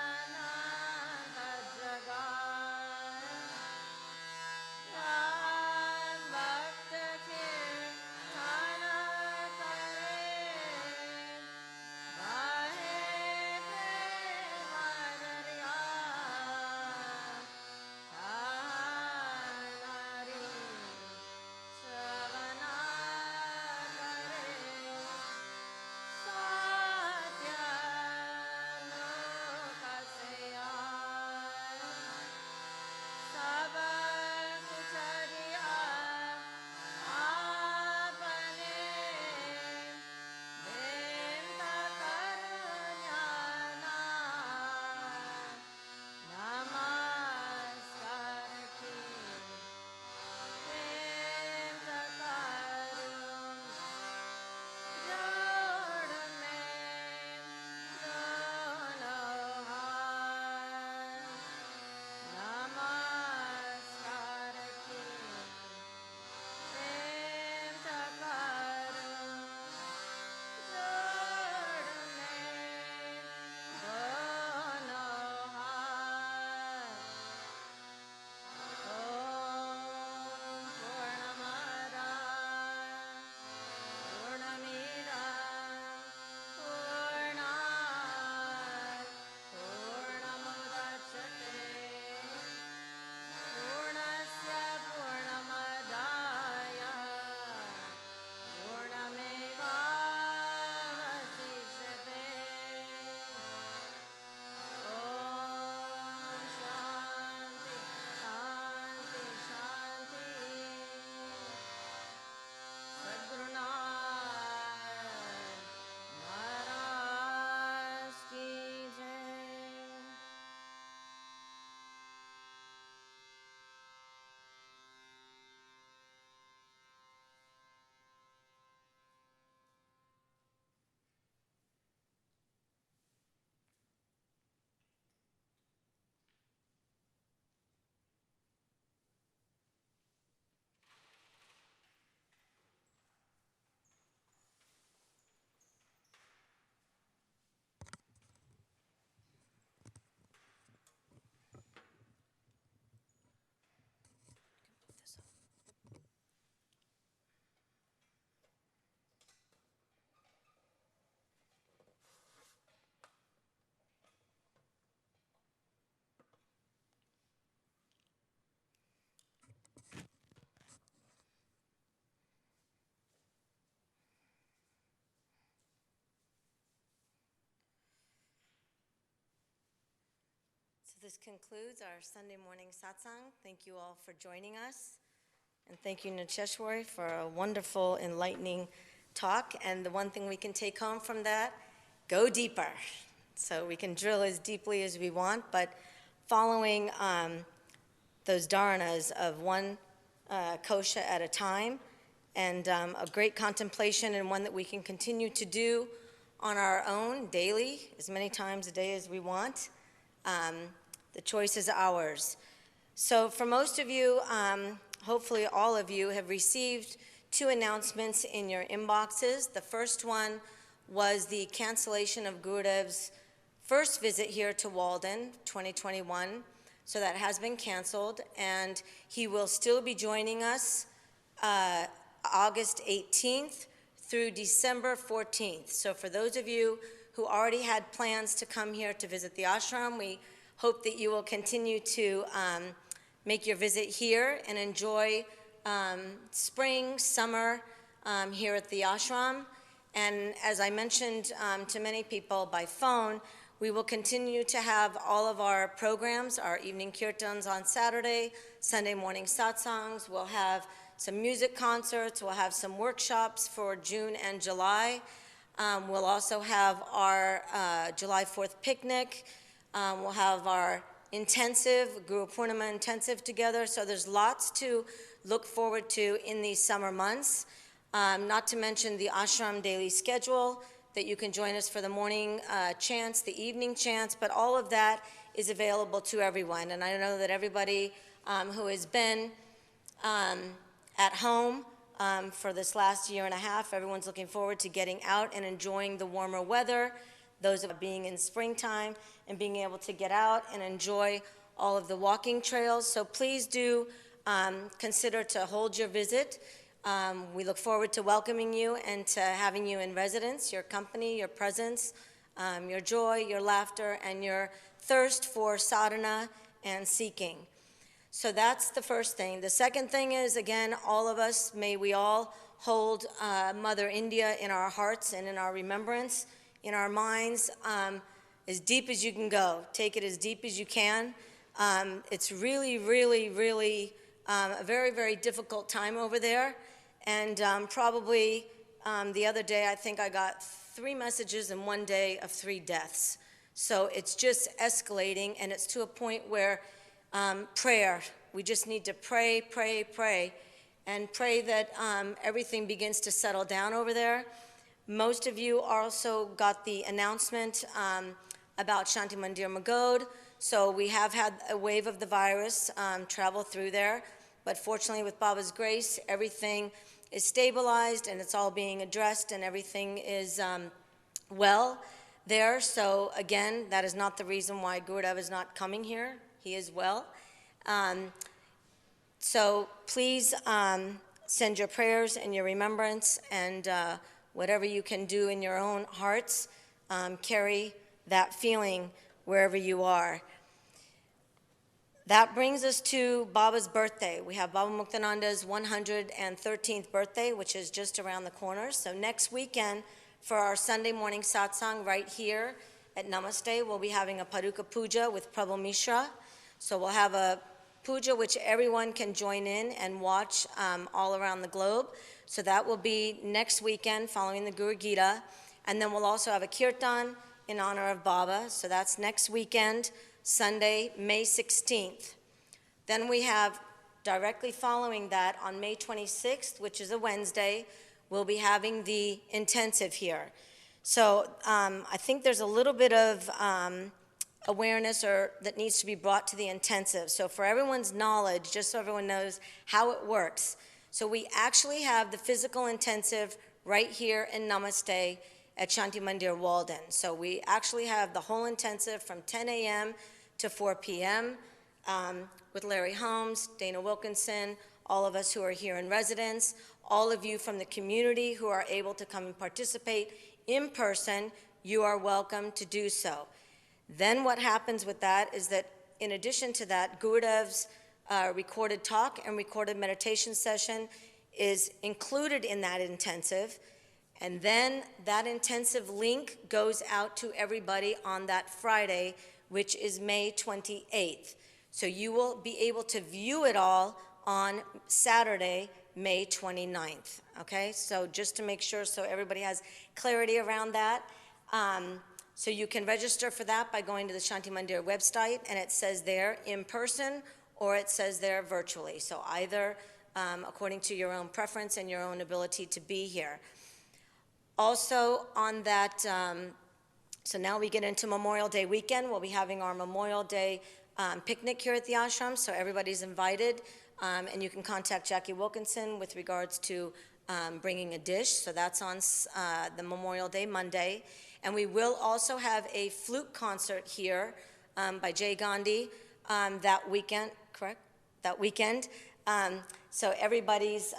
जोतानंद जगाए राम भक्त कीर्तन करे गाहे प्रेम दरिया नारी श्रवण करे सत्य लोक से आए सब कुछ दिया आपने बेंत करुण्या नमस्कार की बेंत करूं जोड़ में दोनों हाथ नमस्कार की बेंत करूं जोड़ में दोनों हाथ ॐ पूर्णमदा पूर्णमिदं पूर्णात् पूर्णमुदच्यते पूर्णस्य पूर्णमादाय पूर्णमेवावशिष्यते ॐ शान्ति शान्ति शान्ति सद्गुरुनाथ महाराज की जय। So this concludes our Sunday morning satsang. Thank you all for joining us. And thank you, Nityeshwari, for a wonderful, enlightening talk. And the one thing we can take home from that, go deeper. So we can drill as deeply as we want, but following those dharanas of one kosha at a time and a great contemplation, and one that we can continue to do on our own daily, as many times a day as we want. The choice is ours. So for most of you, hopefully all of you have received 2 announcements in your inboxes. The first one was the cancellation of Gurudev's first visit here to Walden, 2021. So that has been canceled, and he will still be joining us August 18th through December 14th. So for those of you who already had plans to come here to visit the ashram, we hope that you will continue to make your visit here and enjoy spring, summer here at the ashram. And as I mentioned to many people by phone, we will continue to have all of our programs, our evening kirtans on Saturday, Sunday morning satsangs. We'll have some music concerts. We'll have some workshops for June and July. We'll also have our July 4th picnic. We'll have our intensive, Guru Purnima intensive together. So there's lots to look forward to in these summer months. Not to mention the ashram daily schedule, that you can join us for the morning chants, the evening chants, but all of that is available to everyone. And I know that everybody who has been at home for this last year and a half, everyone's looking forward to getting out and enjoying the warmer weather, those of being in springtime and being able to get out and enjoy all of the walking trails. So please do consider to hold your visit. We look forward to welcoming you and to having you in residence, your company, your presence, your joy, your laughter, and your thirst for sadhana and seeking. So that's the first thing. The second thing is, again, all of us, may we all hold Mother India in our hearts and in our remembrance, in our minds, as deep as you can go. Take it as deep as you can. It's really, really, really a very, very difficult time over there. And probably the other day, I think I got 3 messages in one day of 3 deaths. So it's just escalating, and it's to a point where prayer, we just need to pray, pray, pray, and pray that everything begins to settle down over there. Most of you also got the announcement about Shanti Mandir Magod. So we have had a wave of the virus travel through there. But fortunately, with Baba's grace, everything is stabilized and it's all being addressed and everything is well there. So again, that is not the reason why Gurudev is not coming here. He is well. So please send your prayers and your remembrance, and whatever you can do in your own hearts, carry that feeling wherever you are. That brings us to Baba's birthday. We have Baba Muktananda's 113th birthday, which is just around the corner. So next weekend, for our Sunday morning satsang right here at Namaste, we'll be having a Paduka Puja with Prabhu Mishra. So we'll have a puja which everyone can join in and watch all around the globe. So that will be next weekend following the Guru Gita. And then we'll also have a kirtan in honor of Baba. So that's next weekend, Sunday, May 16th. Then we have, directly following that, on May 26th, which is a Wednesday, we'll be having the intensive here. So I think there's a little bit of awareness that needs to be brought to the intensive. So for everyone's knowledge, just so everyone knows how it works. So we actually have the physical intensive right here in Namaste at Shanti Mandir Walden. So we actually have the whole intensive from 10 a.m. to 4 p.m. With Larry Holmes, Dana Wilkinson, all of us who are here in residence, all of you from the community who are able to come and participate in person, you are welcome to do so. Then what happens with that is that in addition to that, Gurudev's recorded talk and recorded meditation session is included in that intensive. And then that intensive link goes out to everybody on that Friday, which is May 28th. So you will be able to view it all on Saturday, May 29th, okay? So just to make sure so everybody has clarity around that. So you can register for that by going to the Shanti Mandir website, and it says there in person or it says there virtually. So either according to your own preference and your own ability to be here. Also on that, so now we get into Memorial Day weekend. We'll be having our Memorial Day picnic here at the ashram, so everybody's invited. And you can contact Jackie Wilkinson with regards to bringing a dish. So that's on the Memorial Day Monday. And we will also have a flute concert here by Jay Gandhi that weekend, correct? That weekend. So everybody's,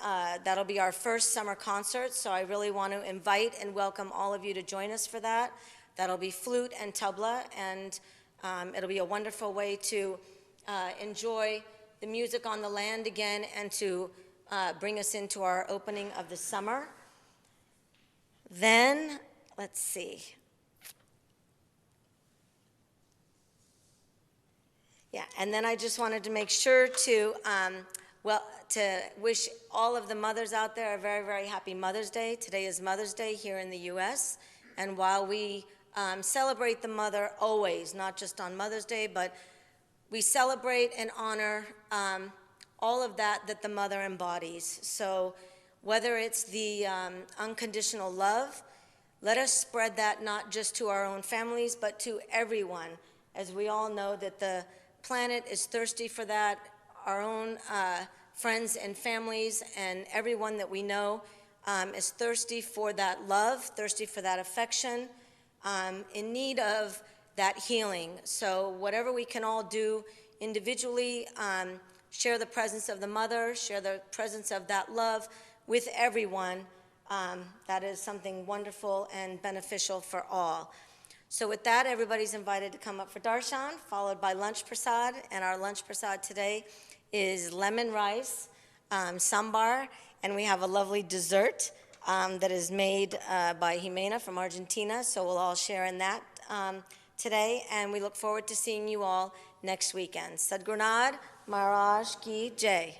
that'll be our first summer concert. So I really want to invite and welcome all of you to join us for that. That'll be flute and tabla, and it'll be a wonderful way to enjoy the music on the land again and to bring us into our opening of the summer. Then, let's see. Yeah, and then I just wanted to make sure to, to wish all of the mothers out there a very, very happy Mother's Day. Today is Mother's Day here in the U.S., and while we celebrate the mother always, not just on Mother's Day, but we celebrate and honor all of that the mother embodies. So whether it's the unconditional love, let us spread that not just to our own families, but to everyone, as we all know that the planet is thirsty for that, our own friends and families and everyone that we know is thirsty for that love, thirsty for that affection, in need of that healing. So whatever we can all do individually, share the presence of the mother, share the presence of that love with everyone. That is something wonderful and beneficial for all. So with that, everybody's invited to come up for darshan, followed by lunch prasad. And our lunch prasad today is lemon rice, sambar, and we have a lovely dessert that is made by Jimena from Argentina. So we'll all share in that today, and we look forward to seeing you all next weekend. Sadhguru Nath Maharaj Ki Jai.